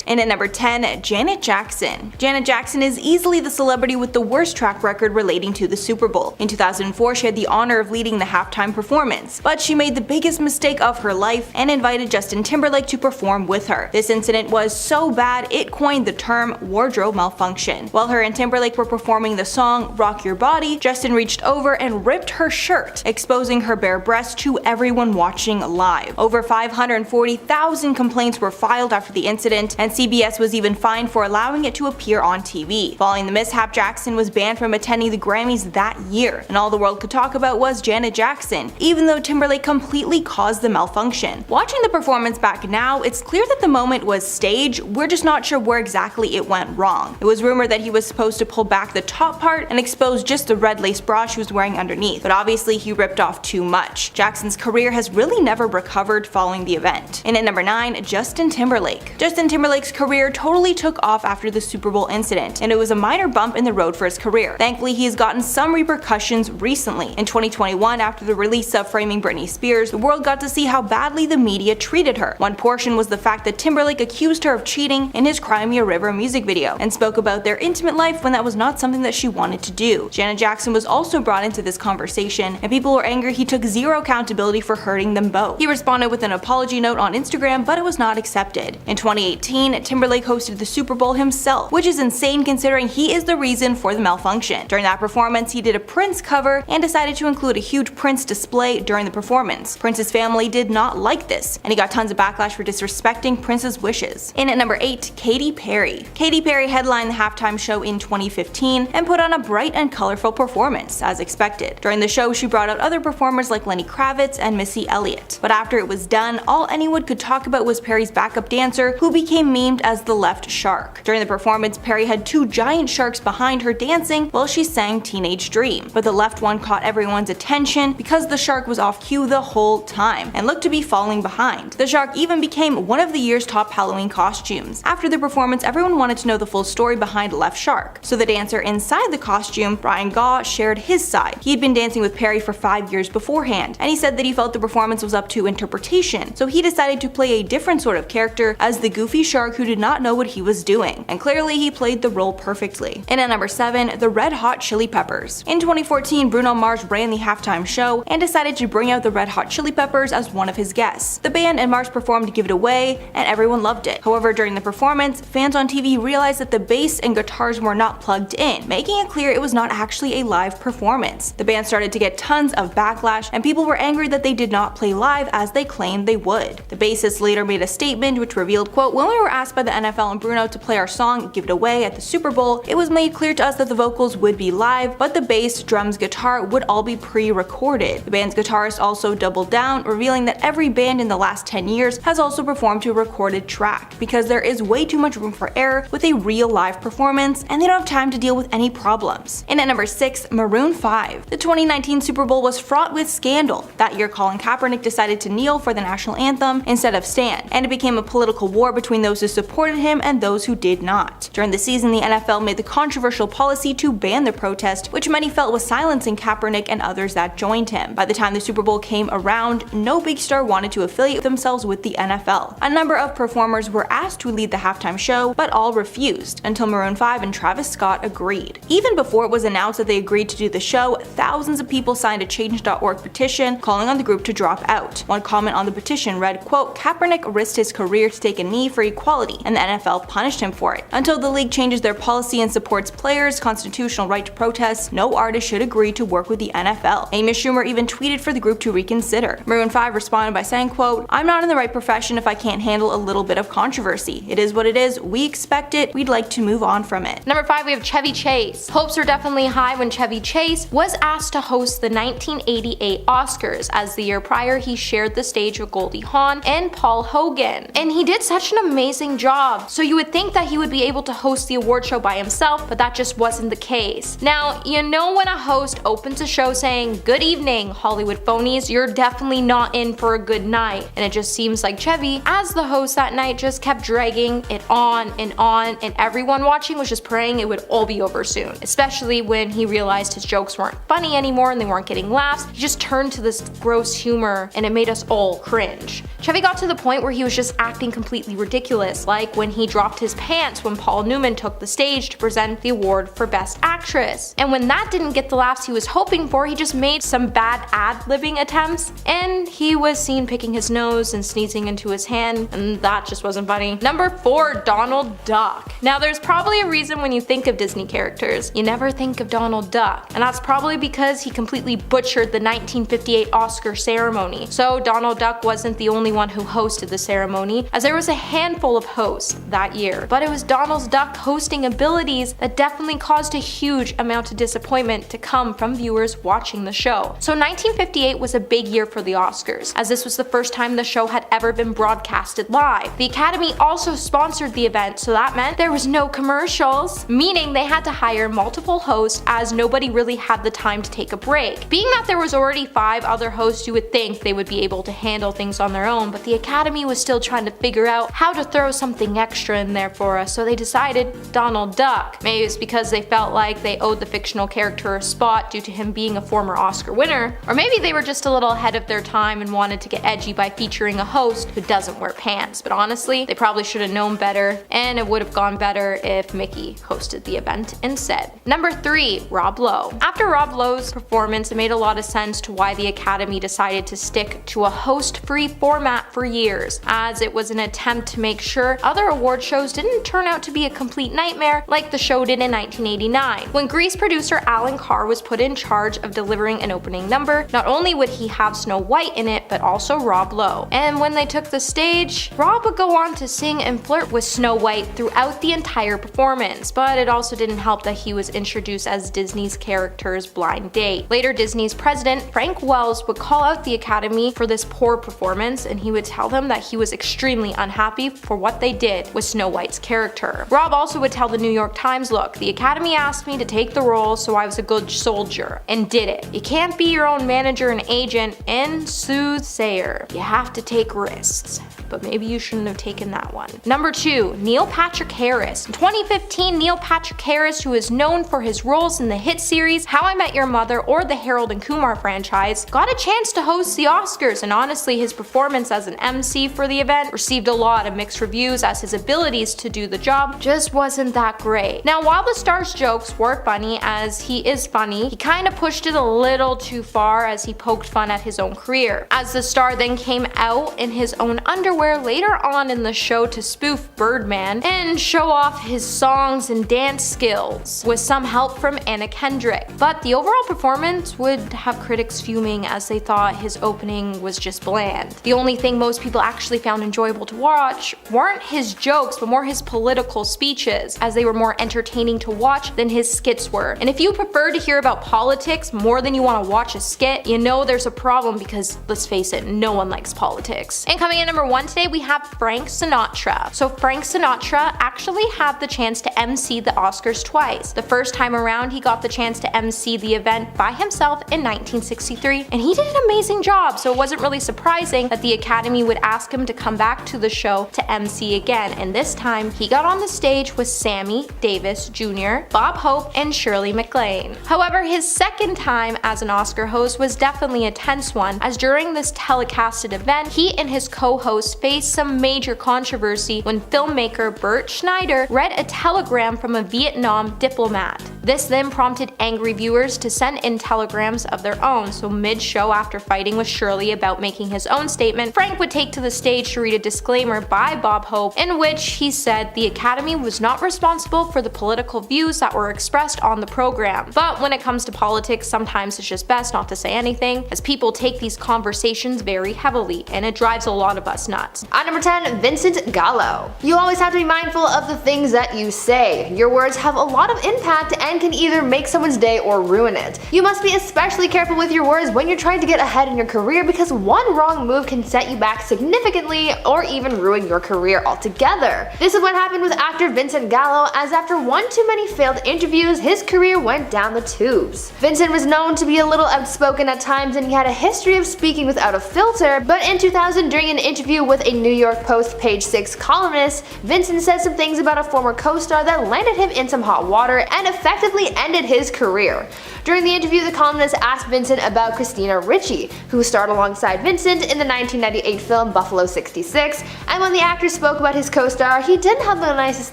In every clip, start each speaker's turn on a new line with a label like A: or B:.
A: And at number 10, Janet Jackson. Janet Jackson is easily the celebrity with the worst track record relating to the Super Bowl. In 2004, she had the honor of leading the halftime performance, but she made the biggest mistake of her life and invited Justin Timberlake to perform with her. This incident was so bad it coined the term wardrobe malfunction. While her and Timberlake were performing the song Rock Your Body, Justin reached over and ripped her shirt, exposing her bare breasts to everyone watching live. Over 540,000 complaints were filed after the incident, and CBS was even fined for allowing it to appear on TV. Following the mishap, Jackson was banned from attending the Grammys that year, and all the world could talk about was Janet Jackson, even though Timberlake completely caused the malfunction. Watching the performance back now, it's clear that the moment was staged, we're just not sure where exactly it went wrong. It was rumored that he was supposed to pull back the top part and expose just the red lace bra she was wearing underneath, but obviously he ripped off too much. Jackson's career has really never recovered following the event. And at number 9, Justin Timberlake. Justin Timberlake's career totally took off after the Super Bowl incident, and it was a minor bump in the road for his career. Thankfully, he has gotten some repercussions recently. In 2021, after the release of Framing Britney Spears, the world got to see how badly the media treated her. One portion was the fact that Timberlake accused her of cheating in his Cry Me a River music video, and spoke about their intimate life when that was not something that she wanted to do. Janet Jackson was also brought into this conversation, and people were angry he took zero accountability for hurting them both. He responded with an apology note on Instagram, but it was not accepted. In 2018, Timberlake hosted the Super Bowl himself, which is insane considering he is the reason for the malfunction. During that performance, he did a Prince cover and decided to include a huge Prince display during the performance. Prince's family did not like this, and he got tons of backlash for disrespecting Prince's wishes. In at number 8, Katy Perry. Katy Perry headlined the halftime show in 2015 and put on a bright and colorful performance, as expected. During the show, she brought out other performers like Lenny Kravitz and Missy Elliott. But after it was done, all anyone could talk about was Perry's backup dancer, who became memed as the left shark. During the performance, Perry had two giant sharks behind her dancing while she sang Teenage Dream, but the left one caught everyone's attention because the shark was off cue the whole time and looked to be falling behind. The shark even became one of the year's top Halloween costumes. After the performance, everyone wanted to know the full story behind Left Shark, so the dancer inside the costume, Brian Gaw, shared his side. He had been dancing with Perry for 5 years beforehand, and he said that he felt the performance was up to interpretation, so he decided to play a different sort of character as the goofy shark who did not know what he was doing, and clearly he played the role perfectly. And at number 7, the Red Hot Chili Peppers. In 2014, Bruno Mars ran the halftime show and decided to bring out the Red Hot Chili Peppers as one of his guests. The band and Mars performed Give It Away, and everyone loved it. However, during the performance, fans on TV realized that the bass and guitars were not plugged in, making it clear it was not actually a live performance. The band started to get tons of backlash, and people were angry that they did not play live as they claimed they would. The bassist later made a statement which revealed, quote, "When we were asked by the NFL and Bruno to play our song Give It Away at the Super Bowl, it was made clear to us that the vocals would be live, but the bass, drums, guitar would all be pre-recorded." The band's guitarist also doubled down, revealing that every band in the last 10 years has also performed to a recorded track, because there is way too much room for error with a real live performance, and they don't have time to deal with any problems. And at number 6, Maroon 5. The 2019 Super Bowl was fraught with scandal. That year, Colin Kaepernick decided to kneel for the national anthem instead of stand, and it became a political war between those who supported him and those who did not. During the season, the NFL made the controversial policy to ban the protest, which many felt was silencing Kaepernick and others that joined him. By the time the Super Bowl came around, no big star wanted to affiliate themselves with the NFL. A number of performers were asked to lead the halftime show, but all refused, until Maroon 5 and Travis Scott agreed. Even before it was announced that they agreed to do the show, thousands of people signed a Change.org petition calling on the group to drop out. One comment on the petition read, quote, "Kaepernick risked his career to take a knee for equality, and the NFL punished him for it. Until the league changes their policy and supports players' constitutional right to protest, no artist should agree to work with the NFL." Amy Schumer even tweeted for the group to reconsider. Maroon 5 responded by saying, quote, "I'm not in the right profession if I can't handle a little bit of controversy. It is what it is. We expect it. We'd like to move on from it."
B: Number 5, we have Chevy Chase. Hopes were definitely high when Chevy Chase was asked to host the 1988 Oscars, as the year prior he shared the stage with Goldie Hawn and Paul Hogan. And he did such an amazing job, so you would think that he would be able to host the award show by himself, but that just wasn't the case. Now, you know when a host opens a show saying, "Good evening, Hollywood phonies," you're definitely not in for a good night. And it just seems like Chevy, as the host that night, just kept dragging it on, and everyone watching was just praying it would all be over soon. Especially when he realized his jokes weren't funny anymore and they weren't getting laughs. He just turned to this gross humor, and it made us all cringe. Chevy got to the point where he was just acting completely ridiculous, scandalous, like when he dropped his pants when Paul Newman took the stage to present the award for Best Actress. And when that didn't get the laughs he was hoping for, he just made some bad ad-libbing attempts, and he was seen picking his nose and sneezing into his hand, and that just wasn't funny. Number 4, Donald Duck. Now there's probably a reason when you think of Disney characters, you never think of Donald Duck, and that's probably because he completely butchered the 1958 Oscar ceremony. So Donald Duck wasn't the only one who hosted the ceremony, as there was a handful of hosts that year. But it was Donald Duck's hosting abilities that definitely caused a huge amount of disappointment to come from viewers watching the show. So 1958 was a big year for the Oscars, as this was the first time the show had ever been broadcasted live. The Academy also sponsored the event, so that meant there was no commercials, meaning they had to hire multiple hosts as nobody really had the time to take a break. Being that there was already 5 other hosts, you would think they would be able to handle things on their own, but the Academy was still trying to figure out how to throw something extra in there for us, so they decided Donald Duck. Maybe it's because they felt like they owed the fictional character a spot due to him being a former Oscar winner, or maybe they were just a little ahead of their time and wanted to get edgy by featuring a host who doesn't wear pants. But honestly, they probably should have known better, and it would have gone better if Mickey hosted the event instead. Number 3, Rob Lowe. After Rob Lowe's performance, it made a lot of sense to why the Academy decided to stick to a host-free format for years, as it was an attempt to make sure other award shows didn't turn out to be a complete nightmare like the show did in 1989. When Grease producer Alan Carr was put in charge of delivering an opening number, not only would he have Snow White in it, but also Rob Lowe. And when they took the stage, Rob would go on to sing and flirt with Snow White throughout the entire performance, but it also didn't help that he was introduced as Disney's character's blind date. Later, Disney's president, Frank Wells, would call out the Academy for this poor performance, and he would tell them that he was extremely unhappy for what they did with Snow White's character. Rob also would tell the New York Times, "Look, the Academy asked me to take the role, so I was a good soldier and did it. You can't be your own manager and agent and soothsayer. You have to take risks." But maybe you shouldn't have taken that one. Number 2, Neil Patrick Harris. In 2015, Neil Patrick Harris, who is known for his roles in the hit series How I Met Your Mother or the Harold and Kumar franchise, got a chance to host the Oscars, and honestly his performance as an MC for the event received a lot of mixed reviews, as his abilities to do the job just wasn't that great. Now while the star's jokes were funny, as he is funny, he kinda pushed it a little too far as he poked fun at his own career, as the star then came out in his own underwear later on in the show to spoof Birdman and show off his songs and dance skills, with some help from Anna Kendrick. But the overall performance would have critics fuming, as they thought his opening was just bland. The only thing most people actually found enjoyable to watch weren't his jokes, but more his political speeches, as they were more entertaining to watch than his skits were. And if you prefer to hear about politics more than you want to watch a skit, you know there's a problem, because let's face it, no one likes politics. And coming in number 1 today, we have Frank Sinatra. So Frank Sinatra actually had the chance to MC the Oscars twice. The first time around, he got the chance to MC the event by himself in 1963, and he did an amazing job, so it wasn't really surprising that the Academy would ask him to come back to the show to MC again, and this time he got on the stage with Sammy Davis Jr., Bob Hope, and Shirley MacLaine. However, his second time as an Oscar host was definitely a tense one, as during this telecasted event, he and his co-host faced some major controversy when filmmaker Bert Schneider read a telegram from a Vietnam diplomat. This then prompted angry viewers to send in telegrams of their own, so mid-show, after fighting with Shirley about making his own statement, Frank would take to the stage to read a disclaimer by Bob Hope, in which he said the Academy was not responsible for the political views that were expressed on the program. But when it comes to politics, sometimes it's just best not to say anything, as people take these conversations very heavily, and it drives a lot of us nuts.
C: At number 10, Vincent Gallo. You always have to be mindful of the things that you say. Your words have a lot of impact and can either make someone's day or ruin it. You must be especially careful with your words when you're trying to get ahead in your career, because one wrong move can set you back significantly or even ruin your career altogether. This is what happened with actor Vincent Gallo, as after one too many failed interviews, his career went down the tubes. Vincent was known to be a little outspoken at times, and he had a history of speaking without a filter, but in 2000, during an interview with a New York Post Page 6 columnist, Vincent said some things about a former co-star that landed him in some hot water and affected effectively ended his career. During the interview, the columnist asked Vincent about Christina Ricci, who starred alongside Vincent in the 1998 film Buffalo 66, and when the actor spoke about his co-star, he didn't have the nicest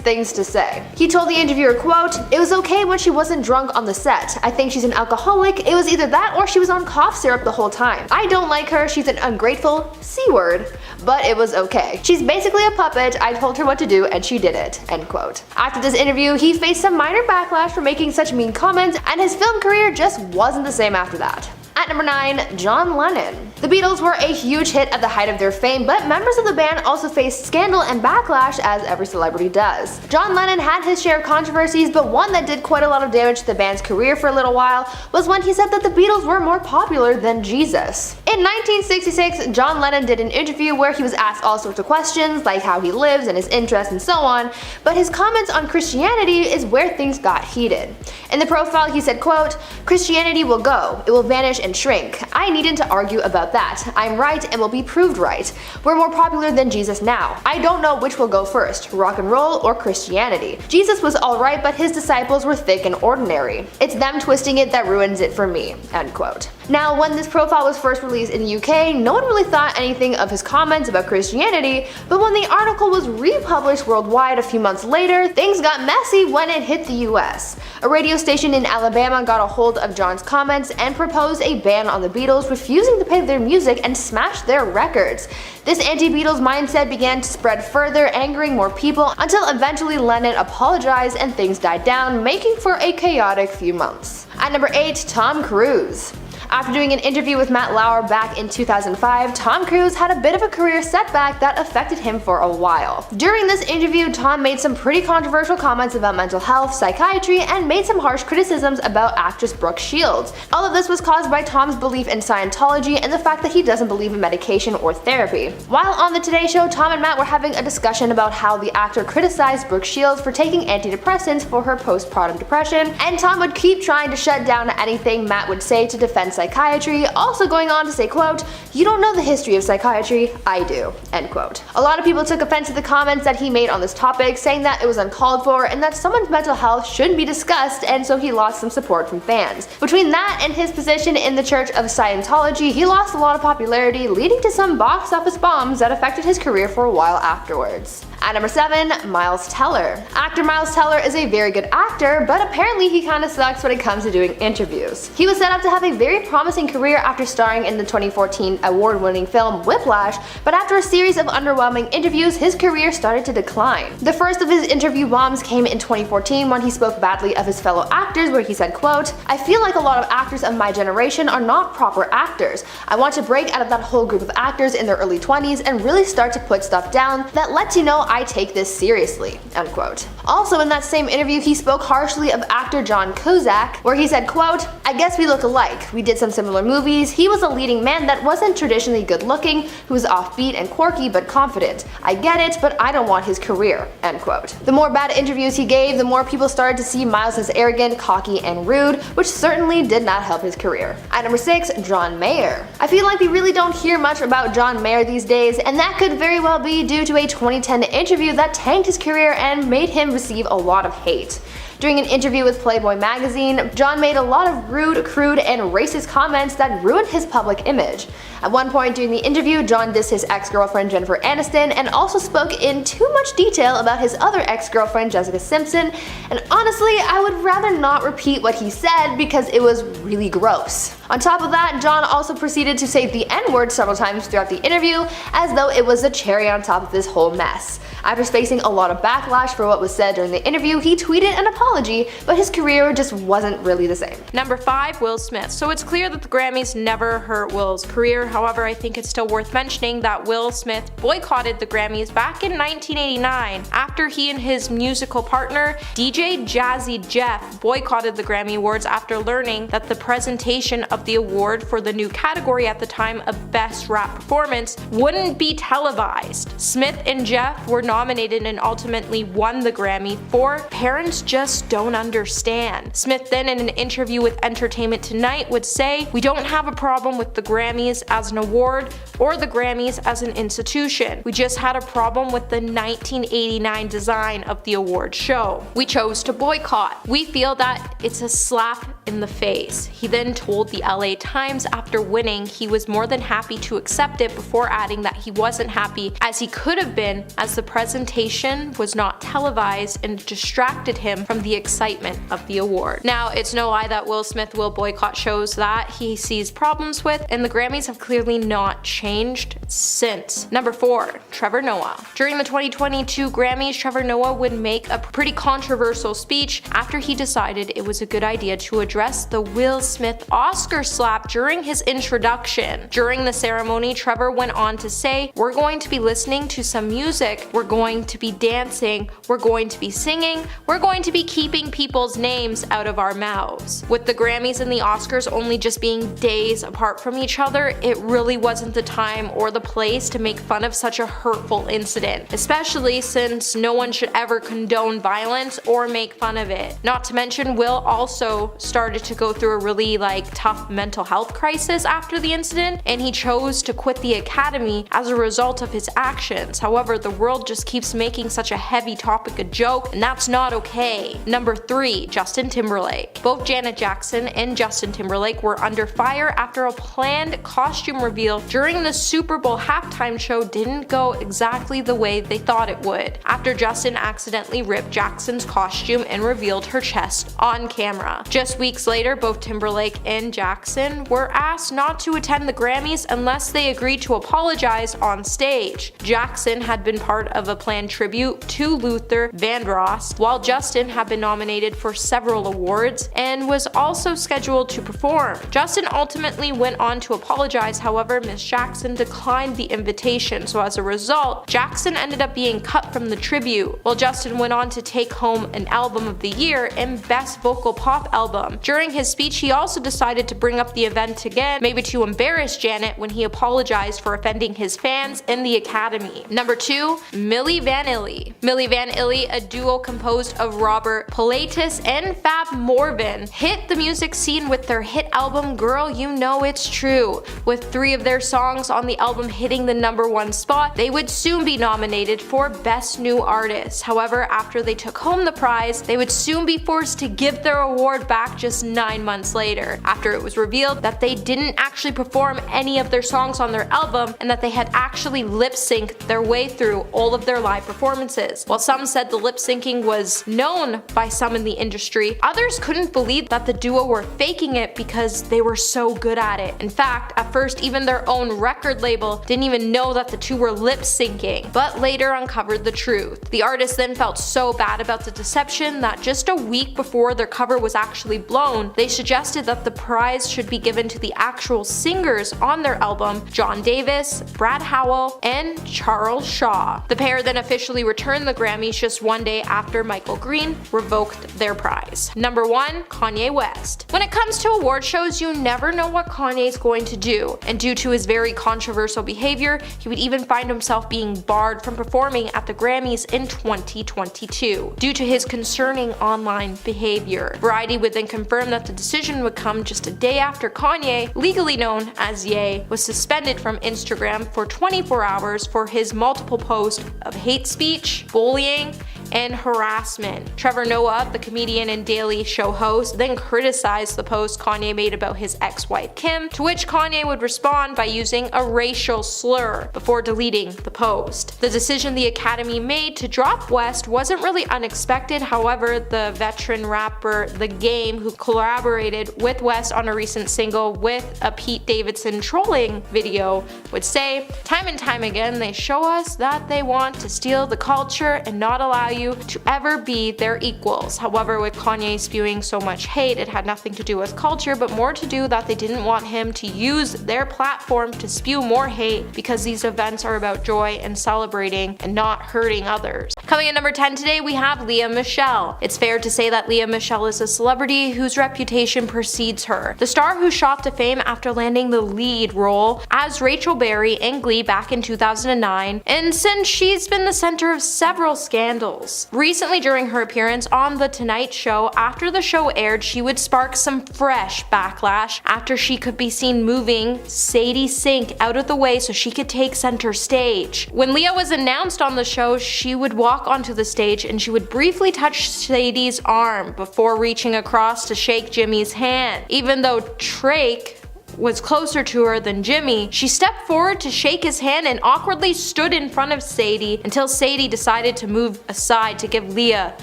C: things to say. He told the interviewer, quote, "It was okay when she wasn't drunk on the set. I think she's an alcoholic. It was either that or she was on cough syrup the whole time. I don't like her. She's an ungrateful C-word. But it was okay. She's basically a puppet. I told her what to do and she did it." End quote. After this interview, he faced some minor backlash for making such mean comments, and his film career just wasn't the same after that. At number 9, John Lennon. The Beatles were a huge hit at the height of their fame, but members of the band also faced scandal and backlash, as every celebrity does. John Lennon had his share of controversies, but one that did quite a lot of damage to the band's career for a little while was when he said that the Beatles were more popular than Jesus. In 1966, John Lennon did an interview where he was asked all sorts of questions, like how he lives and his interests and so on, but his comments on Christianity is where things got heated. In the profile, he said, quote, "Christianity will go, it will vanish and shrink. I needn't to argue about that. I'm right and will be proved right. We're more popular than Jesus now. I don't know which will go first, rock and roll or Christianity. Jesus was alright, but his disciples were thick and ordinary. It's them twisting it that ruins it for me." End quote. Now, when this profile was first released in the UK, no one really thought anything of his comments about Christianity, but when the article was republished worldwide a few months later, things got messy when it hit the US. A radio station in Alabama got a hold of John's comments and proposed a ban on the Beatles, refusing to pay their music and smashed their records. This anti-Beatles mindset began to spread further, angering more people, until eventually Lennon apologized and things died down, making for a chaotic few months. At number 8, Tom Cruise. After doing an interview with Matt Lauer back in 2005, Tom Cruise had a bit of a career setback that affected him for a while. During this interview, Tom made some pretty controversial comments about mental health, psychiatry, and made some harsh criticisms about actress Brooke Shields. All of this was caused by Tom's belief in Scientology and the fact that he doesn't believe in medication or therapy. While on the Today Show, Tom and Matt were having a discussion about how the actor criticized Brooke Shields for taking antidepressants for her postpartum depression, and Tom would keep trying to shut down anything Matt would say to defend psychiatry, also going on to say, quote, "You don't know the history of psychiatry, I do." End quote. A lot of people took offense to the comments that he made on this topic, saying that it was uncalled for and that someone's mental health shouldn't be discussed, and so he lost some support from fans. Between that and his position in the Church of Scientology, he lost a lot of popularity, leading to some box office bombs that affected his career for a while afterwards. At number 7, Miles Teller. Actor Miles Teller is a very good actor, but apparently he kinda sucks when it comes to doing interviews. He was set up to have a very promising career after starring in the 2014 award-winning film Whiplash, but after a series of underwhelming interviews, his career started to decline. The first of his interview bombs came in 2014 when he spoke badly of his fellow actors, where he said, quote, "I feel like a lot of actors of my generation are not proper actors. I want to break out of that whole group of actors in their early 20s and really start to put stuff down that lets you know I take this seriously." End quote. Also in that same interview, he spoke harshly of actor John Cusack, where he said, quote, "I guess we look alike. We did some similar movies. He was a leading man that wasn't traditionally good looking, who was offbeat and quirky but confident. I get it, but I don't want his career." End quote. The more bad interviews he gave, the more people started to see Miles as arrogant, cocky, and rude, which certainly did not help his career. At number 6, John Mayer. I feel like we really don't hear much about John Mayer these days, and that could very well be due to a 2010 interview that tanked his career and made him receive a lot of hate. During an interview with Playboy magazine, John made a lot of rude, crude, and racist comments that ruined his public image. At one point during the interview, John dissed his ex-girlfriend Jennifer Aniston and also spoke in too much detail about his other ex-girlfriend Jessica Simpson, and honestly, I would rather not repeat what he said because it was really gross. On top of that, John also proceeded to say the N-word several times throughout the interview, as though it was the cherry on top of this whole mess. After facing a lot of backlash for what was said during the interview, he tweeted an apology, but his career just wasn't really the same.
B: Number 5, Will Smith. So it's clear that the Grammys never hurt Will's career. However, I think it's still worth mentioning that Will Smith boycotted the Grammys back in 1989 after he and his musical partner, DJ Jazzy Jeff, boycotted the Grammy Awards after learning that the presentation of the award for the new category at the time of Best Rap Performance wouldn't be televised. Smith and Jeff were nominated and ultimately won the Grammy for "Parents Just just don't understand. Smith then in an interview with Entertainment Tonight would say, "We don't have a problem with the Grammys as an award or the Grammys as an institution. We just had a problem with the 1989 design of the award show. We chose to boycott. We feel that it's a slap in the face." He then told the LA Times after winning he was more than happy to accept it, before adding that he wasn't happy as he could have been, as the presentation was not televised and distracted him from the excitement of the award. Now, it's no lie that Will Smith will boycott shows that he sees problems with, and the Grammys have clearly not changed since. Number 4. Trevor Noah. During the 2022 Grammys, Trevor Noah would make a pretty controversial speech after he decided it was a good idea to address the Will Smith Oscar slap during his introduction. During the ceremony, Trevor went on to say, "We're going to be listening to some music, we're going to be dancing, we're going to be singing, we're going to be keeping people's names out of our mouths." With the Grammys and the Oscars only just being days apart from each other, it really wasn't the time or the place to make fun of such a hurtful incident, especially since no one should ever condone violence or make fun of it. Not to mention, Will also started to go through a really tough mental health crisis after the incident, and he chose to quit the Academy as a result of his actions. However, the world just keeps making such a heavy topic a joke, and that's not okay. Number 3. Justin Timberlake. Both Janet Jackson and Justin Timberlake were under fire after a planned costume reveal during the Super Bowl halftime show didn't go exactly the way they thought it would, after Justin accidentally ripped Jackson's costume and revealed her chest on camera. Just weeks later, both Timberlake and Jackson were asked not to attend the Grammys unless they agreed to apologize on stage. Jackson had been part of a planned tribute to Luther Vandross, while Justin had been nominated for several awards and was also scheduled to perform. Justin ultimately went on to apologize, however, Miss Jackson declined the invitation, so as a result, Jackson ended up being cut from the tribute, while Justin went on to take home an Album of the Year and Best Vocal Pop Album. During his speech, he also decided to bring up the event again, maybe to embarrass Janet, when he apologized for offending his fans in the Academy. Number 2. Milli Vanilli. Milli Vanilli, a duo composed of Robert Pilatus and Fab Morvan, hit the music scene with their hit album Girl You Know It's True. With 3 of their songs on the album hitting the number 1 spot, they would soon be nominated for Best New Artist. However, after they took home the prize, they would soon be forced to give their award back just 9 months later, after it was revealed that they didn't actually perform any of their songs on their album and that they had actually lip-synced their way through all of their live performances. While some said the lip-syncing was known by some in the industry, others couldn't believe that the duo were faking it because they were so good at it. In fact, at first even their own record label didn't even know that the two were lip-syncing, but later uncovered the truth. The artists then felt so bad about the deception that just a week before their cover was actually blown, they suggested that the prize should be given to the actual singers on their album, John Davis, Brad Howell, and Charles Shaw. The pair then officially returned the Grammys just one day after Michael Green revoked their prize. Number 1. Kanye West. When it comes to award shows, you never know what Kanye's going to do, and due to his very controversial behavior, he would even find himself being barred from performing at the Grammys in 2022 due to his concerning online behavior. Variety would then confirm that the decision would come just a day after Kanye, legally known as Ye, was suspended from Instagram for 24 hours for his multiple posts of hate speech, bullying, and harassment. Trevor Noah, the comedian and Daily Show host, then criticized the post Kanye made about his ex-wife Kim, to which Kanye would respond by using a racial slur before deleting the post. The decision the Academy made to drop West wasn't really unexpected. However, the veteran rapper The Game, who collaborated with West on a recent single with a Pete Davidson trolling video, would say, "Time and time again they show us that they want to steal the culture and not allow you to ever be their equals." However, with Kanye spewing so much hate, it had nothing to do with culture, but more to do that they didn't want him to use their platform to spew more hate, because these events are about joy and celebrating and not hurting others. Coming in number 10 today, we have Lea Michele. It's fair to say that Lea Michele is a celebrity whose reputation precedes her. The star who shot to fame after landing the lead role as Rachel Berry in Glee back in 2009, and since she's been the center of several scandals. girls. Recently, during her appearance on The Tonight Show, after the show aired, she would spark some fresh backlash after she could be seen moving Sadie Sink out of the way so she could take center stage. When Leah was announced on the show, she would walk onto the stage and she would briefly touch Sadie's arm before reaching across to shake Jimmy's hand. Even though Trake was closer to her than Jimmy, she stepped forward to shake his hand and awkwardly stood in front of Sadie until Sadie decided to move aside to give Leah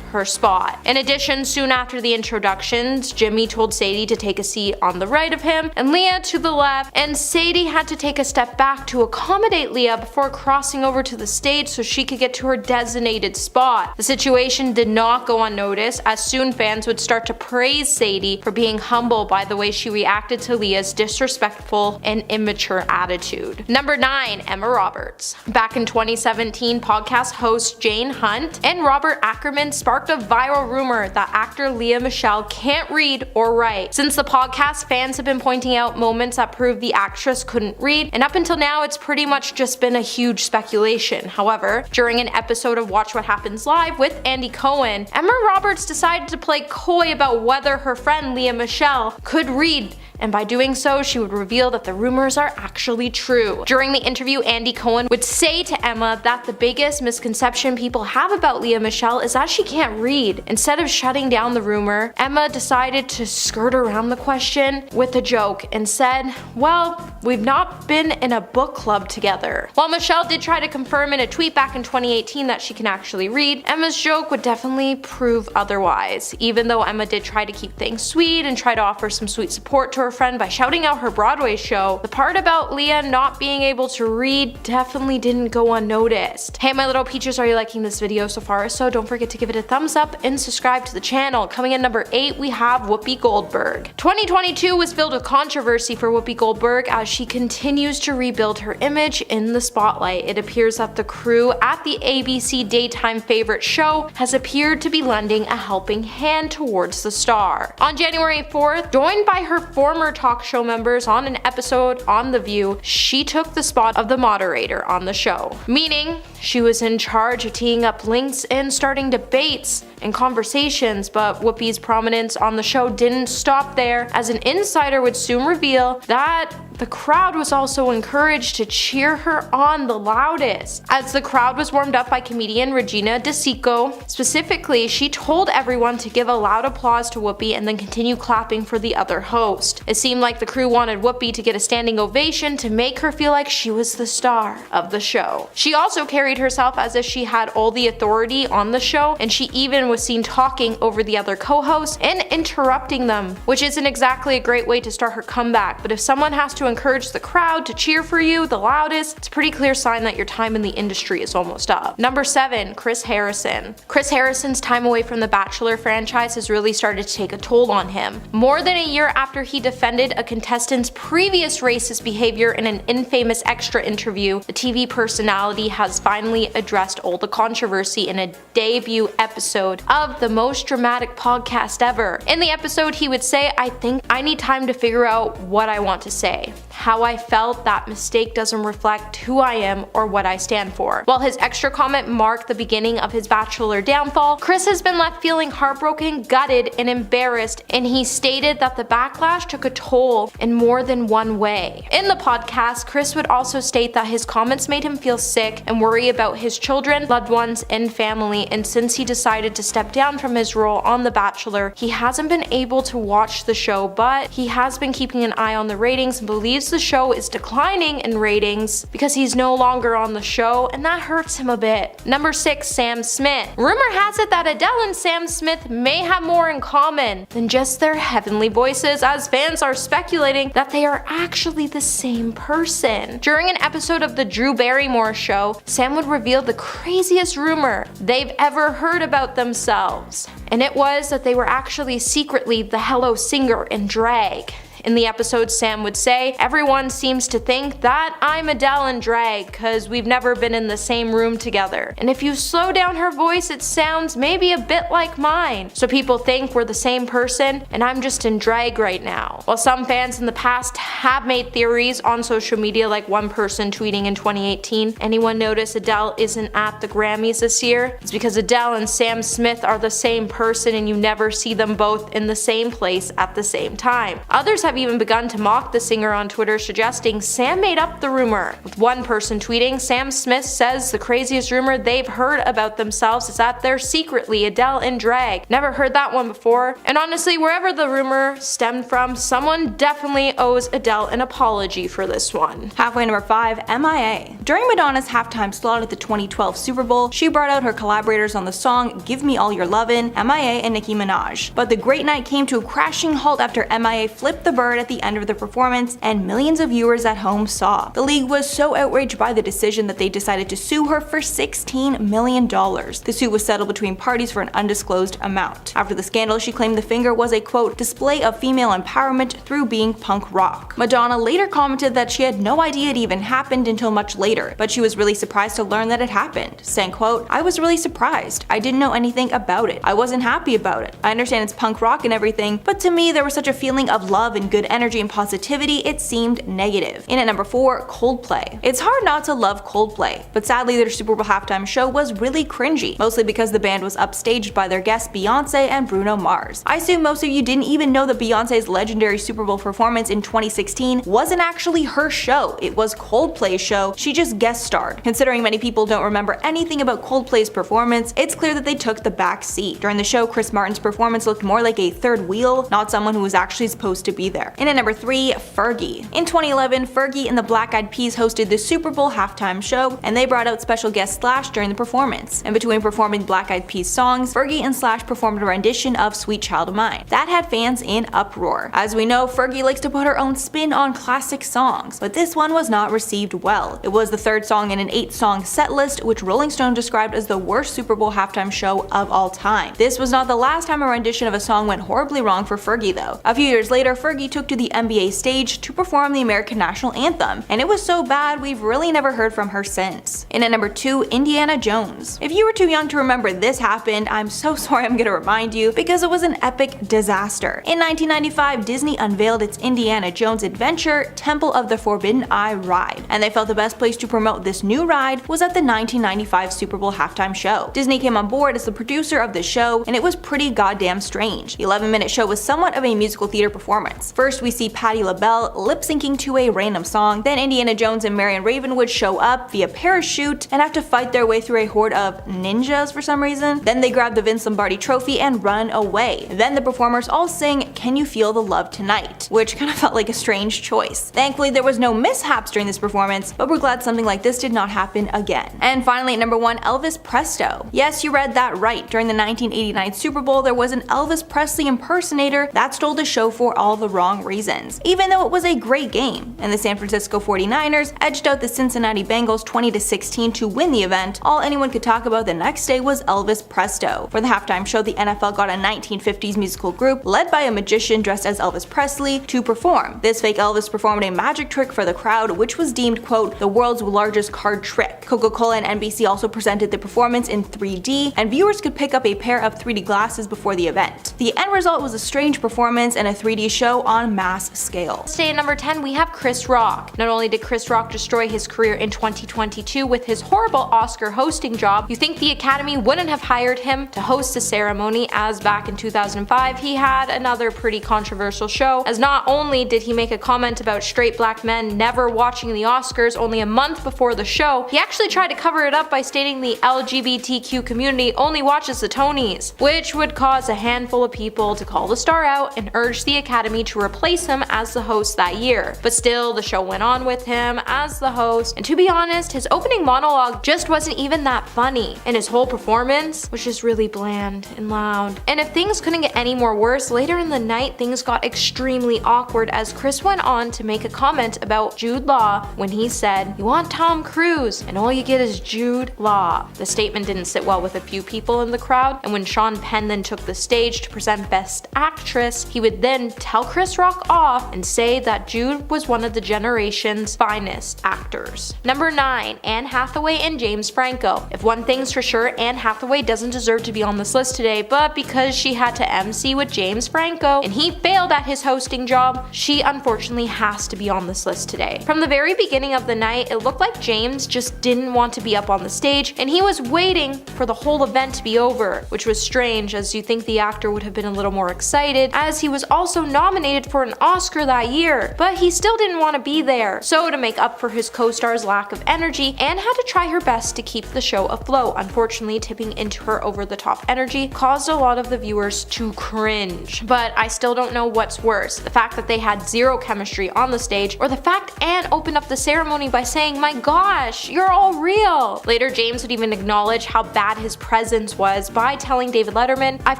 B: her spot. In addition, soon after the introductions, Jimmy told Sadie to take a seat on the right of him and Leah to the left, and Sadie had to take a step back to accommodate Leah before crossing over to the stage so she could get to her designated spot. The situation did not go unnoticed, as soon fans would start to praise Sadie for being humble by the way she reacted to Leah's disrespectful and immature attitude. Number 9. Emma Roberts. Back in 2017, podcast host Jane Hunt and Robert Ackerman sparked a viral rumor that actor Lea Michele can't read or write. Since the podcast, fans have been pointing out moments that prove the actress couldn't read, and up until now it's pretty much just been a huge speculation. However, during an episode of Watch What Happens Live with Andy Cohen, Emma Roberts decided to play coy about whether her friend Lea Michele could read, and by doing so, she would reveal that the rumors are actually true. During the interview, Andy Cohen would say to Emma that the biggest misconception people have about Lea Michele is that she can't read. Instead of shutting down the rumor, Emma decided to skirt around the question with a joke and said, "Well, we've not been in a book club together." While Michelle did try to confirm in a tweet back in 2018 that she can actually read, Emma's joke would definitely prove otherwise. Even though Emma did try to keep things sweet and try to offer some sweet support to her friend by shouting out her Broadway show, the part about Leah not being able to read definitely didn't go unnoticed. Hey my little peaches, are you liking this video so far? If so, don't forget to give it a thumbs up and subscribe to the channel. Coming in number 8, we have Whoopi Goldberg. 2022 was filled with controversy for Whoopi Goldberg as she continues to rebuild her image in the spotlight. It appears that the crew at the ABC daytime favorite show has appeared to be lending a helping hand towards the star. On January 4th, joined by her former talk show members on an episode on The View, she took the spot of the moderator on the show, meaning she was in charge of teeing up links and starting debates and conversations. But Whoopi's prominence on the show didn't stop there, as an insider would soon reveal that the crowd was also encouraged to cheer her on the loudest. As the crowd was warmed up by comedian Regina DeSico, specifically, she told everyone to give a loud applause to Whoopi and then continue clapping for the other host. It seemed like the crew wanted Whoopi to get a standing ovation to make her feel like she was the star of the show. She also carried herself as if she had all the authority on the show, and she even was seen talking over the other co-hosts and interrupting them, which isn't exactly a great way to start her comeback. But if someone has to encourage the crowd to cheer for you the loudest, it's a pretty clear sign that your time in the industry is almost up. Number 7, Chris Harrison. Chris Harrison's time away from the Bachelor franchise has really started to take a toll on him. More than a year after he defended a contestant's previous racist behavior in an infamous extra interview, the TV personality has finally addressed all the controversy in a debut episode of the most dramatic podcast ever. In the episode, he would say, "I think I need time to figure out what I want to say. How I felt that mistake doesn't reflect who I am or what I stand for." While his extra comment marked the beginning of his Bachelor downfall, Chris has been left feeling heartbroken, gutted, and embarrassed, and he stated that the backlash took a toll in more than one way. In the podcast, Chris would also state that his comments made him feel sick and worry about his children, loved ones, and family, and since he decided to step down from his role on The Bachelor, he hasn't been able to watch the show, but he has been keeping an eye on the ratings and believes the show is declining in ratings because he's no longer on the show, and that hurts him a bit. Number 6, Sam Smith. Rumor has it that Adele and Sam Smith may have more in common than just their heavenly voices, as fans are speculating that they are actually the same person. During an episode of the Drew Barrymore show, Sam would reveal the craziest rumor they've ever heard about themselves, and it was that they were actually secretly the Hello singer in drag. In the episode, Sam would say, "Everyone seems to think that I'm Adele in drag cause we've never been in the same room together. And if you slow down her voice, it sounds maybe a bit like mine. So people think we're the same person and I'm just in drag right now." While some fans in the past have made theories on social media, like one person tweeting in 2018, "Anyone notice Adele isn't at the Grammys this year? It's because Adele and Sam Smith are the same person and you never see them both in the same place at the same time." Others have even begun to mock the singer on Twitter, suggesting Sam made up the rumor, with one person tweeting, "Sam Smith says the craziest rumor they've heard about themselves is that they're secretly Adele in drag. Never heard that one before." And honestly, wherever the rumor stemmed from, someone definitely owes Adele an apology for this one.
A: Halfway number 5, MIA. During Madonna's halftime slot at the 2012 Super Bowl, she brought out her collaborators on the song Give Me All Your Lovin', MIA and Nicki Minaj. But the great night came to a crashing halt after MIA flipped the bird at the end of the performance, and millions of viewers at home saw. The league was so outraged by the decision that they decided to sue her for $16 million. The suit was settled between parties for an undisclosed amount. After the scandal, she claimed the finger was a quote, "display of female empowerment through being punk rock." Madonna later commented that she had no idea it even happened until much later, but she was really surprised to learn that it happened, saying quote, "I was really surprised. I didn't know anything about it. I wasn't happy about it. I understand it's punk rock and everything, but to me there was such a feeling of love and good energy and positivity, it seemed negative." In at number 4, Coldplay. It's hard not to love Coldplay, but sadly their Super Bowl halftime show was really cringy, mostly because the band was upstaged by their guests Beyonce and Bruno Mars. I assume most of you didn't even know that Beyonce's legendary Super Bowl performance in 2016 wasn't actually her show, it was Coldplay's show, she just guest starred. Considering many people don't remember anything about Coldplay's performance, it's clear that they took the back seat. During the show, Chris Martin's performance looked more like a third wheel, not someone who was actually supposed to be there. In at number 3, Fergie. In 2011, Fergie and the Black Eyed Peas hosted the Super Bowl halftime show, and they brought out special guest Slash during the performance. In between performing Black Eyed Peas songs, Fergie and Slash performed a rendition of Sweet Child of Mine. That had fans in uproar. As we know, Fergie likes to put her own spin on classic songs, but this one was not received well. It was the third song in an 8-song set list, which Rolling Stone described as the worst Super Bowl halftime show of all time. This was not the last time a rendition of a song went horribly wrong for Fergie though. A few years later, Fergie took to the NBA stage to perform the American national anthem, and it was so bad we've really never heard from her since. In at number 2, Indiana Jones. If you were too young to remember this happened, I'm so sorry I'm gonna remind you, because it was an epic disaster. In 1995, Disney unveiled its Indiana Jones Adventure Temple of the Forbidden Eye ride, and they felt the best place to promote this new ride was at the 1995 Super Bowl halftime show. Disney came on board as the producer of the show, and it was pretty goddamn strange. The 11-minute show was somewhat of a musical theater performance. First, we see Patti LaBelle lip-syncing to a random song, then Indiana Jones and Marion Ravenwood show up via parachute and have to fight their way through a horde of ninjas for some reason. Then they grab the Vince Lombardi trophy and run away. Then the performers all sing Can You Feel the Love Tonight, which kind of felt like a strange choice. Thankfully, there was no mishaps during this performance, but we're glad something like this did not happen again. And finally, at number 1, Elvis Presto. Yes, you read that right. During the 1989 Super Bowl, there was an Elvis Presley impersonator that stole the show for all the wrong reasons, even though it was a great game. And the San Francisco 49ers edged out the Cincinnati Bengals 20-16 to win the event. All anyone could talk about the next day was Elvis Presto. For the halftime show, the NFL got a 1950s musical group led by a magician dressed as Elvis Presley to perform. This fake Elvis performed a magic trick for the crowd, which was deemed, quote, the world's largest card trick. Coca-Cola and NBC also presented the performance in 3D, and viewers could pick up a pair of 3D glasses before the event. The end result was a strange performance and a 3D show on mass scale.
B: Stay at number 10, we have Chris Rock. Not only did Chris Rock destroy his career in 2022 with his horrible Oscar hosting job, you think the Academy wouldn't have hired him to host the ceremony, as back in 2005 he had another pretty controversial show, as not only did he make a comment about straight black men never watching the Oscars only a month before the show, he actually tried to cover it up by stating the LGBTQ community only watches the Tonys, which would cause a handful of people to call the star out and urge the Academy to replace him as the host that year. But still, the show went on with him as the host, and to be honest, his opening monologue just wasn't even that funny, and his whole performance was just really bland and loud. And if things couldn't get any more worse, later in the night things got extremely awkward as Chris went on to make a comment about Jude Law when he said, "You want Tom Cruise, and all you get is Jude Law." The statement didn't sit well with a few people in the crowd, and when Sean Penn then took the stage to present Best Actress, he would then tell Chris Chris Rock off and say that Jude was one of the generation's finest actors. Number 9. Anne Hathaway and James Franco. If one thing's for sure, Anne Hathaway doesn't deserve to be on this list today, but because she had to MC with James Franco and he failed at his hosting job, she unfortunately has to be on this list today. From the very beginning of the night, it looked like James just didn't want to be up on the stage and he was waiting for the whole event to be over, which was strange as you think the actor would have been a little more excited as he was also nominated for an Oscar that year, but he still didn't want to be there. So to make up for his co-star's lack of energy, Anne had to try her best to keep the show afloat. Unfortunately, tipping into her over-the-top energy caused a lot of the viewers to cringe. But I still don't know what's worse, the fact that they had zero chemistry on the stage, or the fact Anne opened up the ceremony by saying, "My gosh, you're all real." Later, James would even acknowledge how bad his presence was by telling David Letterman, "I've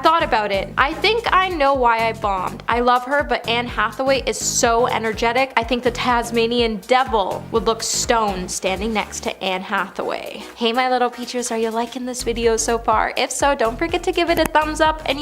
B: thought about it. I think I know why I bombed. I love her, but Anne Hathaway is so energetic. I think the Tasmanian devil would look stoned standing next to Anne Hathaway." Hey my little peaches, are you liking this video so far? If so, don't forget to give it a thumbs up and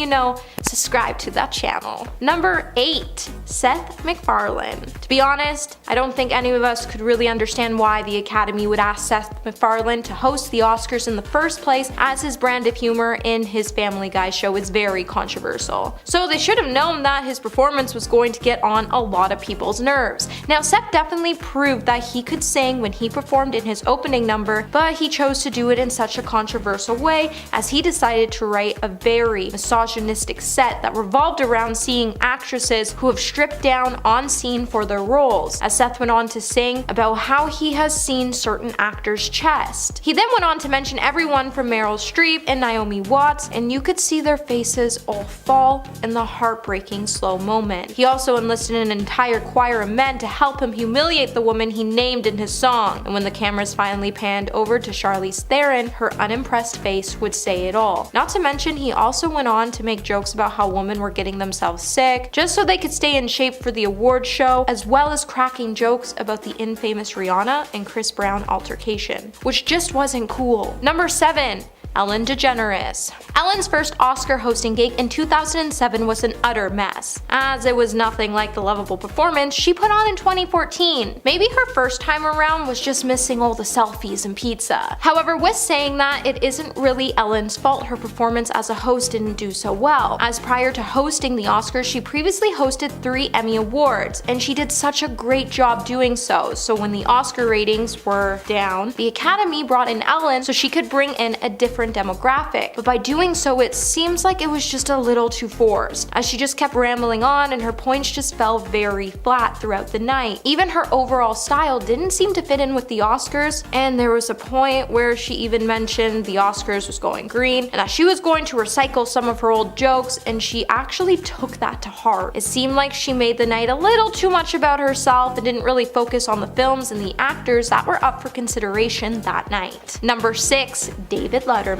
B: subscribe to that channel. Number 8. Seth MacFarlane. To be honest, I don't think any of us could really understand why the Academy would ask Seth MacFarlane to host the Oscars in the first place, as his brand of humor in his Family Guy show is very controversial. So they should have known that his performance was going to get on a lot of people's nerves. Now, Seth definitely proved that he could sing when he performed in his opening number, but he chose to do it in such a controversial way as he decided to write a very misogynistic set that revolved around seeing actresses who have stripped down on scene for their roles, as Seth went on to sing about how he has seen certain actors' chest. He then went on to mention everyone from Meryl Streep and Naomi Watts, and you could see their faces all fall in the heartbreaking slow moment. He also enlisted an entire choir of men to help him humiliate the woman he named in his song, and when the cameras finally panned over to Charlize Theron, her unimpressed face would say it all. Not to mention, he also went on to make jokes about how women were getting themselves sick just so they could stay in shape for the award show, as well as cracking jokes about the infamous Rihanna and Chris Brown altercation, which just wasn't cool. Number 7. Ellen DeGeneres. Ellen's first Oscar hosting gig in 2007 was an utter mess, as it was nothing like the lovable performance she put on in 2014. Maybe her first time around was just missing all the selfies and pizza. However, with saying that, it isn't really Ellen's fault her performance as a host didn't do so well, as prior to hosting the Oscars, she previously hosted 3 Emmy Awards, and she did such a great job doing so. So when the Oscar ratings were down, the Academy brought in Ellen so she could bring in a different demographic, but by doing so it seems like it was just a little too forced, as she just kept rambling on and her points just fell very flat throughout the night. Even her overall style didn't seem to fit in with the Oscars, and there was a point where she even mentioned the Oscars was going green and that she was going to recycle some of her old jokes, and she actually took that to heart. It seemed like she made the night a little too much about herself and didn't really focus on the films and the actors that were up for consideration that night. Number 6. David Letterman.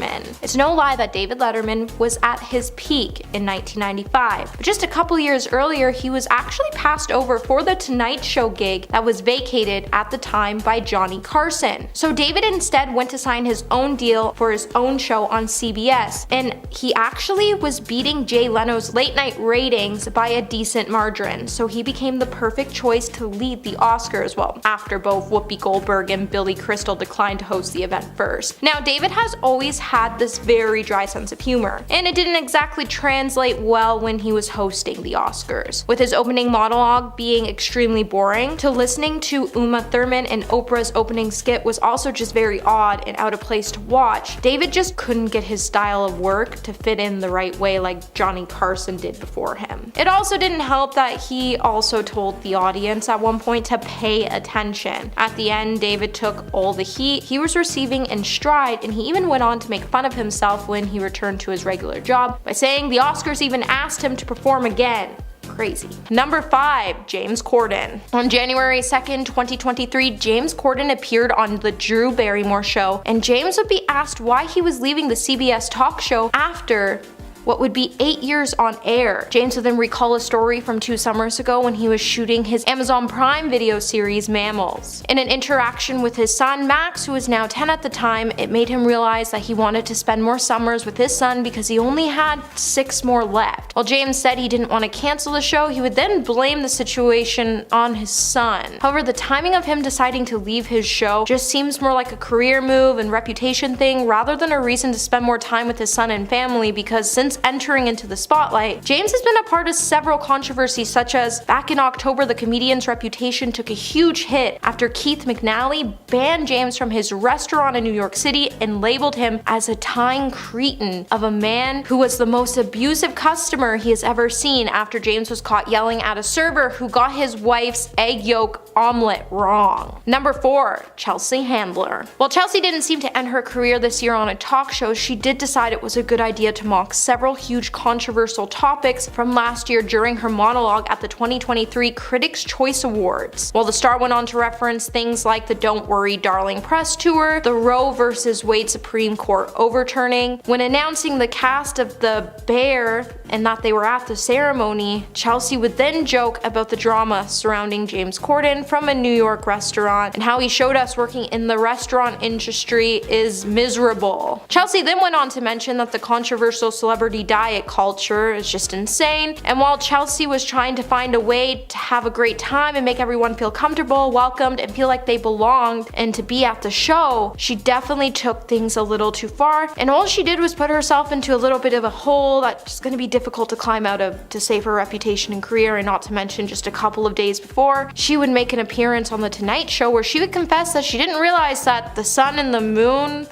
B: It's no lie that David Letterman was at his peak in 1995, but just a couple years earlier he was actually passed over for the Tonight Show gig that was vacated at the time by Johnny Carson. So David instead went to sign his own deal for his own show on CBS, and he actually was beating Jay Leno's late night ratings by a decent margin, so he became the perfect choice to lead the Oscars, well, after both Whoopi Goldberg and Billy Crystal declined to host the event first. Now, David has always had this very dry sense of humor, and it didn't exactly translate well when he was hosting the Oscars, with his opening monologue being extremely boring. To listening to Uma Thurman and Oprah's opening skit was also just very odd and out of place to watch. David just couldn't get his style of work to fit in the right way like Johnny Carson did before him. It also didn't help that he also told the audience at one point to pay attention. At the end, David took all the heat he was receiving in stride, and he even went on to make fun of himself when he returned to his regular job by saying the Oscars even asked him to perform again. Crazy. Number 5. James Corden. On January 2nd, 2023, James Corden appeared on the Drew Barrymore show, and James would be asked why he was leaving the CBS talk show after what would be 8 years on air. James would then recall a story from 2 summers ago when he was shooting his Amazon Prime video series Mammals. In an interaction with his son Max, who was now 10 at the time, it made him realize that he wanted to spend more summers with his son because he only had 6 more left. While James said he didn't want to cancel the show, he would then blame the situation on his son. However, the timing of him deciding to leave his show just seems more like a career move and reputation thing rather than a reason to spend more time with his son and family, because since entering into the spotlight, James has been a part of several controversies, such as back in October, the comedian's reputation took a huge hit after Keith McNally banned James from his restaurant in New York City and labeled him as a tying cretin of a man who was the most abusive customer he has ever seen, after James was caught yelling at a server who got his wife's egg yolk omelet wrong. Number 4, Chelsea Handler. While Chelsea didn't seem to end her career this year on a talk show, she did decide it was a good idea to mock several huge controversial topics from last year during her monologue at the 2023 Critics' Choice Awards. While the star went on to reference things like the Don't Worry Darling press tour, the Roe vs. Wade Supreme Court overturning. When announcing the cast of The Bear and that they were at the ceremony, Chelsea would then joke about the drama surrounding James Corden from a New York restaurant and how he showed us working in the restaurant industry is miserable. Chelsea then went on to mention that the controversial celebrity diet culture is just insane, and while Chelsea was trying to find a way to have a great time and make everyone feel comfortable, welcomed, and feel like they belonged and to be at the show, she definitely took things a little too far, and all she did was put herself into a little bit of a hole that's going to be difficult to climb out of to save her reputation and career. And not to mention, just a couple of days before, she would make an appearance on The Tonight Show where she would confess that she didn't realize that the sun and the moon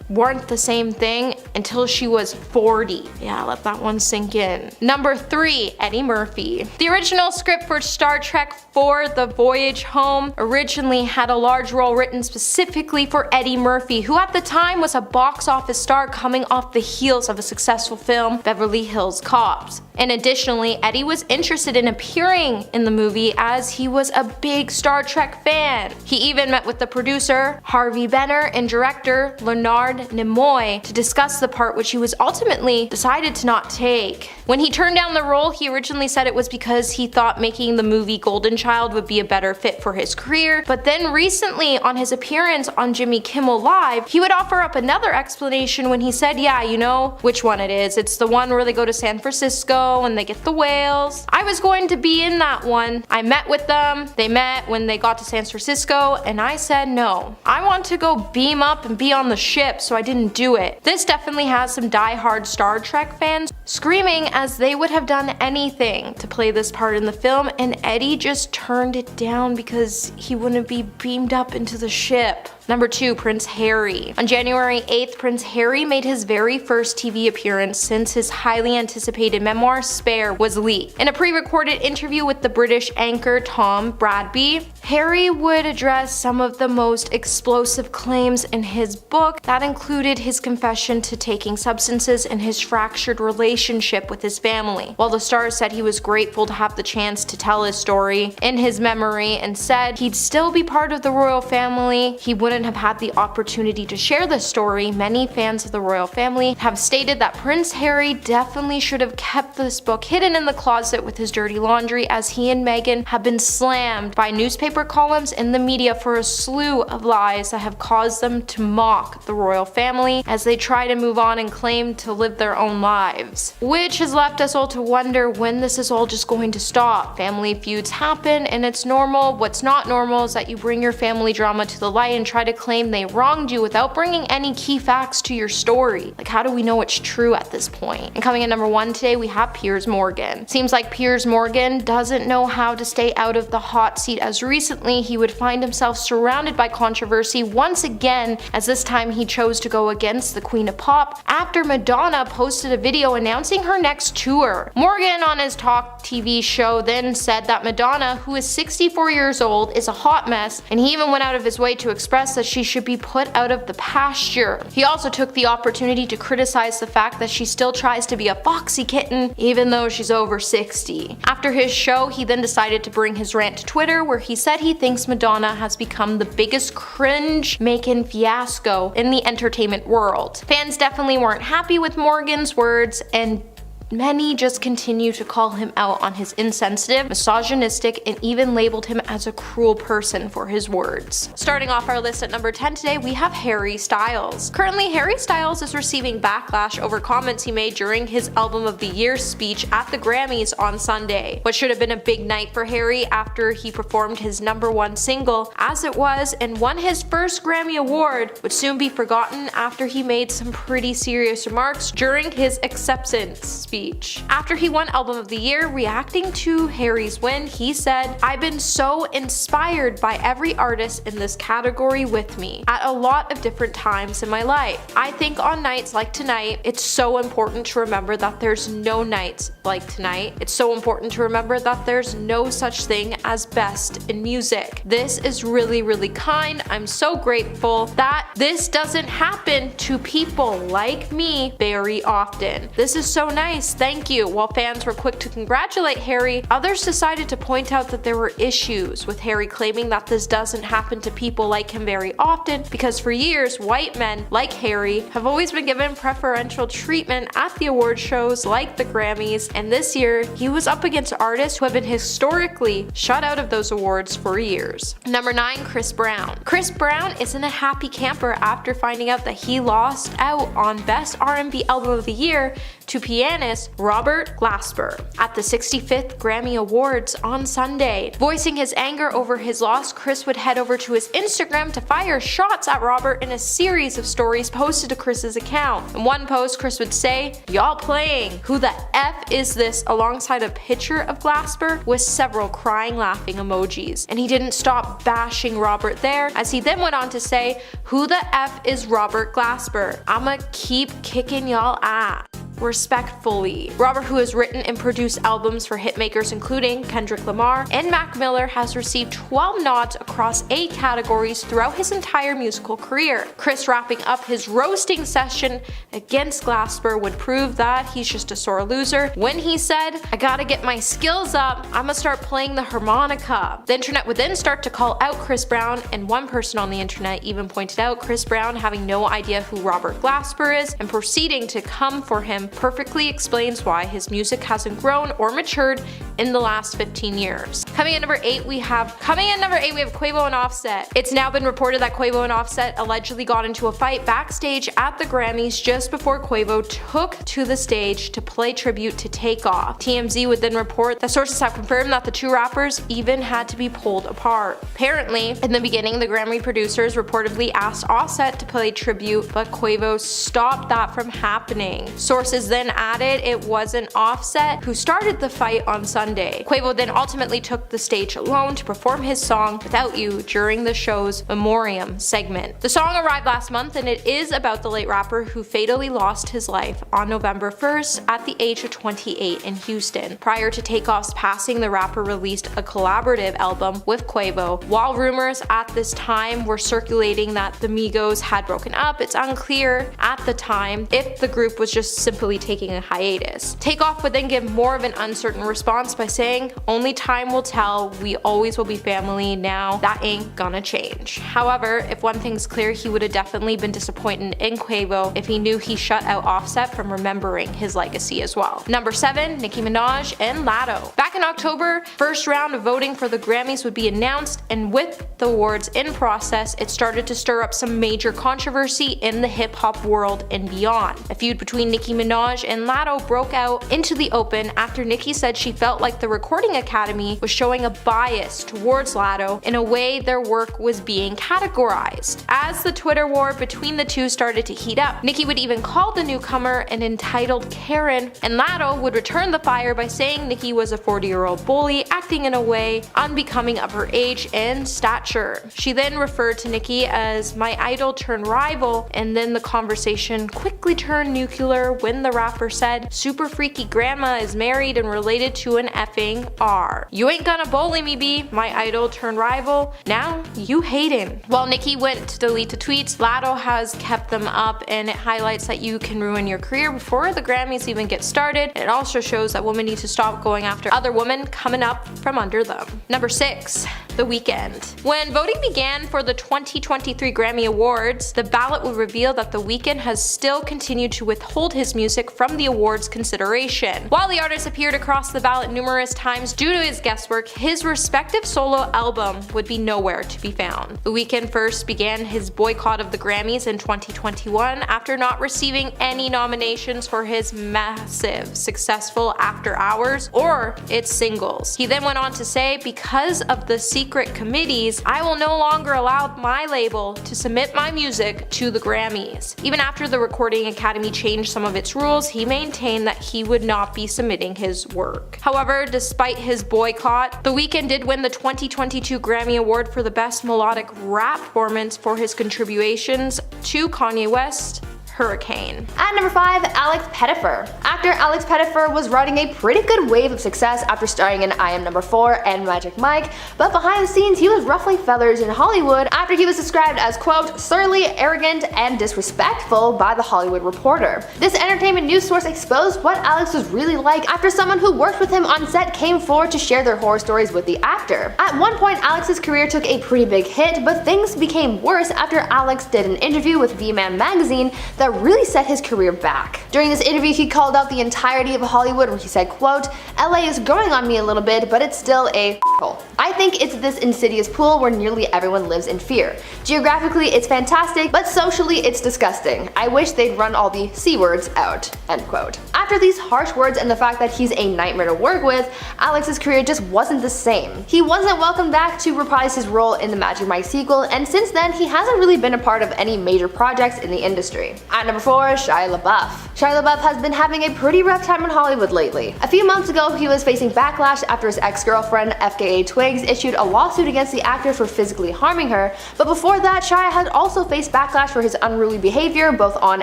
B: weren't the same thing until she was 40. Yeah, let that one sink in. Number 3, Eddie Murphy. The original script for Star Trek IV: The Voyage Home originally had a large role written specifically for Eddie Murphy, who at the time was a box office star coming off the heels of a successful film, Beverly Hills Cops. And additionally, Eddie was interested in appearing in the movie as he was a big Star Trek fan. He even met with the producer, Harvey Benner, and director, Leonard Nimoy, to discuss the part, which he was ultimately decided to not take. When he turned down the role, he originally said it was because he thought making the movie Golden Child would be a better fit for his career, but then recently on his appearance on Jimmy Kimmel Live, he would offer up another explanation when he said, yeah, you know which one it is. It's the one where they go to San Francisco and they get the whales. I was going to be in that one. I met with them. They met when they got to San Francisco, and I said no. I want to go beam up and be on the ship, so I didn't do it. This definitely has some die-hard Star Trek fans screaming as they would have done anything to play this part in the film, and Eddie just turned it down because he wouldn't be beamed up into the ship. Number 2, Prince Harry. On January 8th, Prince Harry made his very first TV appearance since his highly anticipated memoir Spare was leaked. In a pre-recorded interview with the British anchor Tom Bradby, Harry would address some of the most explosive claims in his book that included his confession to taking substances and his fractured relationship with his family. While the star said he was grateful to have the chance to tell his story in his memory and said he'd still be part of the royal family, he wouldn't have had the opportunity to share this story. Many fans of the royal family have stated that Prince Harry definitely should have kept this book hidden in the closet with his dirty laundry, as he and Meghan have been slammed by newspaper columns and the media for a slew of lies that have caused them to mock the royal family as they try to move on and claim to live their own lives. Which has left us all to wonder when this is all just going to stop. Family feuds happen and it's normal. What's not normal is that you bring your family drama to the light and try to claim they wronged you without bringing any key facts to your story. Like, how do we know it's true at this point? And coming in number 1 today, we have Piers Morgan. Seems like Piers Morgan doesn't know how to stay out of the hot seat, as recently he would find himself surrounded by controversy once again, as this time he chose to go against the Queen of Pop after Madonna posted a video announcing her next tour. Morgan on his Talk TV show then said that Madonna, who is 64 years old, is a hot mess, and he even went out of his way to express that she should be put out of the pasture. He also took the opportunity to criticize the fact that she still tries to be a foxy kitten even though she's over 60. After his show, he then decided to bring his rant to Twitter, where he said he thinks Madonna has become the biggest cringe-making fiasco in the entertainment world. Fans definitely weren't happy with Morgan's words and many just continue to call him out on his insensitive, misogynistic, and even labeled him as a cruel person for his words. Starting off our list at number 10 today, we have Harry Styles. Currently, Harry Styles is receiving backlash over comments he made during his Album of the Year speech at the Grammys on Sunday. What should have been a big night for Harry after he performed his #1 single, As It Was, and won his first Grammy Award, would soon be forgotten after he made some pretty serious remarks during his acceptance speech. After he won Album of the Year, reacting to Harry's win, he said, "I've been so inspired by every artist in this category with me at a lot of different times in my life. I think on nights like tonight, it's so important to remember that there's no nights like tonight. It's so important to remember that there's no such thing as best in music. This is really, really kind. I'm so grateful that this doesn't happen to people like me very often. This is so nice, thank you." While fans were quick to congratulate Harry, others decided to point out that there were issues with Harry claiming that this doesn't happen to people like him very often, because for years, white men like Harry have always been given preferential treatment at the award shows like the Grammys, and this year he was up against artists who have been historically shut out of those awards for years. Number 9, Chris Brown. Chris Brown isn't a happy camper after finding out that he lost out on Best R&B Album of the Year to pianist Robert Glasper at the 65th Grammy Awards on Sunday. Voicing his anger over his loss, Chris would head over to his Instagram to fire shots at Robert in a series of stories posted to Chris's account. In one post, Chris would say, "Y'all playing? Who the F is this?" alongside a picture of Glasper with several crying laughing emojis. And he didn't stop bashing Robert there, as he then went on to say, "Who the F is Robert Glasper? I'ma keep kicking y'all ass. Respectfully." Robert, who has written and produced albums for hitmakers including Kendrick Lamar and Mac Miller, has received 12 nods across 8 categories throughout his entire musical career. Chris wrapping up his roasting session against Glasper would prove that he's just a sore loser when he said, "I gotta get my skills up, I'ma start playing the harmonica." The internet would then start to call out Chris Brown, and one person on the internet even pointed out Chris Brown having no idea who Robert Glasper is and proceeding to come for him perfectly explains why his music hasn't grown or matured in the last 15 years. Coming in number 8, we have Quavo and Offset. It's now been reported that Quavo and Offset allegedly got into a fight backstage at the Grammys just before Quavo took to the stage to play tribute to Takeoff. TMZ would then report that sources have confirmed that the two rappers even had to be pulled apart. Apparently, in the beginning, the Grammy producers reportedly asked Offset to play tribute, but Quavo stopped that from happening. Sources then added it wasn't Offset who started the fight on Sunday. Quavo then ultimately took the stage alone to perform his song Without You during the show's Memoriam segment. The song arrived last month, and it is about the late rapper who fatally lost his life on November 1st at the age of 28 in Houston. Prior to Takeoff's passing, the rapper released a collaborative album with Quavo. While rumors at this time were circulating that the Migos had broken up, it's unclear at the time if the group was just simply taking a hiatus. Takeoff would then give more of an uncertain response by saying, "Only time will tell, we always will be family now, that ain't gonna change." However, if one thing's clear, he would have definitely been disappointed in Quavo if he knew he shut out Offset from remembering his legacy as well. Number 7, Nicki Minaj and Latto. Back in October, first round of voting for the Grammys would be announced, and with the awards in process, it started to stir up some major controversy in the hip-hop world and beyond. A feud between Nicki Minaj and Latto broke out into the open after Nicki said she felt like the Recording Academy was showing a bias towards Latto in a way their work was being categorized. As the Twitter war between the two started to heat up, Nicki would even call the newcomer an entitled Karen, and Latto would return the fire by saying Nicki was a 40-year-old bully acting in a way unbecoming of her age and stature. She then referred to Nicki as my idol turned rival, and then the conversation quickly turned nuclear when the rapper said, "Super freaky grandma is married and related to an effing R. You ain't gonna bully me, B, my idol turned rival. Now you hatin'." While Nicki went to delete the tweets, Latto has kept them up, and it highlights that you can ruin your career before the Grammys even get started. It also shows that women need to stop going after other women coming up from under them. Number 6, The Weeknd. When voting began for the 2023 Grammy Awards, the ballot would reveal that The Weeknd has still continued to withhold his music music from the awards consideration. While the artist appeared across the ballot numerous times due to his guestwork, his respective solo album would be nowhere to be found. The Weeknd first began his boycott of the Grammys in 2021 after not receiving any nominations for his massive, successful After Hours or its singles. He then went on to say, "Because of the secret committees, I will no longer allow my label to submit my music to the Grammys." Even after the Recording Academy changed some of its rules, he maintained that he would not be submitting his work. However, despite his boycott, The Weeknd did win the 2022 Grammy Award for the Best Melodic Rap Performance for his contributions to Kanye West. Hurricane.
C: At number 5, Alex Pettyfer. Actor Alex Pettyfer was riding a pretty good wave of success after starring in I Am Number 4 and Magic Mike, but behind the scenes he was ruffling feathers in Hollywood after he was described as, quote, surly, arrogant, and disrespectful by The Hollywood Reporter. This entertainment news source exposed what Alex was really like after someone who worked with him on set came forward to share their horror stories with the actor. At one point, Alex's career took a pretty big hit, but things became worse after Alex did an interview with V-Man magazine that really set his career back. During this interview, he called out the entirety of Hollywood where he said, quote, "LA is growing on me a little bit, but it's still a hole. I think it's this insidious pool where nearly everyone lives in fear. Geographically, it's fantastic, but socially, it's disgusting. I wish they'd run all the C words out," end quote. After these harsh words and the fact that he's a nightmare to work with, Alex's career just wasn't the same. He wasn't welcomed back to reprise his role in the Magic Mike sequel, and since then, he hasn't really been a part of any major projects in the industry. At number 4, Shia LaBeouf. Shia LaBeouf has been having a pretty rough time in Hollywood lately. A few months ago, he was facing backlash after his ex-girlfriend, FKA Twigs, issued a lawsuit against the actor for physically harming her, but before that, Shia had also faced backlash for his unruly behavior both on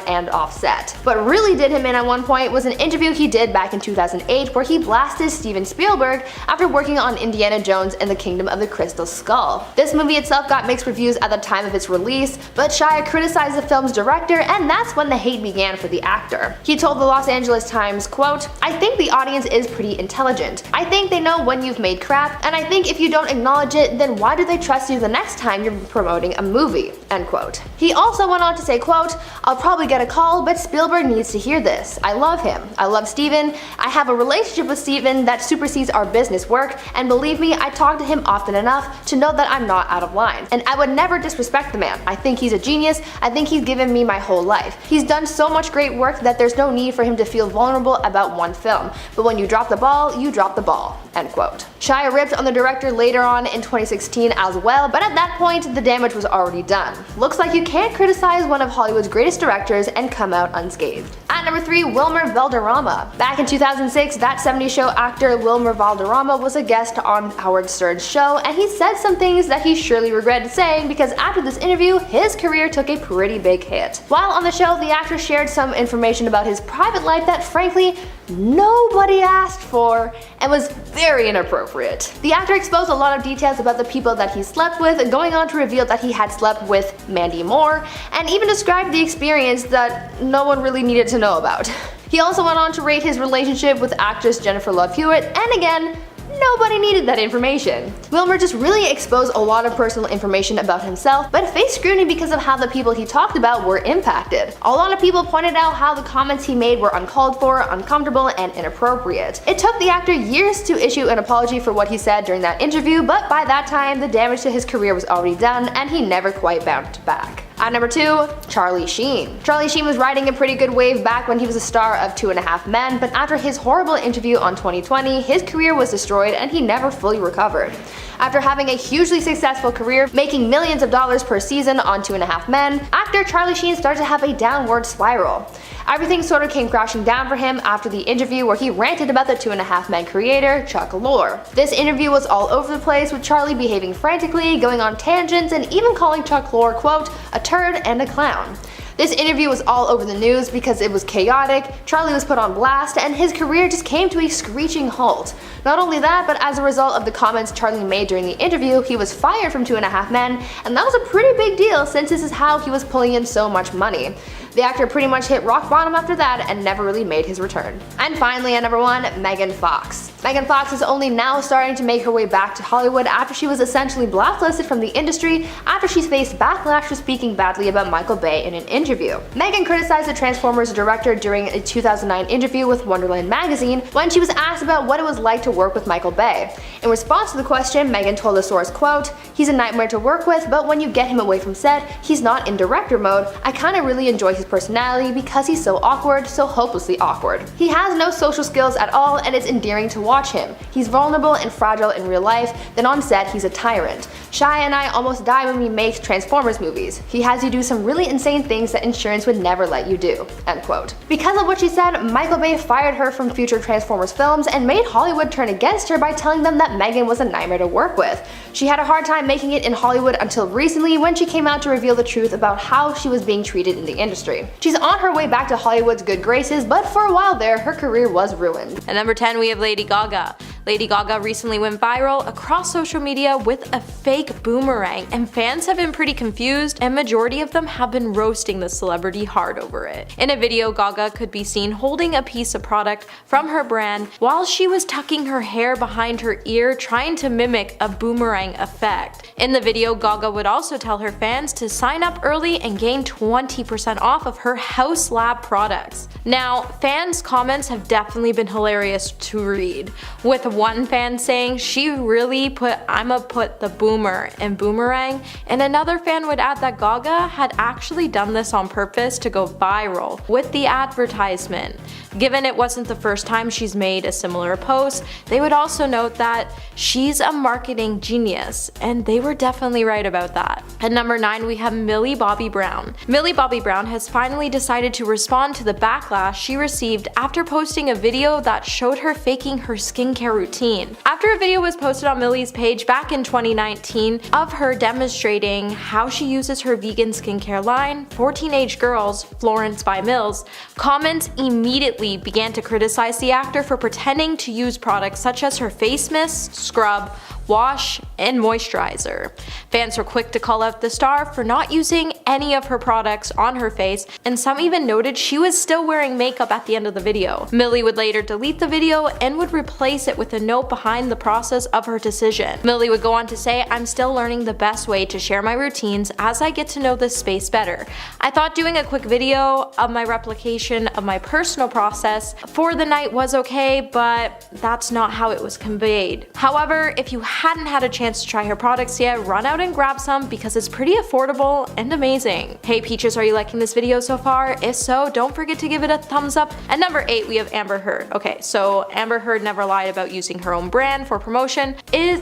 C: and off set. What really did him in at one point was an interview he did back in 2008 where he blasted Steven Spielberg after working on Indiana Jones and the Kingdom of the Crystal Skull. This movie itself got mixed reviews at the time of its release, but Shia criticized the film's director, and that's when the hate began for the actor. He told the Los Angeles Times, quote, "I think the audience is pretty intelligent. I think they know when you've made crap, and I think if you don't acknowledge it, then why do they trust you the next time you're promoting a movie," end quote. He also went on to say, quote, "I'll probably get a call, but Spielberg needs to hear this. I love him. I love Steven. I have a relationship with Steven that supersedes our business work, and believe me, I talk to him often enough to know that I'm not out of line. And I would never disrespect the man. I think he's a genius. I think he's given me my whole life. He's done so much great work that there's no need for him to feel vulnerable about one film. But when you drop the ball, you drop the ball," end quote. Shia ripped on the director later on in 2016 as well, but at that point, the damage was already done. Looks like you can't criticize one of Hollywood's greatest directors and come out unscathed. At number 3, Wilmer Valderrama. Back in 2006, That 70s Show actor Wilmer Valderrama was a guest on Howard Stern's show, and he said some things that he surely regretted saying because after this interview, his career took a pretty big hit. While on the show, the actor shared some information about his private life that frankly, nobody asked for and was very inappropriate. The actor exposed a lot of details about the people that he slept with, going on to reveal that he had slept with Mandy Moore, and even described the experience that no one really needed to know about. He also went on to rate his relationship with actress Jennifer Love Hewitt, and again, nobody needed that information. Wilmer just really exposed a lot of personal information about himself, but faced scrutiny because of how the people he talked about were impacted. A lot of people pointed out how the comments he made were uncalled for, uncomfortable, and inappropriate. It took the actor years to issue an apology for what he said during that interview, but by that time, the damage to his career was already done, and he never quite bounced back. At number 2, Charlie Sheen. Charlie Sheen was riding a pretty good wave back when he was a star of 2.5 Men, but after his horrible interview on 2020, his career was destroyed and he never fully recovered. After having a hugely successful career, making millions of dollars per season on 2.5 Men, actor Charlie Sheen started to have a downward spiral. Everything sort of came crashing down for him after the interview where he ranted about the 2.5 Men creator, Chuck Lorre. This interview was all over the place with Charlie behaving frantically, going on tangents, and even calling Chuck Lorre, quote, "a turd and a clown." This interview was all over the news because it was chaotic, Charlie was put on blast, and his career just came to a screeching halt. Not only that, but as a result of the comments Charlie made during the interview, he was fired from 2.5 Men, and that was a pretty big deal since this is how he was pulling in so much money. The actor pretty much hit rock bottom after that and never really made his return. And finally at number 1, Megan Fox. Megan Fox is only now starting to make her way back to Hollywood after she was essentially blacklisted from the industry after she faced backlash for speaking badly about Michael Bay in an interview. Megan criticized the Transformers director during a 2009 interview with Wonderland magazine when she was asked about what it was like to work with Michael Bay. In response to the question, Megan told the source, quote, "He's a nightmare to work with, but when you get him away from set, he's not in director mode. I kinda really enjoy his personality because he's so awkward, so hopelessly awkward. He has no social skills at all and it's endearing to watch him. He's vulnerable and fragile in real life, then on set he's a tyrant. Shia and I almost die when we make Transformers movies. He has you do some really insane things that insurance would never let you do." End quote. Because of what she said, Michael Bay fired her from future Transformers films and made Hollywood turn against her by telling them that Megan was a nightmare to work with. She had a hard time making it in Hollywood until recently when she came out to reveal the truth about how she was being treated in the industry. She's on her way back to Hollywood's good graces, but for a while there, her career was ruined.
B: At number 10, we have Lady Gaga. Lady Gaga recently went viral across social media with a fake boomerang, and fans have been pretty confused, and majority of them have been roasting the celebrity hard over it. In a video, Gaga could be seen holding a piece of product from her brand while she was tucking her hair behind her ear, trying to mimic a boomerang effect. In the video, Gaga would also tell her fans to sign up early and gain 20% off of her House Lab products. Now, fans' comments have definitely been hilarious to read, with one fan saying she really put "I'ma put the boomer" in boomerang, and another fan would add that Gaga had actually done this on purpose to go viral with the advertisement. Given it wasn't the first time she's made a similar post, they would also note that she's a marketing genius, and they were definitely right about that. At number 9, we have Millie Bobby Brown. Millie Bobby Brown has finally decided to respond to the backlash she received after posting a video that showed her faking her skincare routine. After a video was posted on Millie's page back in 2019 of her demonstrating how she uses her vegan skincare line for teenage girls, Florence by Mills, comments immediately began to criticize the actor for pretending to use products such as her face mist, scrub, wash, and moisturizer. Fans were quick to call out the star for not using any of her products on her face, and some even noted she was still wearing makeup at the end of the video. Millie would later delete the video and would replace it with a note behind the process of her decision. Millie would go on to say, "I'm still learning the best way to share my routines as I get to know this space better. I thought doing a quick video of my replication of my personal process for the night was okay, but that's not how it was conveyed. However, if you hadn't had a chance to try her products yet, run out and grab some because it's pretty affordable and amazing." Hey Peaches, are you liking this video so far? If so, don't forget to give it a thumbs up. At number 8, we have Amber Heard. Okay, so Amber Heard never lied about using her own brand for promotion.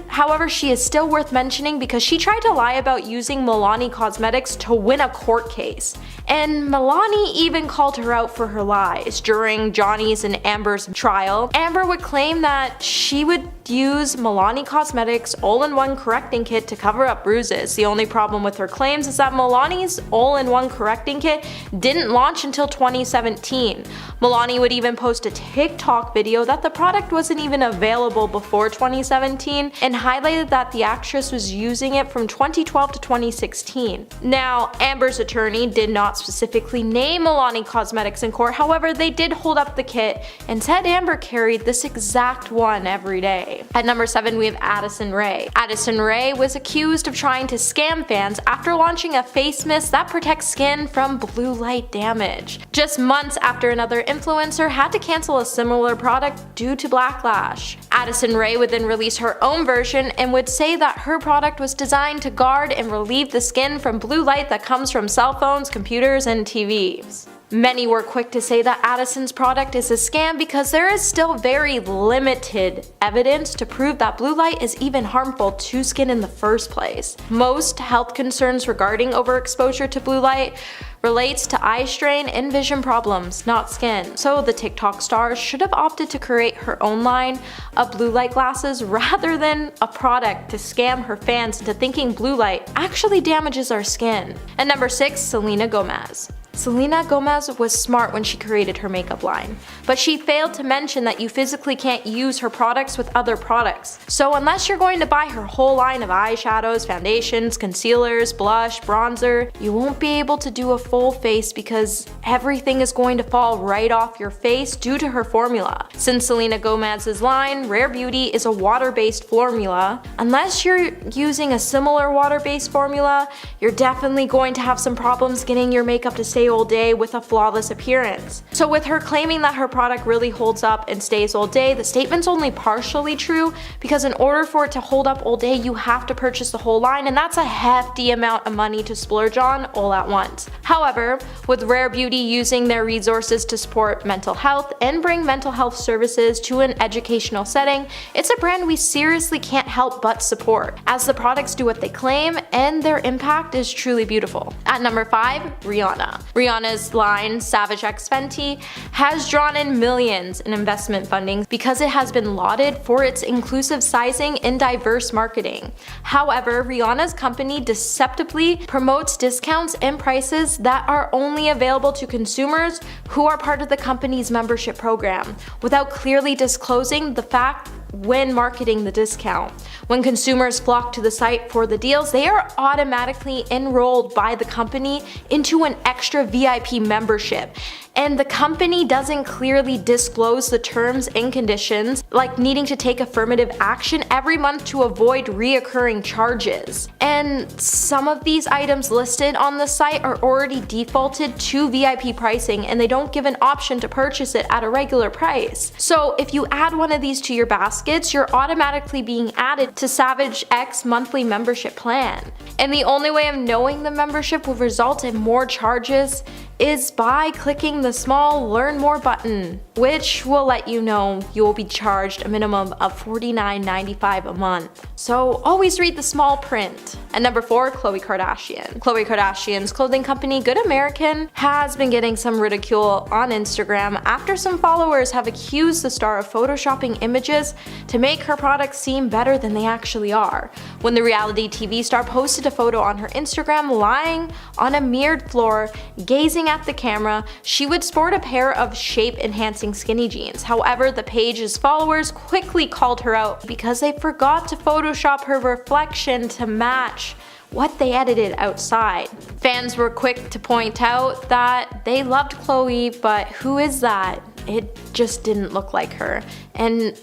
B: However, she is still worth mentioning because she tried to lie about using Milani Cosmetics to win a court case. And Milani even called her out for her lies. During Johnny's and Amber's trial, Amber would claim that she would use Milani Cosmetics all-in-one correcting kit to cover up bruises. The only problem with her claims is that Milani's all-in-one correcting kit didn't launch until 2017. Milani would even post a TikTok video that the product wasn't even available before 2017 and highlighted that the actress was using it from 2012 to 2016. Now, Amber's attorney did not specifically name Milani Cosmetics in court, however they did hold up the kit and said Amber carried this exact one every day. At number 7, we have Addison Rae. Addison Rae was accused of trying to scam fans after launching a face mist that protects skin from blue light damage, just months after another influencer had to cancel a similar product due to backlash. Addison Rae would then release her own version and would say that her product was designed to guard and relieve the skin from blue light that comes from cell phones, computers, and TVs. Many were quick to say that Addison's product is a scam because there is still very limited evidence to prove that blue light is even harmful to skin in the first place. Most health concerns regarding overexposure to blue light relates to eye strain and vision problems, not skin. So the TikTok star should have opted to create her own line of blue light glasses rather than a product to scam her fans into thinking blue light actually damages our skin. At number 6, Selena Gomez. Selena Gomez was smart when she created her makeup line, but she failed to mention that you physically can't use her products with other products. So unless you're going to buy her whole line of eyeshadows, foundations, concealers, blush, bronzer, you won't be able to do a full face because everything is going to fall right off your face due to her formula. Since Selena Gomez's line, Rare Beauty, is a water-based formula, unless you're using a similar water-based formula, you're definitely going to have some problems getting your makeup to stay all day with a flawless appearance. So with her claiming that her product really holds up and stays all day, the statement's only partially true because in order for it to hold up all day, you have to purchase the whole line, and that's a hefty amount of money to splurge on all at once. However, with Rare Beauty using their resources to support mental health and bring mental health services to an educational setting, it's a brand we seriously can't help but support, as the products do what they claim and their impact is truly beautiful. At number 5, Rihanna. Rihanna's line, Savage X Fenty, has drawn in millions in investment funding because it has been lauded for its inclusive sizing and diverse marketing. However, Rihanna's company deceptively promotes discounts and prices that are only available to consumers who are part of the company's membership program, without clearly disclosing the fact when marketing the discount. When consumers flock to the site for the deals, they are automatically enrolled by the company into an extra VIP membership. And the company doesn't clearly disclose the terms and conditions, like needing to take affirmative action every month to avoid reoccurring charges. And some of these items listed on the site are already defaulted to VIP pricing, and they don't give an option to purchase it at a regular price. So if you add one of these to your baskets, you're automatically being added to Savage X monthly membership plan. And the only way of knowing the membership will result in more charges is by clicking the small Learn More button, which will let you know you will be charged a minimum of $49.95 a month. So always read the small print. At number 4, Khloe Kardashian. Khloe Kardashian's clothing company Good American has been getting some ridicule on Instagram after some followers have accused the star of photoshopping images to make her products seem better than they actually are. When the reality TV star posted a photo on her Instagram lying on a mirrored floor, gazing at the camera, she would sport a pair of shape-enhancing skinny jeans. However, the page's followers quickly called her out because they forgot to Photoshop her reflection to match what they edited outside. Fans were quick to point out that they loved Khloe, but who is that? It just didn't look like her. And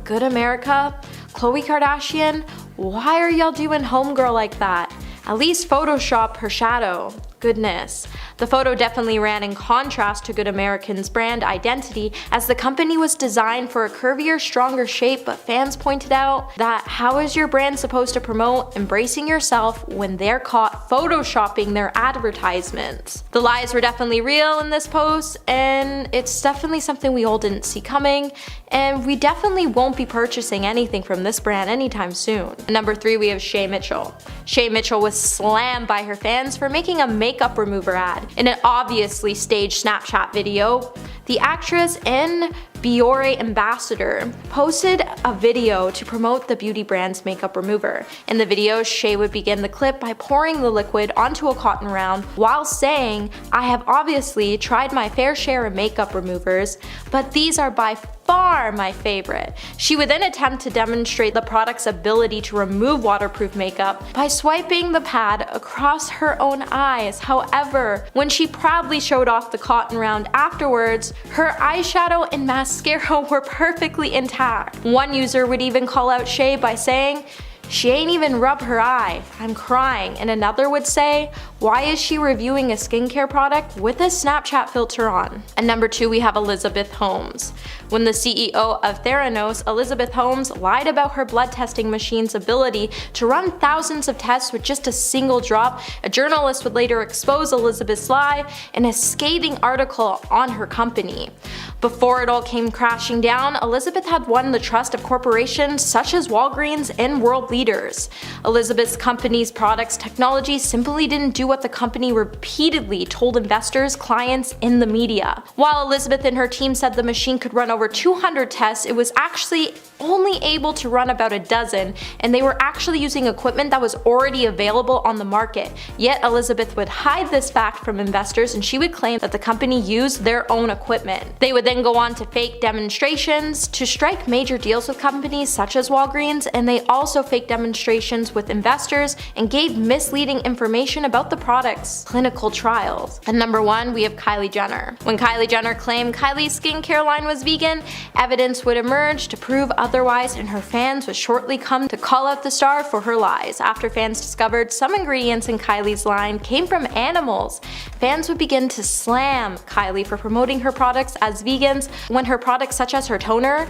B: Good America, Khloe Kardashian, why are y'all doing homegirl like that? At least Photoshop her shadow. Goodness. The photo definitely ran in contrast to Good American's brand identity, as the company was designed for a curvier, stronger shape, but fans pointed out that how is your brand supposed to promote embracing yourself when they're caught photoshopping their advertisements? The lies were definitely real in this post, and it's definitely something we all didn't see coming, and we definitely won't be purchasing anything from this brand anytime soon. At number 3, we have Shay Mitchell. Shay Mitchell was slammed by her fans for making a makeup remover ad. In an obviously staged Snapchat video, the actress and Biore ambassador posted a video to promote the beauty brand's makeup remover. In the video, Shay would begin the clip by pouring the liquid onto a cotton round while saying, "I have obviously tried my fair share of makeup removers, but these are by far my favorite." She would then attempt to demonstrate the product's ability to remove waterproof makeup by swiping the pad across her own eyes. However, when she proudly showed off the cotton round afterwards, her eyeshadow and mascara were perfectly intact. One user would even call out Shay by saying, "She ain't even rubbed her eye, I'm crying," and another would say, "Why is she reviewing a skincare product with a Snapchat filter on?" At number 2, we have Elizabeth Holmes. When the CEO of Theranos, Elizabeth Holmes, lied about her blood testing machine's ability to run thousands of tests with just a single drop, a journalist would later expose Elizabeth's lie in a scathing article on her company. Before it all came crashing down, Elizabeth had won the trust of corporations such as Walgreens and world leaders. Elizabeth's company's products technology simply didn't do what the company repeatedly told investors, clients, in the media. While Elizabeth and her team said the machine could run over 200 tests, it was actually only able to run about a dozen, and they were actually using equipment that was already available on the market. Yet Elizabeth would hide this fact from investors, and she would claim that the company used their own equipment. They would then go on to fake demonstrations to strike major deals with companies such as Walgreens, and they also faked demonstrations with investors and gave misleading information about the product's clinical trials. At number 1, we have Kylie Jenner. When Kylie Jenner claimed Kylie's skincare line was vegan, evidence would emerge to prove otherwise, and her fans would shortly come to call out the star for her lies. After fans discovered some ingredients in Kylie's line came from animals, fans would begin to slam Kylie for promoting her products as vegans when her products such as her toner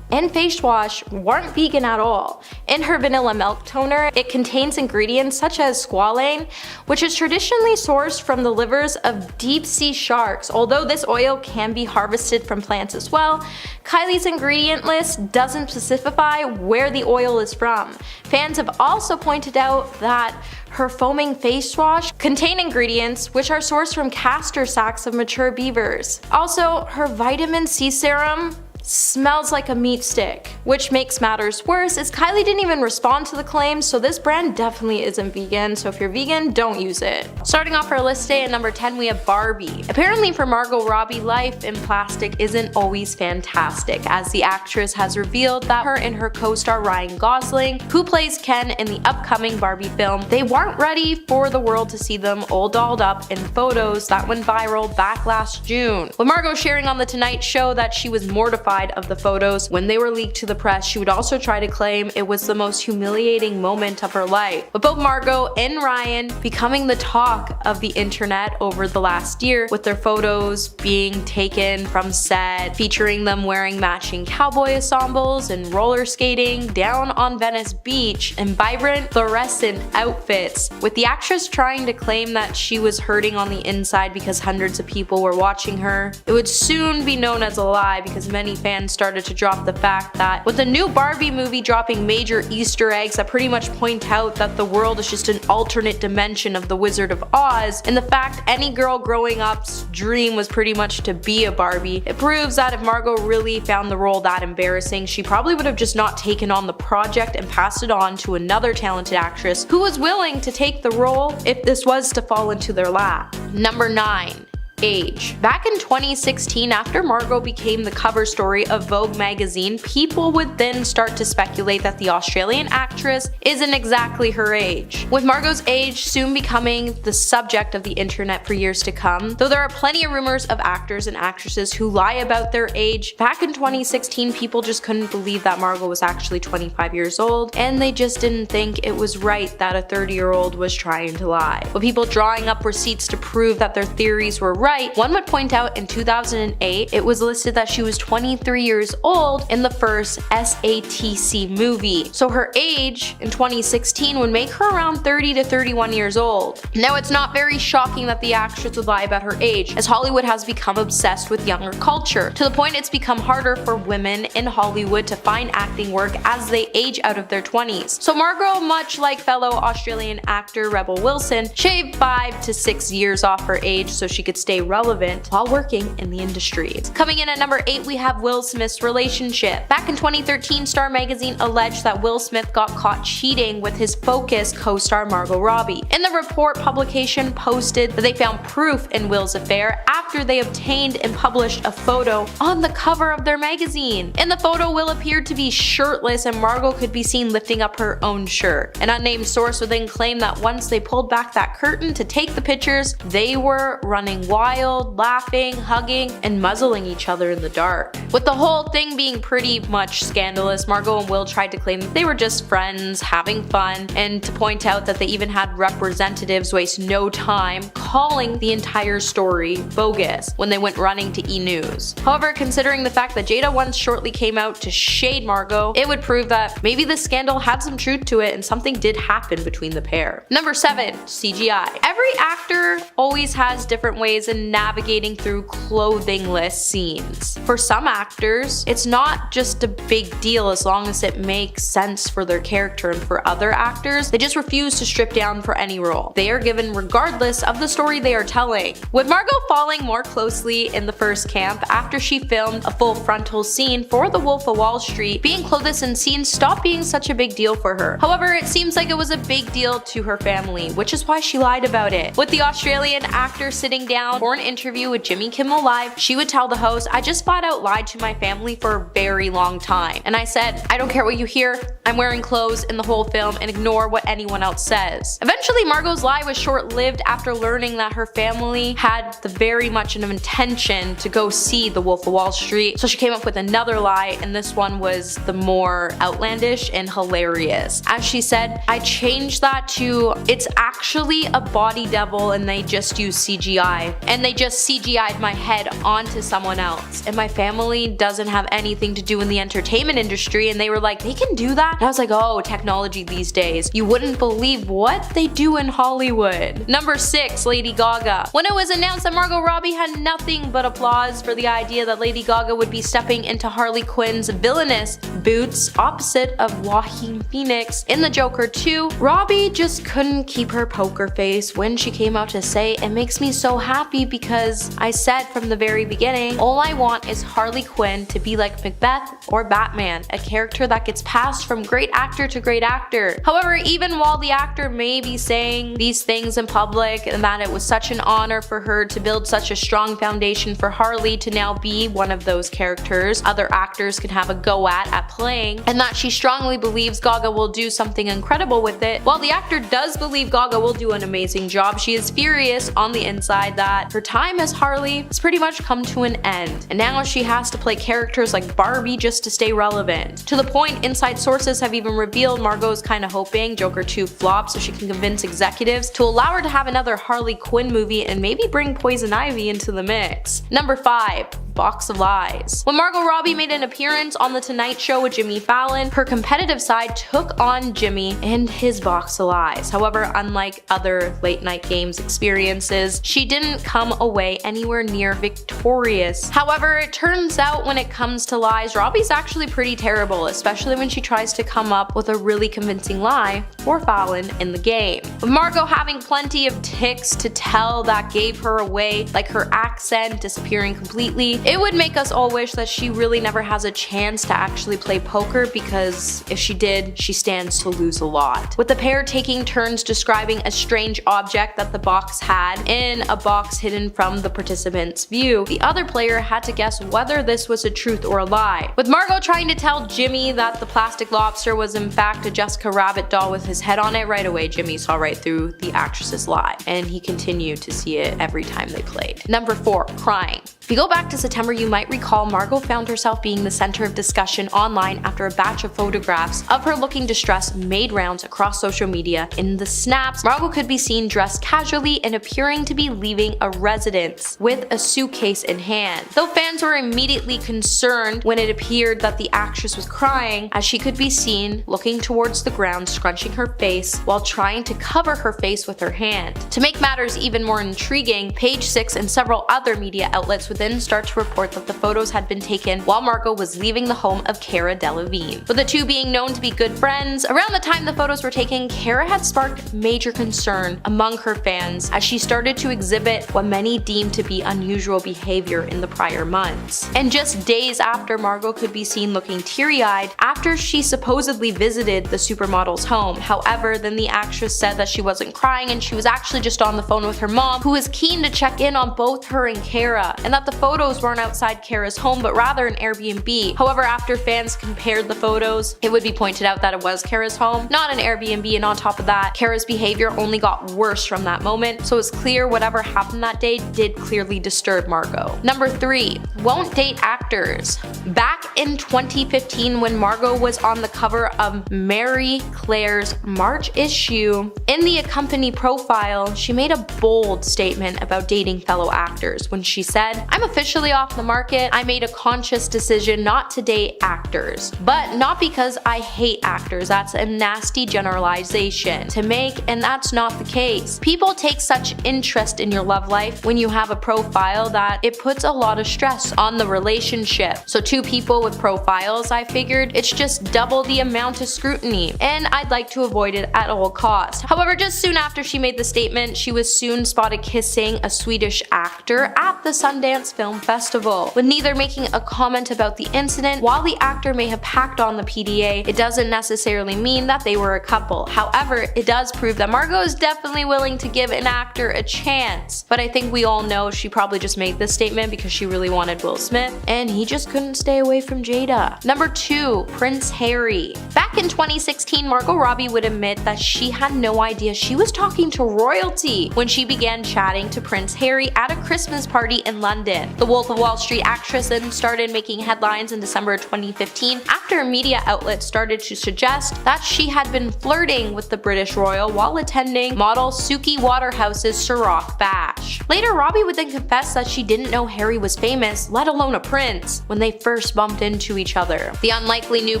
B: and face wash weren't vegan at all. In her vanilla milk toner, it contains ingredients such as squalane, which is traditionally sourced from the livers of deep-sea sharks. Although this oil can be harvested from plants as well, Kylie's ingredient list doesn't specify where the oil is from. Fans have also pointed out that her foaming face wash contain ingredients which are sourced from castor sacs of mature beavers. Also, her vitamin C serum smells like a meat stick. Which makes matters worse is Kylie didn't even respond to the claims, so this brand definitely isn't vegan, so if you're vegan, don't use it. Starting off our list today at number 10, we have Barbie. Apparently for Margot Robbie, life in plastic isn't always fantastic, as the actress has revealed that her and her co-star Ryan Gosling, who plays Ken in the upcoming Barbie film, they weren't ready for the world to see them all dolled up in photos that went viral back last June. With Margot sharing on The Tonight Show that she was mortified of the photos when they were leaked to the press, she would also try to claim it was the most humiliating moment of her life. With both Margot and Ryan becoming the talk of the internet over the last year, with their photos being taken from set, featuring them wearing matching cowboy ensembles and roller skating down on Venice Beach in vibrant fluorescent outfits, with the actress trying to claim that she was hurting on the inside because hundreds of people were watching her. It would soon be known as a lie because many fans started to drop the fact that with the new Barbie movie dropping major Easter eggs that pretty much point out that the world is just an alternate dimension of the Wizard of Oz, and the fact any girl growing up's dream was pretty much to be a Barbie, it proves that if Margot really found the role that embarrassing, she probably would have just not taken on the project and passed it on to another talented actress who was willing to take the role if this was to fall into their lap. Number 9. Age. Back in 2016, after Margot became the cover story of Vogue magazine, people would then start to speculate that the Australian actress isn't exactly her age. With Margot's age soon becoming the subject of the internet for years to come, though there are plenty of rumors of actors and actresses who lie about their age, back in 2016 people just couldn't believe that Margot was actually 25 years old, and they just didn't think it was right that a 30-year-old was trying to lie. With people drawing up receipts to prove that their theories were right, one would point out in 2008 it was listed that she was 23 years old in the first SATC movie. So her age in 2016 would make her around 30 to 31 years old. Now it's not very shocking that the actress would lie about her age, as Hollywood has become obsessed with younger culture, to the point it's become harder for women in Hollywood to find acting work as they age out of their 20s. So Margot, much like fellow Australian actor Rebel Wilson, shaved 5 to 6 years off her age so she could stay relevant while working in the industry. Coming in at number 8, we have Will Smith's relationship. Back in 2013, Star magazine alleged that Will Smith got caught cheating with his Focus co-star Margot Robbie. In the report, publication posted that they found proof in Will's affair after they obtained and published a photo on the cover of their magazine. In the photo, Will appeared to be shirtless and Margot could be seen lifting up her own shirt. An unnamed source would then claim that once they pulled back that curtain to take the pictures, they were running wild, laughing, hugging, and muzzling each other in the dark. With the whole thing being pretty much scandalous, Margot and Will tried to claim that they were just friends, having fun, and to point out that they even had representatives waste no time calling the entire story bogus when they went running to E! News. However, considering the fact that Jada once shortly came out to shade Margot, it would prove that maybe the scandal had some truth to it and something did happen between the pair. Number 7. CGI. Every actor always has different ways in when navigating through clothingless scenes. For some actors, it's not just a big deal as long as it makes sense for their character, and for other actors, they just refuse to strip down for any role. They are given regardless of the story they are telling. With Margot falling more closely in the first camp after she filmed a full frontal scene for The Wolf of Wall Street, being clothesless in scenes stopped being such a big deal for her. However, it seems like it was a big deal to her family, which is why she lied about it. With the Australian actor sitting down for an interview with Jimmy Kimmel Live, she would tell the host, "I just flat out lied to my family for a very long time. And I said, I don't care what you hear, I'm wearing clothes in the whole film and ignore what anyone else says." Eventually, Margot's lie was short-lived after learning that her family had very much an intention to go see The Wolf of Wall Street, so she came up with another lie, and this one was the more outlandish and hilarious. As she said, "I changed that to, it's actually a body devil and they just use CGI. And they just CGI'd my head onto someone else. And my family doesn't have anything to do in the entertainment industry." And they were like, "They can do that?" And I was like, oh, technology these days. You wouldn't believe what they do in Hollywood. Number 6, Lady Gaga. When it was announced that Margot Robbie had nothing but applause for the idea that Lady Gaga would be stepping into Harley Quinn's villainous boots opposite of Joaquin Phoenix in The Joker 2, Robbie just couldn't keep her poker face when she came out to say, "It makes me so happy because I said from the very beginning, all I want is Harley Quinn to be like Macbeth or Batman, a character that gets passed from great actor to great actor." However, even while the actor may be saying these things in public and that it was such an honor for her to build such a strong foundation for Harley to now be one of those characters other actors can have a go at playing, and that she strongly believes Gaga will do something incredible with it, while the actor does believe Gaga will do an amazing job, she is furious on the inside that her time as Harley has pretty much come to an end, and now she has to play characters like Barbie just to stay relevant. To the point, inside sources have even revealed Margot is kinda hoping Joker 2 flops so she can convince executives to allow her to have another Harley Quinn movie and maybe bring Poison Ivy into the mix. Number 5. Box of Lies. When Margot Robbie made an appearance on The Tonight Show with Jimmy Fallon, her competitive side took on Jimmy and his box of lies. However, unlike other late night games experiences, she didn't come away anywhere near victorious. However, it turns out when it comes to lies, Robbie's actually pretty terrible, especially when she tries to come up with a really convincing lie for Fallon in the game. With Margot having plenty of tics to tell that gave her away, like her accent disappearing completely, it would make us all wish that she really never has a chance to actually play poker, because if she did, she stands to lose a lot. With the pair taking turns describing a strange object that the box had in a box hidden from the participant's view, the other player had to guess whether this was a truth or a lie. With Margot trying to tell Jimmy that the plastic lobster was in fact a Jessica Rabbit doll with his head on it, right away Jimmy saw right through the actress's lie, and he continued to see it every time they played. Number 4. Crying. If you go back to September, you might recall Margot found herself being the center of discussion online after a batch of photographs of her looking distressed made rounds across social media. In the snaps, Margot could be seen dressed casually and appearing to be leaving a residence with a suitcase in hand. Though fans were immediately concerned when it appeared that the actress was crying, as she could be seen looking towards the ground, scrunching her face while trying to cover her face with her hand. To make matters even more intriguing, Page 6 and several other media outlets would then start to report that the photos had been taken while Margot was leaving the home of Cara Delevingne. With the two being known to be good friends, around the time the photos were taken, Cara had sparked major concern among her fans as she started to exhibit what many deemed to be unusual behavior in the prior months. And just days after, Margot could be seen looking teary-eyed after she supposedly visited the supermodel's home. However, then the actress said that she wasn't crying and she was actually just on the phone with her mom, who was keen to check in on both her and Cara, and that the photos weren't outside Cara's home but rather an Airbnb. However, after fans compared the photos, it would be pointed out that it was Cara's home, not an Airbnb, and on top of that, Cara's behavior only got worse from that moment, so it's clear whatever happened that day did clearly disturb Margot. Number 3. Won't date actors. Back in 2015, when Margot was on the cover of Marie Claire's March issue, in the accompany profile, she made a bold statement about dating fellow actors when she said, "I'm I'm officially off the market. I made a conscious decision not to date actors. But not because I hate actors, that's a nasty generalization to make, and that's not the case. People take such interest in your love life when you have a profile that it puts a lot of stress on the relationship. So two people with profiles, I figured it's just double the amount of scrutiny, and I'd like to avoid it at all costs. However, just soon after she made the statement, she was soon spotted kissing a Swedish actor at the Sundance Film Festival. With neither making a comment about the incident, while the actor may have packed on the PDA, it doesn't necessarily mean that they were a couple. However, it does prove that Margot is definitely willing to give an actor a chance. But I think we all know she probably just made this statement because she really wanted Will Smith, and he just couldn't stay away from Jada. Number 2, Prince Harry. Back in 2016, Margot Robbie would admit that she had no idea she was talking to royalty when she began chatting to Prince Harry at a Christmas party in London. The Wolf of Wall Street actress then started making headlines in December of 2015 after a media outlet started to suggest that she had been flirting with the British royal while attending model Suki Waterhouse's Ciroc Bash. Later, Robbie would then confess that she didn't know Harry was famous, let alone a prince, when they first bumped into each other. The unlikely new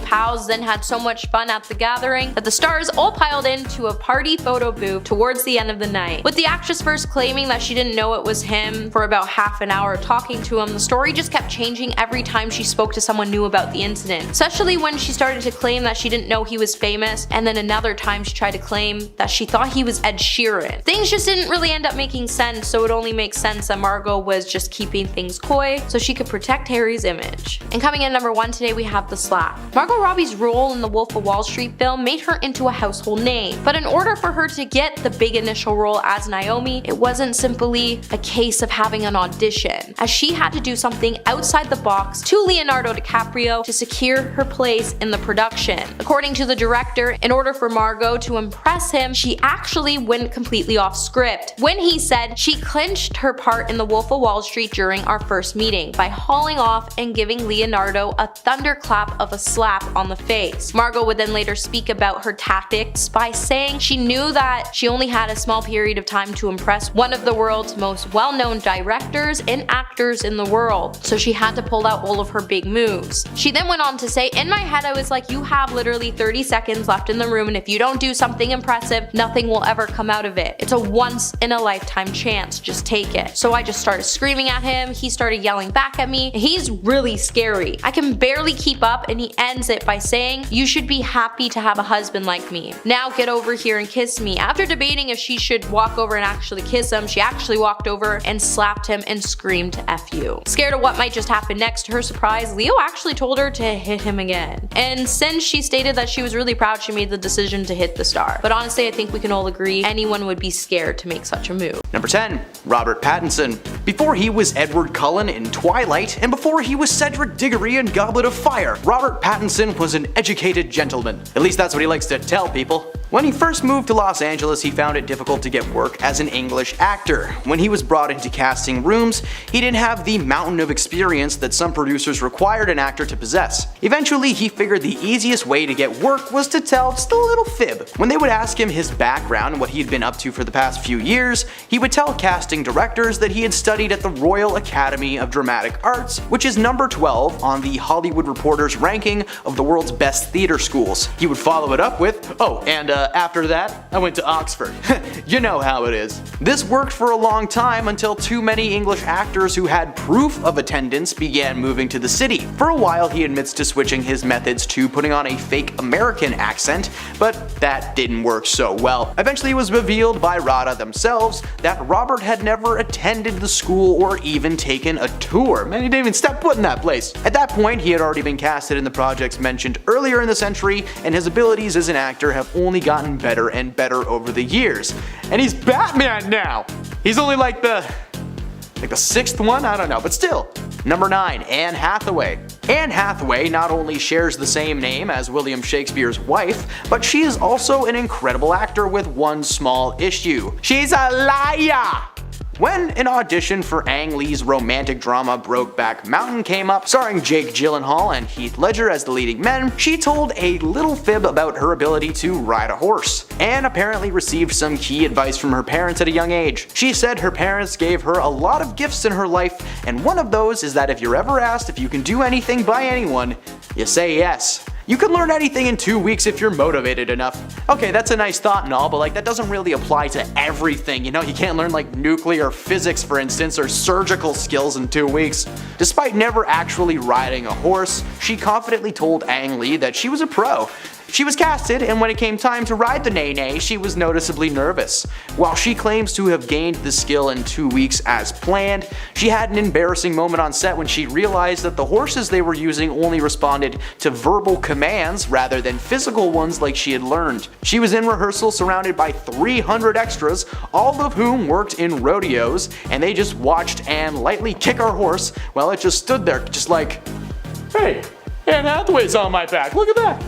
B: pals then had so much fun at the gathering that the stars all piled into a party photo booth towards the end of the night. With the actress first claiming that she didn't know it was him for about half an hour talking to him, the story just kept changing every time she spoke to someone new about the incident, especially when she started to claim that she didn't know he was famous, and then another time she tried to claim that she thought he was Ed Sheeran. Things just didn't really end up making sense, so it only makes sense that Margot was just keeping things coy so she could protect Harry's image. And coming in number 1 today, we have The Slap. Margot Robbie's role in the Wolf of Wall Street film made her into a household name, but in order for her to get the big initial role as Naomi, it wasn't simply a case of having an audition, as she had to do something outside the box to Leonardo DiCaprio to secure her place in the production. According to the director, in order for Margot to impress him, she actually went completely off script. When he said she clinched her part in The Wolf of Wall Street during our first meeting by hauling off and giving Leonardo a thunderclap of a slap on the face. Margot would then later speak about her tactics by saying she knew that she only had a small period of time to impress one of the world's most well-known directors and actors in the world, so she had to pull out all of her big moves. She then went on to say, "In my head I was like, you have literally 30 seconds left in the room, and if you don't do something impressive, nothing will ever come out of it. It's a once in a lifetime chance, just take it." So I just started screaming at him, he started yelling back at me, and he's really scary. I can barely keep up, and he ends it by saying, "You should be happy to have a husband like me. Now get over here and kiss me." After debating if she should walk over and actually kiss him, she actually walked over and slapped him and screamed "F you." Scared of what might just happen next, to her surprise, Leo actually told her to hit him again. And since she stated that she was really proud, she made the decision to hit the star. But honestly, I think we can all agree anyone would be scared to make such a move.
D: Number 10. Robert Pattinson. Before he was Edward Cullen in Twilight, and before he was Cedric Diggory in Goblet of Fire, Robert Pattinson was an educated gentleman. At least that's what he likes to tell people. When he first moved to Los Angeles, he found it difficult to get work as an English actor. When he was brought into casting rooms, he didn't have the mountain of experience that some producers required an actor to possess. Eventually, he figured the easiest way to get work was to tell just a little fib. When they would ask him his background and what he had been up to for the past few years, he would tell casting directors that he had studied at the Royal Academy of Dramatic Arts, which is number 12 on the Hollywood Reporter's ranking of the world's best theater schools. He would follow it up with, "Oh, and after that, I went to Oxford." You know how it is. This worked for a long time until too many English actors who had proof of attendance began moving to the city. For a while, he admits to switching his methods to putting on a fake American accent, but that didn't work so well. Eventually, it was revealed by RADA themselves that Robert had never attended the school or even taken a tour. Man, he didn't even step foot in that place. At that point, he had already been casted in the projects mentioned earlier in the century, and his abilities as an actor have only gotten better and better over the years. And he's Batman now! He's only like the 6th one? I don't know, but still. Number 9. Anne Hathaway. Anne Hathaway not only shares the same name as William Shakespeare's wife, but she is also an incredible actor with one small issue. She's a liar! When an audition for Ang Lee's romantic drama Brokeback Mountain came up, starring Jake Gyllenhaal and Heath Ledger as the leading men, she told a little fib about her ability to ride a horse, and apparently received some key advice from her parents at a young age. She said her parents gave her a lot of gifts in her life, and one of those is that if you're ever asked if you can do anything by anyone, you say yes. You can learn anything in 2 weeks if you're motivated enough. Okay, that's a nice thought and all, but like that doesn't really apply to everything, you know? You can't learn like nuclear physics, for instance, or surgical skills in 2 weeks. Despite never actually riding a horse, she confidently told Ang Lee that she was a pro. She was casted, and when it came time to ride the Nene, she was noticeably nervous. While she claims to have gained the skill in 2 weeks as planned, she had an embarrassing moment on set when she realized that the horses they were using only responded to verbal commands rather than physical ones like she had learned. She was in rehearsal surrounded by 300 extras, all of whom worked in rodeos, and they just watched Anne lightly kick her horse while it just stood there just like, "Hey, Anne Hathaway's on my back, look at that."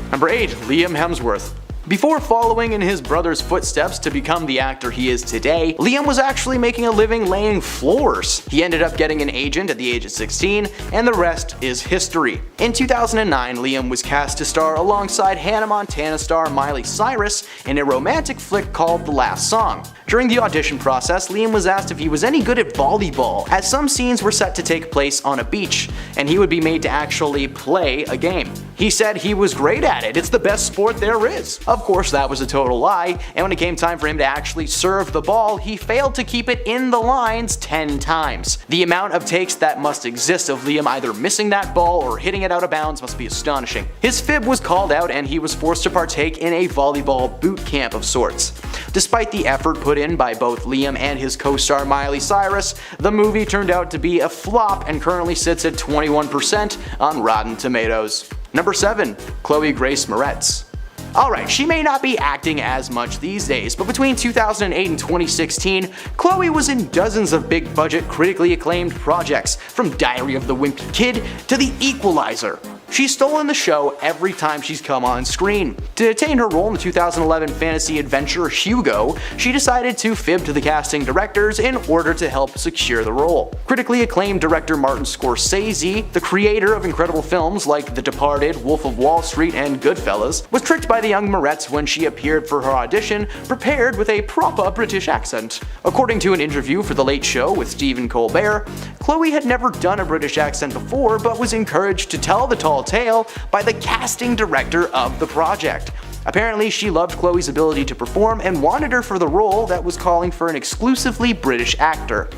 D: Number 8. Liam Hemsworth. Before following in his brother's footsteps to become the actor he is today, Liam was actually making a living laying floors. He ended up getting an agent at the age of 16, and the rest is history. In 2009, Liam was cast to star alongside Hannah Montana star Miley Cyrus in a romantic flick called The Last Song. During the audition process, Liam was asked if he was any good at volleyball, as some scenes were set to take place on a beach, and he would be made to actually play a game. He said he was great at it, it's the best sport there is. Of course, that was a total lie, and when it came time for him to actually serve the ball, he failed to keep it in the lines 10 times. The amount of takes that must exist of Liam either missing that ball or hitting it out of bounds must be astonishing. His fib was called out, and he was forced to partake in a volleyball boot camp of sorts. Despite the effort put in by both Liam and his co-star Miley Cyrus, the movie turned out to be a flop and currently sits at 21% on Rotten Tomatoes. Number 7. Chloe Grace Moretz. Alright, she may not be acting as much these days, but between 2008 and 2016, Chloe was in dozens of big budget, critically acclaimed projects, from Diary of the Wimpy Kid to The Equalizer. She's stolen the show every time she's come on screen. To attain her role in the 2011 fantasy adventure Hugo, she decided to fib to the casting directors in order to help secure the role. Critically acclaimed director Martin Scorsese, the creator of incredible films like The Departed, Wolf of Wall Street, and Goodfellas, was tricked by the young Moretz when she appeared for her audition, prepared with a proper British accent. According to an interview for The Late Show with Stephen Colbert, Chloe had never done a British accent before, but was encouraged to tell the tall tale by the casting director of the project. Apparently, she loved Chloe's ability to perform and wanted her for the role that was calling for an exclusively British actor.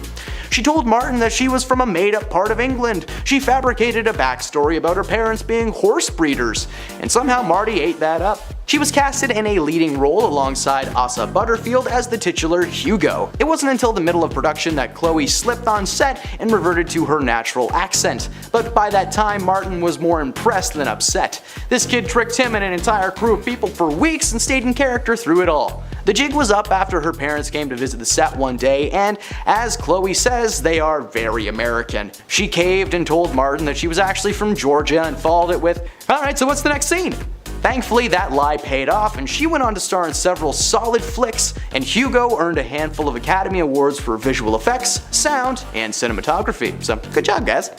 D: She told Martin that she was from a made-up part of England. She fabricated a backstory about her parents being horse breeders, and somehow Marty ate that up. She was casted in a leading role alongside Asa Butterfield as the titular Hugo. It wasn't until the middle of production that Chloe slipped on set and reverted to her natural accent, but by that time Martin was more impressed than upset. This kid tricked him and an entire crew of people for weeks and stayed in character through it all. The jig was up after her parents came to visit the set one day, and as Chloe says, they are very American. She caved and told Martin that she was actually from Georgia and followed it with, "Alright, so what's the next scene?" Thankfully, that lie paid off, and she went on to star in several solid flicks, and Hugo earned a handful of Academy Awards for visual effects, sound, and cinematography. So, good job, guys.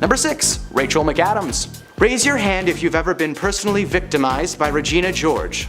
D: Number 6. Rachel McAdams. Raise your hand if you've ever been personally victimized by Regina George.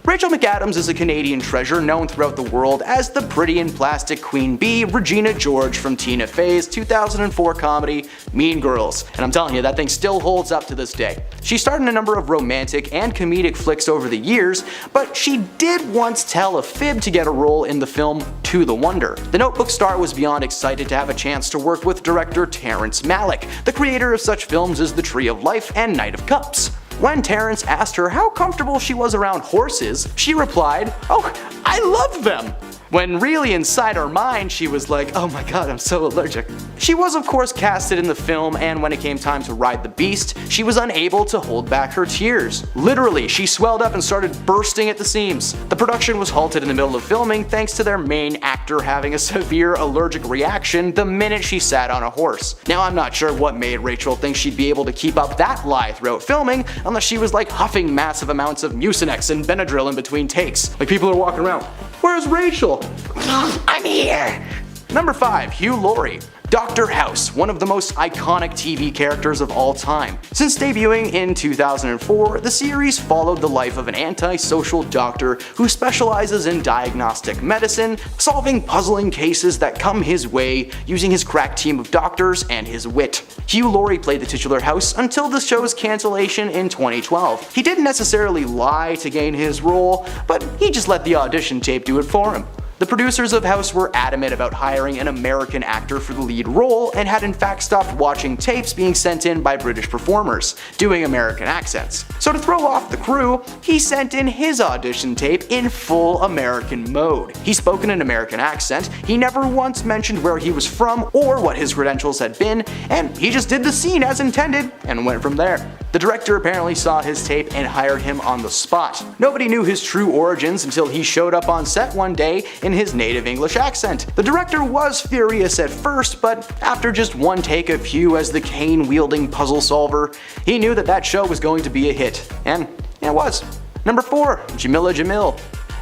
D: Rachel McAdams is a Canadian treasure known throughout the world as the pretty and plastic Queen Bee Regina George from Tina Fey's 2004 comedy Mean Girls, and I'm telling you, that thing still holds up to this day. She starred in a number of romantic and comedic flicks over the years, but she did once tell a fib to get a role in the film To the Wonder. The Notebook star was beyond excited to have a chance to work with director Terrence Malick, the creator of such films as The Tree of Life and Knight of Cups. When Terrence asked her how comfortable she was around horses, she replied, "Oh, I love them!" When really inside her mind she was like, "Oh my god, I'm so allergic." She was of course casted in the film, and when it came time to ride the beast, she was unable to hold back her tears. Literally, she swelled up and started bursting at the seams. The production was halted in the middle of filming thanks to their main actor having a severe allergic reaction the minute she sat on a horse. Now I'm not sure what made Rachel think she'd be able to keep up that lie throughout filming, unless she was like huffing massive amounts of Mucinex and Benadryl in between takes. Like people are walking around. Where's Rachel? I'm here. Number 5. Hugh Laurie. Dr. House, one of the most iconic TV characters of all time. Since debuting in 2004, the series followed the life of an antisocial doctor who specializes in diagnostic medicine, solving puzzling cases that come his way using his crack team of doctors and his wit. Hugh Laurie played the titular House until the show's cancellation in 2012. He didn't necessarily lie to gain his role, but he just let the audition tape do it for him. The producers of House were adamant about hiring an American actor for the lead role and had in fact stopped watching tapes being sent in by British performers, doing American accents. So to throw off the crew, he sent in his audition tape in full American mode. He spoke in an American accent, he never once mentioned where he was from or what his credentials had been, and he just did the scene as intended and went from there. The director apparently saw his tape and hired him on the spot. Nobody knew his true origins until he showed up on set one day in his native English accent. The director was furious at first, but after just one take of Hugh as the cane-wielding puzzle solver, he knew that that show was going to be a hit. And it was. Number 4. Jamila Jamil.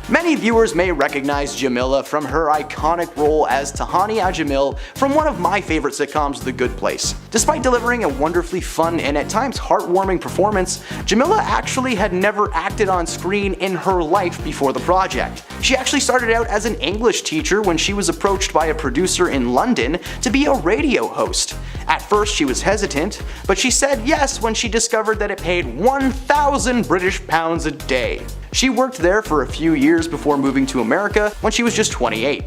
D: Many viewers may recognize Jamila from her iconic role as Tahani Jamil from one of my favorite sitcoms, The Good Place. Despite delivering a wonderfully fun and at times heartwarming performance, Jamila actually had never acted on screen in her life before the project. She actually started out as an English teacher when she was approached by a producer in London to be a radio host. At first she was hesitant, but she said yes when she discovered that it paid 1,000 British pounds a day. She worked there for a few years before moving to America when she was just 28.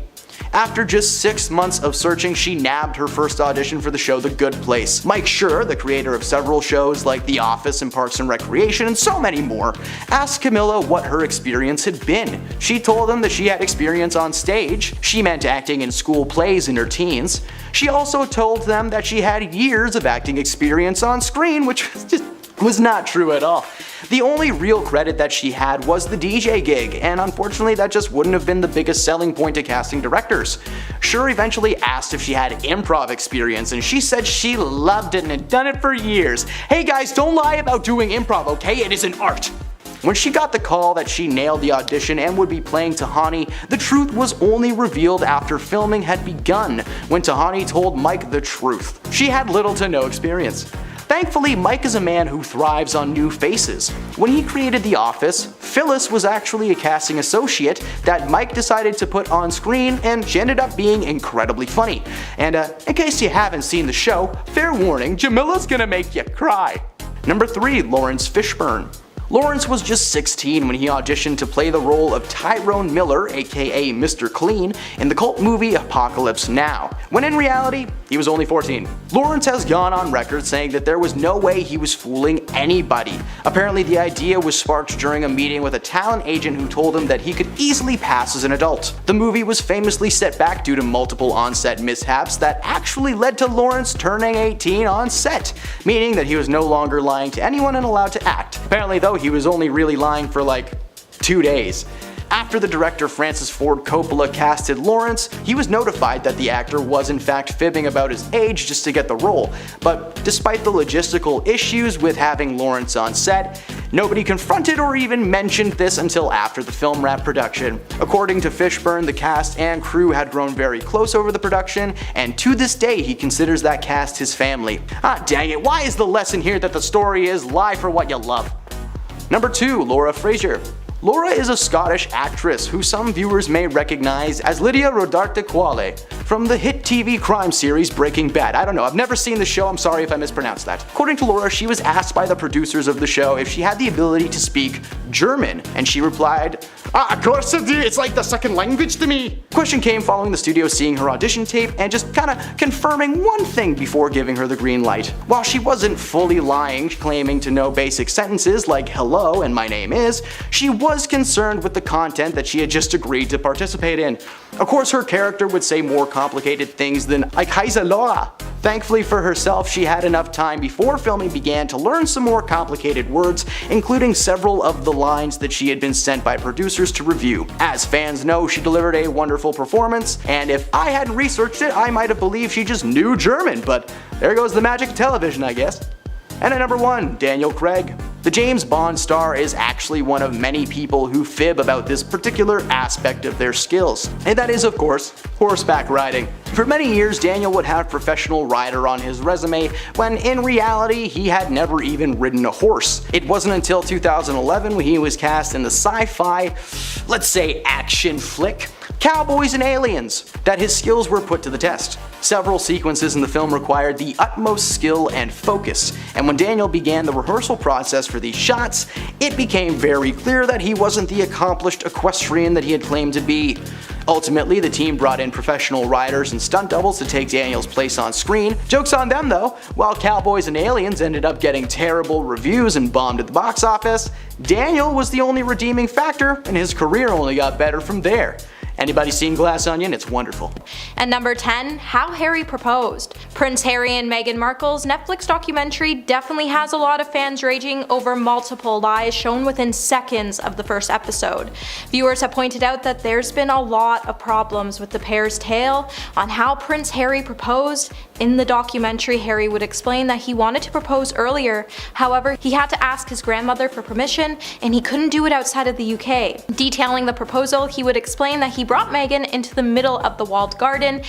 D: After just 6 months of searching, she nabbed her first audition for the show The Good Place. Mike Schur, the creator of several shows like The Office and Parks and Recreation and so many more, asked Camilla what her experience had been. She told him that she had experience on stage. She meant acting in school plays in her teens. She also told them that she had years of acting experience on screen, which was not true at all. The only real credit that she had was the DJ gig, and unfortunately that just wouldn't have been the biggest selling point to casting directors. Schur eventually asked if she had improv experience, and she said she loved it and had done it for years. Hey guys, don't lie about doing improv, okay? It is an art. When she got the call that she nailed the audition and would be playing Tahani, the truth was only revealed after filming had begun, when Tahani told Mike the truth. She had little to no experience. Thankfully, Mike is a man who thrives on new faces. When he created The Office, Phyllis was actually a casting associate that Mike decided to put on screen, and she ended up being incredibly funny. And in case you haven't seen the show, fair warning, Jamila's gonna make you cry. Number 3. Lawrence Fishburne. Lawrence was just 16 when he auditioned to play the role of Tyrone Miller, aka Mr. Clean, in the cult movie Apocalypse Now, when in reality, he was only 14. Lawrence has gone on record saying that there was no way he was fooling anybody. Apparently the idea was sparked during a meeting with a talent agent who told him that he could easily pass as an adult. The movie was famously set back due to multiple on-set mishaps that actually led to Lawrence turning 18 on set, meaning that he was no longer lying to anyone and allowed to act. Apparently though, he was only really lying for like 2 days. After the director Francis Ford Coppola casted Lawrence, he was notified that the actor was in fact fibbing about his age just to get the role, but despite the logistical issues with having Lawrence on set, nobody confronted or even mentioned this until after the film wrapped production. According to Fishburne, the cast and crew had grown very close over the production, and to this day he considers that cast his family. Ah dang it, why is the lesson here that the story is lie for what you love? Number 2. Laura Fraser. Laura is a Scottish actress who some viewers may recognize as Lydia Rodarte Quale from the hit TV crime series Breaking Bad. I don't know, I've never seen the show, I'm sorry if I mispronounced that. According to Laura, she was asked by the producers of the show if she had the ability to speak German, and she replied, of course I do, it's like the second language to me. Question came following the studio seeing her audition tape and just kinda confirming one thing before giving her the green light. While she wasn't fully lying, claiming to know basic sentences like hello and my name is, she was concerned with the content that she had just agreed to participate in. Of course, her character would say more complicated things than "Ich heiße Laura." Thankfully for herself, she had enough time before filming began to learn some more complicated words, including several of the lines that she had been sent by producers to review. As fans know, she delivered a wonderful performance, and if I hadn't researched it, I might have believed she just knew German, but there goes the magic of television, I guess. And at number 1, Daniel Craig. The James Bond star is actually one of many people who fib about this particular aspect of their skills, and that is, of course, horseback riding. For many years, Daniel would have professional rider on his resume, when in reality he had never even ridden a horse. It wasn't until 2011 when he was cast in the sci-fi, let's say action flick, Cowboys and Aliens, that his skills were put to the test. Several sequences in the film required the utmost skill and focus, and when Daniel began the rehearsal process for these shots, it became very clear that he wasn't the accomplished equestrian that he had claimed to be. Ultimately, the team brought in professional riders and stunt doubles to take Daniel's place on screen. Joke's on them though, while Cowboys and Aliens ended up getting terrible reviews and bombed at the box office, Daniel was the only redeeming factor, and his career only got better from there. Anybody seen Glass Onion? It's wonderful.
B: And number 10, How Harry Proposed. Prince Harry and Meghan Markle's Netflix documentary definitely has a lot of fans raging over multiple lies shown within seconds of the first episode. Viewers have pointed out that there's been a lot of problems with the pair's tale on how Prince Harry proposed. In the documentary, Harry would explain that he wanted to propose earlier, however, he had to ask his grandmother for permission and he couldn't do it outside of the UK. Detailing the proposal, he would explain that he brought Meghan into the middle of the walled garden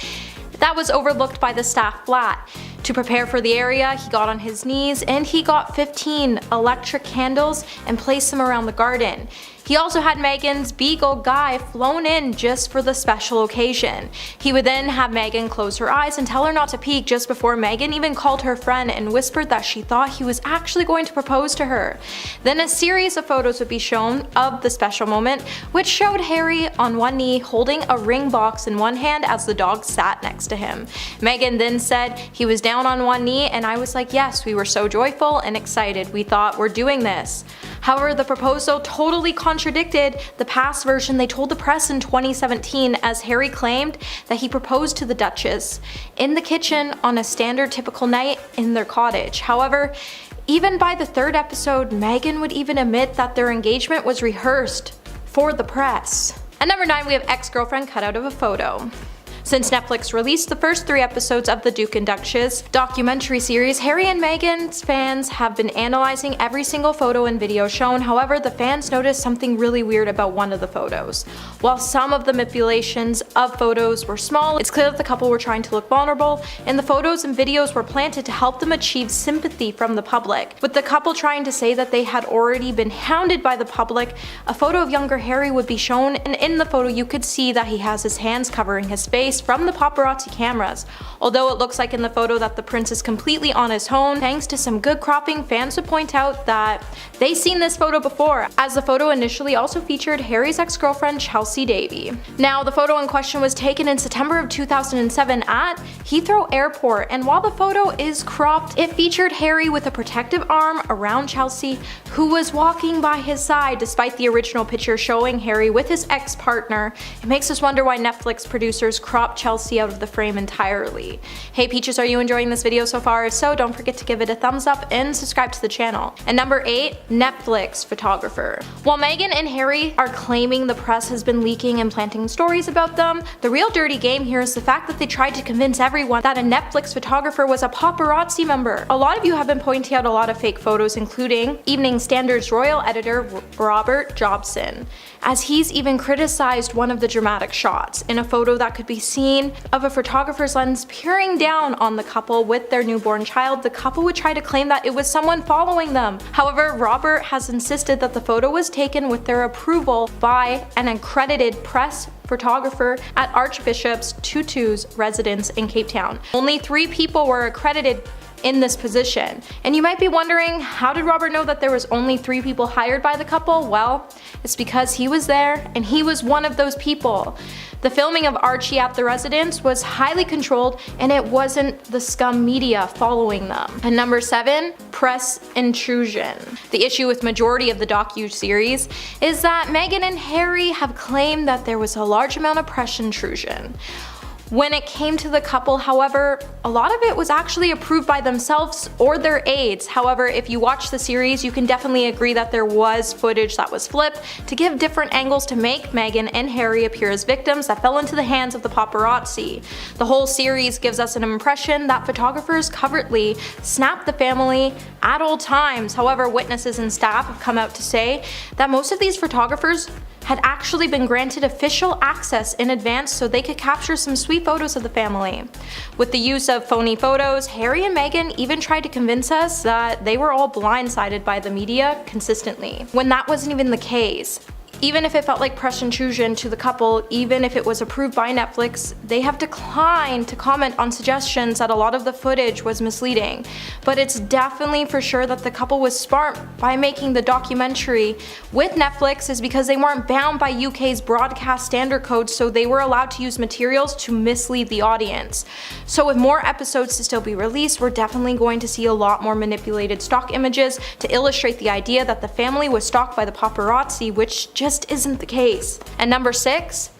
B: that was overlooked by the staff flat. To prepare for the area, he got on his knees and he got 15 electric candles and placed them around the garden. He also had Meghan's beagle Guy flown in just for the special occasion. He would then have Meghan close her eyes and tell her not to peek just before Meghan even called her friend and whispered that she thought he was actually going to propose to her. Then a series of photos would be shown of the special moment, which showed Harry on one knee holding a ring box in one hand as the dog sat next to him. Meghan then said he was down on one knee, and I was like, yes, we were so joyful and excited, we thought we're doing this. However, the proposal totally contradicted the past version they told the press in 2017, as Harry claimed that he proposed to the Duchess in the kitchen on a standard typical night in their cottage. However, even by the third episode, Meghan would even admit that their engagement was rehearsed for the press. At number 9, we have ex-girlfriend cut out of a photo. Since Netflix released the first 3 episodes of the Duke and Duchess documentary series, Harry and Meghan's fans have been analyzing every single photo and video shown. However, the fans noticed something really weird about one of the photos. While some of the manipulations of photos were small, it's clear that the couple were trying to look vulnerable, and the photos and videos were planted to help them achieve sympathy from the public. With the couple trying to say that they had already been hounded by the public, a photo of younger Harry would be shown, and in the photo you could see that he has his hands covering his face from the paparazzi cameras. Although it looks like in the photo that the prince is completely on his own, thanks to some good cropping, fans would point out that they've seen this photo before, as the photo initially also featured Harry's ex-girlfriend Chelsea Davy. Now, the photo in question was taken in September of 2007 at Heathrow Airport, and while the photo is cropped, it featured Harry with a protective arm around Chelsea, who was walking by his side, despite the original picture showing Harry with his ex-partner. It makes us wonder why Netflix producers cropped Chelsea out of the frame entirely. Hey Peaches, are you enjoying this video so far? If so, don't forget to give it a thumbs up and subscribe to the channel. And number 8, Netflix photographer. While Meghan and Harry are claiming the press has been leaking and planting stories about them, the real dirty game here is the fact that they tried to convince everyone that a Netflix photographer was a paparazzi member. A lot of you have been pointing out a lot of fake photos, including Evening Standard's royal editor Robert Jobson, as he's even criticized one of the dramatic shots in a photo that could be seen of a photographer's lens peering down on the couple with their newborn child. The couple would try to claim that it was someone following them. However, Robert has insisted that the photo was taken with their approval by an accredited press photographer at Archbishop Tutu's residence in Cape Town. Only 3 people were accredited in this position. And you might be wondering, how did Robert know that there was only 3 people hired by the couple? Well, it's because he was there and he was one of those people. The filming of Archie at the residence was highly controlled, and it wasn't the scum media following them. And number 7, press intrusion. The issue with majority of the docu-series is that Meghan and Harry have claimed that there was a large amount of press intrusion. When it came to the couple, however, a lot of it was actually approved by themselves or their aides. However, if you watch the series, you can definitely agree that there was footage that was flipped to give different angles to make Meghan and Harry appear as victims that fell into the hands of the paparazzi. The whole series gives us an impression that photographers covertly snapped the family at all times. However, witnesses and staff have come out to say that most of these photographers had actually been granted official access in advance so they could capture some sweet photos of the family. With the use of phony photos, Harry and Meghan even tried to convince us that they were all blindsided by the media consistently, when that wasn't even the case. Even if it felt like press intrusion to the couple, even if it was approved by Netflix, they have declined to comment on suggestions that a lot of the footage was misleading. But it's definitely for sure that the couple was smart by making the documentary with Netflix, is because they weren't bound by UK's broadcast standard code, so they were allowed to use materials to mislead the audience. So with more episodes to still be released, we're definitely going to see a lot more manipulated stock images to illustrate the idea that the family was stalked by the paparazzi, which just isn't the case. And number 6,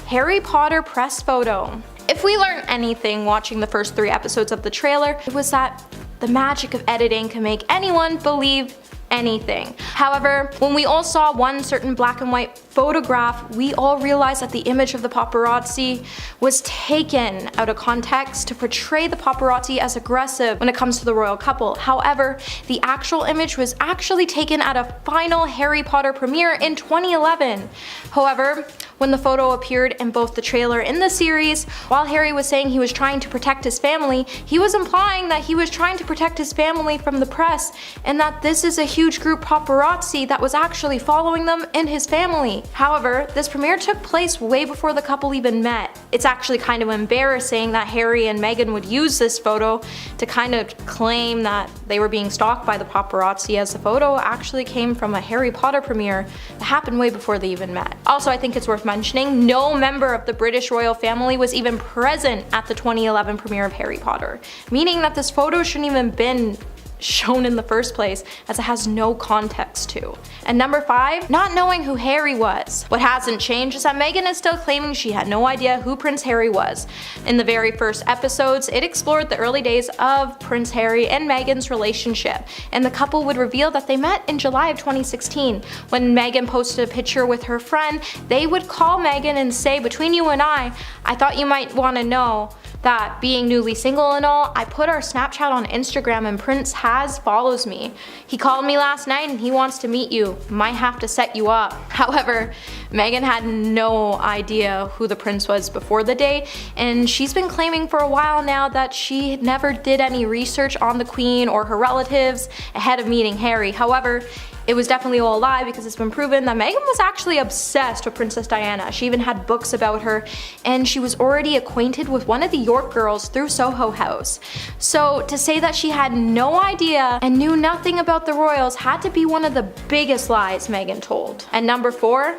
B: Harry Potter press photo. If we learned anything watching the first 3 episodes of the trailer, it was that the magic of editing can make anyone believe anything. However, when we all saw one certain black and white photograph, we all realized that the image of the paparazzi was taken out of context to portray the paparazzi as aggressive when it comes to the royal couple. However, the actual image was actually taken at a final Harry Potter premiere in 2011. However, when the photo appeared in both the trailer and the series, while Harry was saying he was trying to protect his family, he was implying that he was trying to protect his family from the press, and that this is a huge group paparazzi that was actually following them and his family. However, this premiere took place way before the couple even met. It's actually kind of embarrassing that Harry and Meghan would use this photo to kind of claim that they were being stalked by the paparazzi, as the photo actually came from a Harry Potter premiere that happened way before they even met. Also, I think it's worth mentioning, no member of the British royal family was even present at the 2011 premiere of Harry Potter, meaning that this photo shouldn't even been shown in the first place, as it has no context to. And number 5, not knowing who Harry was. What hasn't changed is that Meghan is still claiming she had no idea who Prince Harry was. In the very first episodes, it explored the early days of Prince Harry and Meghan's relationship, and the couple would reveal that they met in July of 2016. When Meghan posted a picture with her friend, they would call Meghan and say, "Between you and I thought you might want to know that being newly single and all, I put our Snapchat on Instagram and Prince follows me. He called me last night and he wants to meet you. Might have to set you up." However, Meghan had no idea who the prince was before the day, and she's been claiming for a while now that she never did any research on the Queen or her relatives ahead of meeting Harry. However, it was definitely all a lie, because it's been proven that Meghan was actually obsessed with Princess Diana. She even had books about her, and she was already acquainted with one of the York girls through Soho House. So to say that she had no idea and knew nothing about the royals had to be one of the biggest lies Meghan told. And number 4,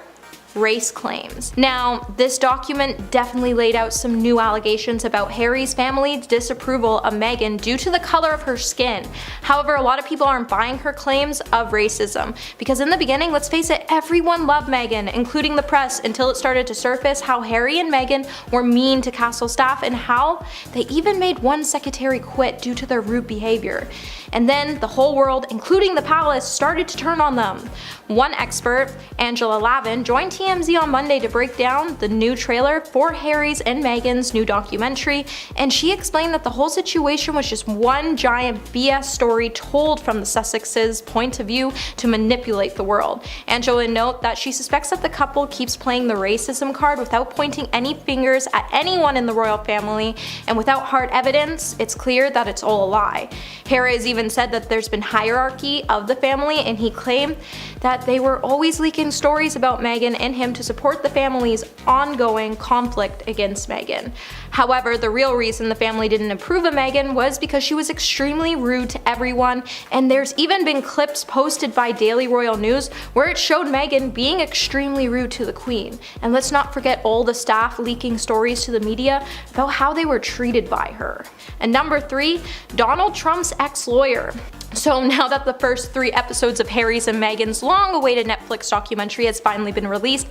B: race claims. Now, this document definitely laid out some new allegations about Harry's family's disapproval of Meghan due to the color of her skin. However, a lot of people aren't buying her claims of racism, because in the beginning, let's face it, everyone loved Meghan, including the press, until it started to surface how Harry and Meghan were mean to castle staff and how they even made one secretary quit due to their rude behavior. And then the whole world, including the palace, started to turn on them. One expert, Angela Lavin, joined TMZ on Monday to break down the new trailer for Harry's and Meghan's new documentary, and she explained that the whole situation was just one giant BS story told from the Sussexes' point of view to manipulate the world. Angela noted that she suspects that the couple keeps playing the racism card without pointing any fingers at anyone in the royal family, and without hard evidence, it's clear that it's all a lie. Harry has even said that there's been hierarchy of the family, and he claimed that they were always leaking stories about Meghan and him to support the family's ongoing conflict against Meghan. However, the real reason the family didn't approve of Meghan was because she was extremely rude to everyone, and there's even been clips posted by Daily Royal News where it showed Meghan being extremely rude to the Queen. And let's not forget all the staff leaking stories to the media about how they were treated by her. And number 3, Donald Trump's ex-lawyer. So now that the first 3 episodes of Harry's and Meghan's long-awaited Netflix documentary has finally been released,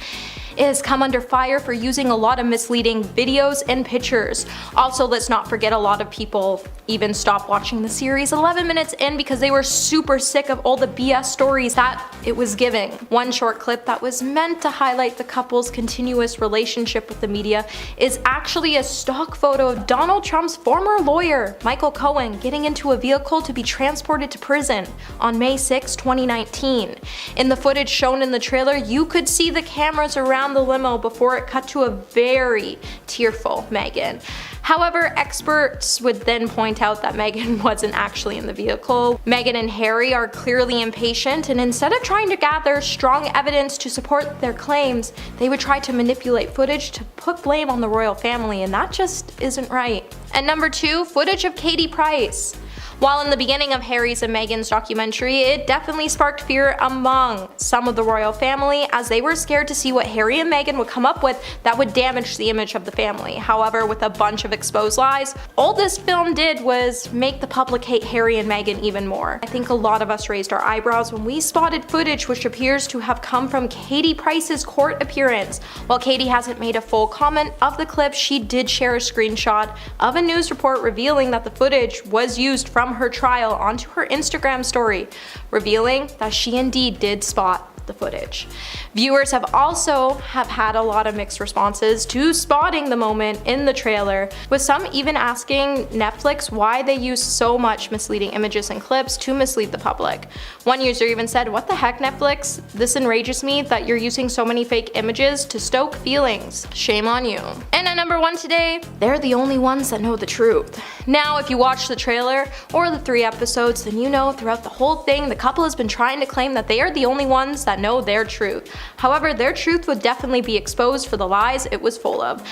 B: has come under fire for using a lot of misleading videos and pictures. Also, let's not forget a lot of people even stopped watching the series 11 minutes in because they were super sick of all the BS stories that it was giving. One short clip that was meant to highlight the couple's continuous relationship with the media is actually a stock photo of Donald Trump's former lawyer, Michael Cohen, getting into a vehicle to be transported to prison on May 6, 2019. In the footage shown in the trailer, you could see the cameras around the limo before it cut to a very tearful Meghan. However, experts would then point out that Meghan wasn't actually in the vehicle. Meghan and Harry are clearly impatient, and instead of trying to gather strong evidence to support their claims, they would try to manipulate footage to put blame on the royal family, and that just isn't right. And number 2, footage of Katie Price. While in the beginning of Harry's and Meghan's documentary, it definitely sparked fear among some of the royal family, as they were scared to see what Harry and Meghan would come up with that would damage the image of the family. However, with a bunch of exposed lies, all this film did was make the public hate Harry and Meghan even more. I think a lot of us raised our eyebrows when we spotted footage which appears to have come from Katie Price's court appearance. While Katie hasn't made a full comment of the clip, she did share a screenshot of a news report revealing that the footage was used from her trial onto her Instagram story, revealing that she indeed did spot the footage. Viewers have had a lot of mixed responses to spotting the moment in the trailer, with some even asking Netflix why they use so much misleading images and clips to mislead the public. One user even said, "What the heck, Netflix? This enrages me that you're using so many fake images to stoke feelings. Shame on you." And at number 1 today, they're the only ones that know the truth. Now, if you watch the trailer or the 3 episodes, then you know throughout the whole thing the couple has been trying to claim that they are the only ones that know their truth. However, their truth would definitely be exposed for the lies it was full of.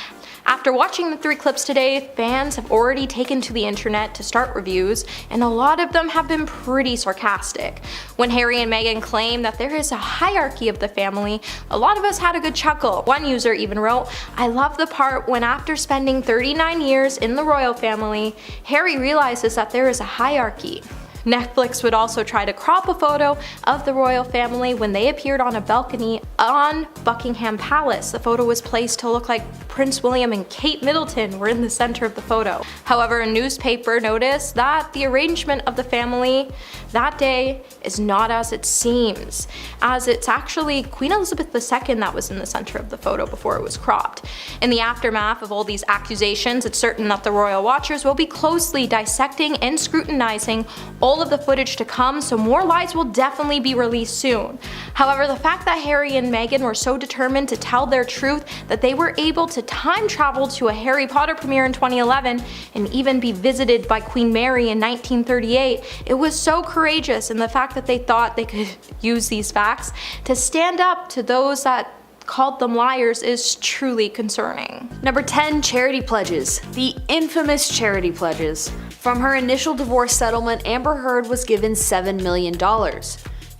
B: After watching the 3 clips today, fans have already taken to the internet to start reviews, and a lot of them have been pretty sarcastic. When Harry and Meghan claim that there is a hierarchy of the family, a lot of us had a good chuckle. One user even wrote, "I love the part when after spending 39 years in the royal family, Harry realizes that there is a hierarchy." Netflix would also try to crop a photo of the royal family when they appeared on a balcony on Buckingham Palace. The photo was placed to look like Prince William and Kate Middleton were in the center of the photo. However, a newspaper noticed that the arrangement of the family that day is not as it seems, as it's actually Queen Elizabeth II that was in the center of the photo before it was cropped. In the aftermath of all these accusations, it's certain that the royal watchers will be closely dissecting and scrutinizing all of the footage to come, so more lies will definitely be released soon. However, the fact that Harry and Meghan were so determined to tell their truth that they were able to time travel to a Harry Potter premiere in 2011 and even be visited by Queen Mary in 1938, it was so courageous, and the fact that they thought they could use these facts to stand up to those that called them liars is truly concerning.
C: Number 10, charity pledges. The infamous charity pledges. From her initial divorce settlement, Amber Heard was given $7 million.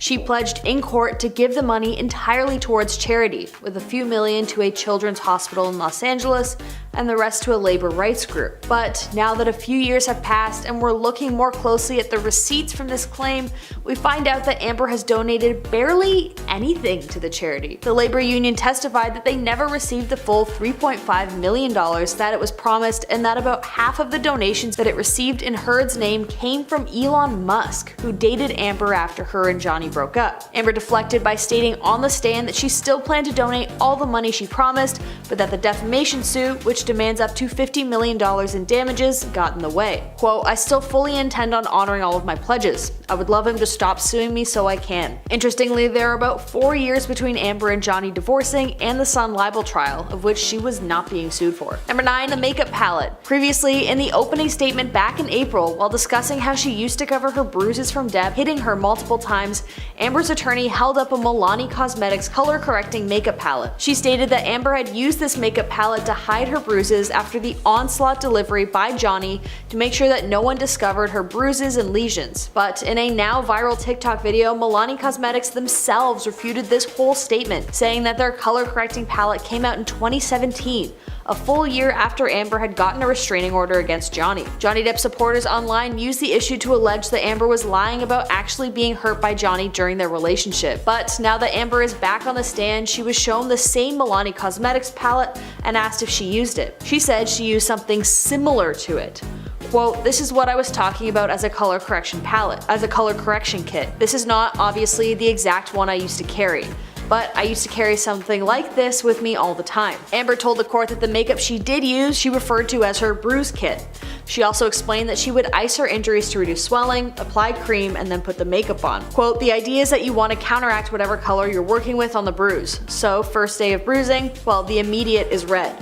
C: She pledged in court to give the money entirely towards charity, with a few million to a children's hospital in Los Angeles and the rest to a labor rights group. But now that a few years have passed and we're looking more closely at the receipts from this claim, we find out that Amber has donated barely anything to the charity. The labor union testified that they never received the full $3.5 million that it was promised, and that about half of the donations that it received in Heard's name came from Elon Musk, who dated Amber after her and Johnny broke up. Amber deflected by stating on the stand that she still planned to donate all the money she promised, but that the defamation suit, which demands up to $50 million in damages, got in the way. Quote, "I still fully intend on honoring all of my pledges. I would love him to stop suing me so I can." Interestingly, there are about 4 years between Amber and Johnny divorcing and the Sun libel trial, of which she was not being sued for. Number 9, the makeup palette. Previously, in the opening statement back in April, while discussing how she used to cover her bruises from Depp hitting her multiple times, Amber's attorney held up a Milani Cosmetics color correcting makeup palette. She stated that Amber had used this makeup palette to hide her
E: bruises after the onslaught delivery by Johnny to make sure that no one discovered her bruises and lesions. But in a now viral TikTok video, Milani Cosmetics themselves refuted this whole statement, saying that their color correcting palette came out in 2017. A full year after Amber had gotten a restraining order against Johnny. Johnny Depp supporters online used the issue to allege that Amber was lying about actually being hurt by Johnny during their relationship. But now that Amber is back on the stand, she was shown the same Milani Cosmetics palette and asked if she used it. She said she used something similar to it. Quote, "This is what I was talking about as a color correction palette, as a color correction kit. This is not obviously the exact one I used to carry, but I used to carry something like this with me all the time." Amber told the court that the makeup she did use she referred to as her bruise kit. She also explained that she would ice her injuries to reduce swelling, apply cream, and then put the makeup on. Quote, "The idea is that you want to counteract whatever color you're working with on the bruise. So first day of bruising, well, the immediate is red.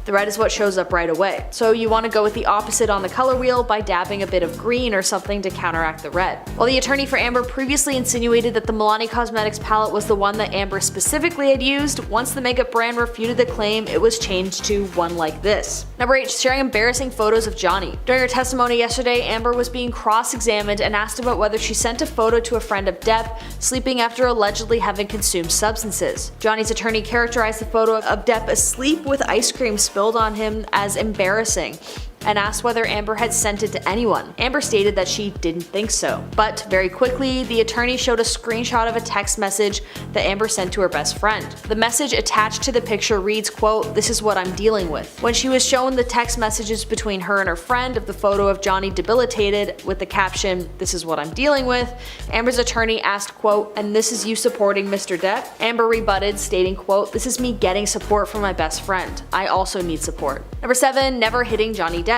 E: The red is what shows up right away. So you want to go with the opposite on the color wheel by dabbing a bit of green or something to counteract the red." While the attorney for Amber previously insinuated that the Milani Cosmetics palette was the one that Amber specifically had used, once the makeup brand refuted the claim, it was changed to one like this. Number 8. Sharing embarrassing photos of Johnny. During her testimony yesterday, Amber was being cross-examined and asked about whether she sent a photo to a friend of Depp sleeping after allegedly having consumed substances. Johnny's attorney characterized the photo of Depp asleep with ice cream spilled on him as embarrassing and asked whether Amber had sent it to anyone. Amber stated that she didn't think so. But very quickly, the attorney showed a screenshot of a text message that Amber sent to her best friend. The message attached to the picture reads, quote, "This is what I'm dealing with." When she was shown the text messages between her and her friend of the photo of Johnny debilitated with the caption, "This is what I'm dealing with," Amber's attorney asked, quote, "And this is you supporting Mr. Depp?" Amber rebutted, stating, quote, "This is me getting support from my best friend. I also need support." Number 7. Never hitting Johnny Depp.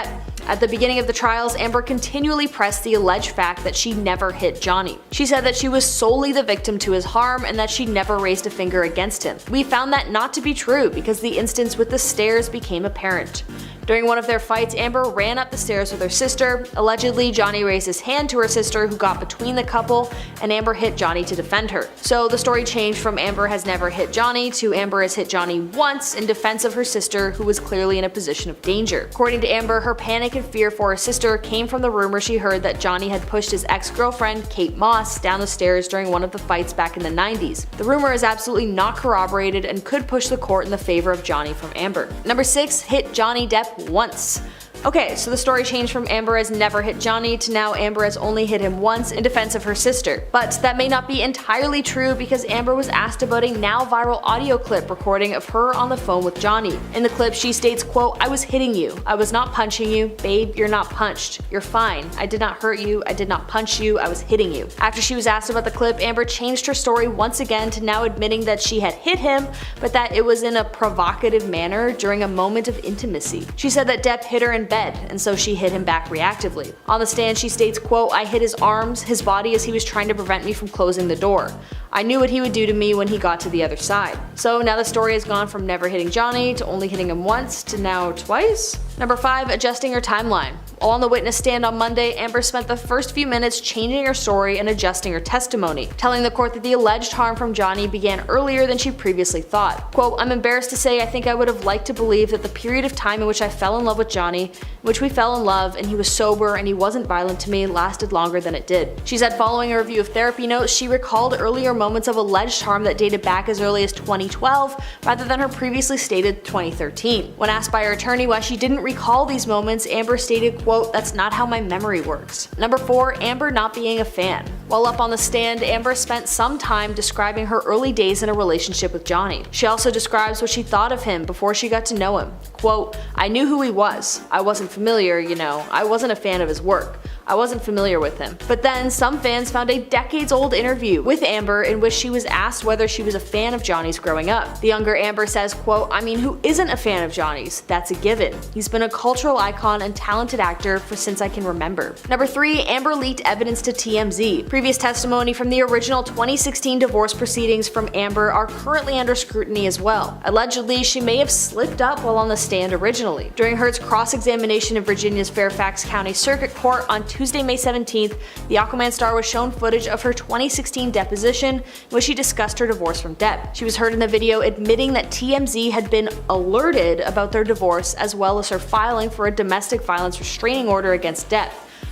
E: At the beginning of the trials, Amber continually pressed the alleged fact that she never hit Johnny. She said that she was solely the victim to his harm and that she never raised a finger against him. We found that not to be true because the instance with the stairs became apparent. During one of their fights, Amber ran up the stairs with her sister. Allegedly, Johnny raised his hand to her sister, who got between the couple, and Amber hit Johnny to defend her. So the story changed from Amber has never hit Johnny to Amber has hit Johnny once in defense of her sister, who was clearly in a position of danger. According to Amber, her panic and fear for her sister came from the rumor she heard that Johnny had pushed his ex-girlfriend, Kate Moss, down the stairs during one of the fights back in the 90s. The rumor is absolutely not corroborated and could push the court in the favor of Johnny from Amber. Number 6. Hit Johnny Depp once. Okay, so the story changed from Amber has never hit Johnny to now Amber has only hit him once in defense of her sister. But that may not be entirely true because Amber was asked about a now viral audio clip recording of her on the phone with Johnny. In the clip, she states, quote, "I was hitting you. I was not punching you. Babe, you're not punched. You're fine. I did not hurt you. I did not punch you. I was hitting you." After she was asked about the clip, Amber changed her story once again to now admitting that she had hit him, but that it was in a provocative manner during a moment of intimacy. She said that Depp hit her in bed, and so she hit him back reactively. On the stand, she states, quote, "I hit his arms, his body as he was trying to prevent me from closing the door. I knew what he would do to me when he got to the other side." So now the story has gone from never hitting Johnny to only hitting him once to now twice. Number 5. Adjusting her timeline. While on the witness stand on Monday, Amber spent the first few minutes changing her story and adjusting her testimony, telling the court that the alleged harm from Johnny began earlier than she previously thought. Quote, "I'm embarrassed to say I think I would have liked to believe that the period of time in which I fell in love with Johnny, in which we fell in love and he was sober and he wasn't violent to me, lasted longer than it did." She said following a review of therapy notes, she recalled earlier moments of alleged harm that dated back as early as 2012 rather than her previously stated 2013. When asked by her attorney why she didn't recall these moments, Amber stated, quote, "That's not how my memory works." Number 4. Amber not being a fan. While up on the stand, Amber spent some time describing her early days in a relationship with Johnny. She also describes what she thought of him before she got to know him. Quote, "I knew who he was. I wasn't familiar, I wasn't a fan of his work. I wasn't familiar with him." But then some fans found a decades-old interview with Amber in which she was asked whether she was a fan of Johnny's growing up. The younger Amber says, quote, "I mean, who isn't a fan of Johnny's? That's a given. He's been a cultural icon and talented actor since I can remember." Number 3. Amber leaked evidence to TMZ. Previously Previous testimony from the original 2016 divorce proceedings from Amber are currently under scrutiny as well. Allegedly, she may have slipped up while on the stand originally. During Heard's cross-examination in Virginia's Fairfax County Circuit Court on Tuesday, May 17th, the Aquaman star was shown footage of her 2016 deposition in which she discussed her divorce from Depp. She was heard in the video admitting that TMZ had been alerted about their divorce as well as her filing for a domestic violence restraining order against Depp,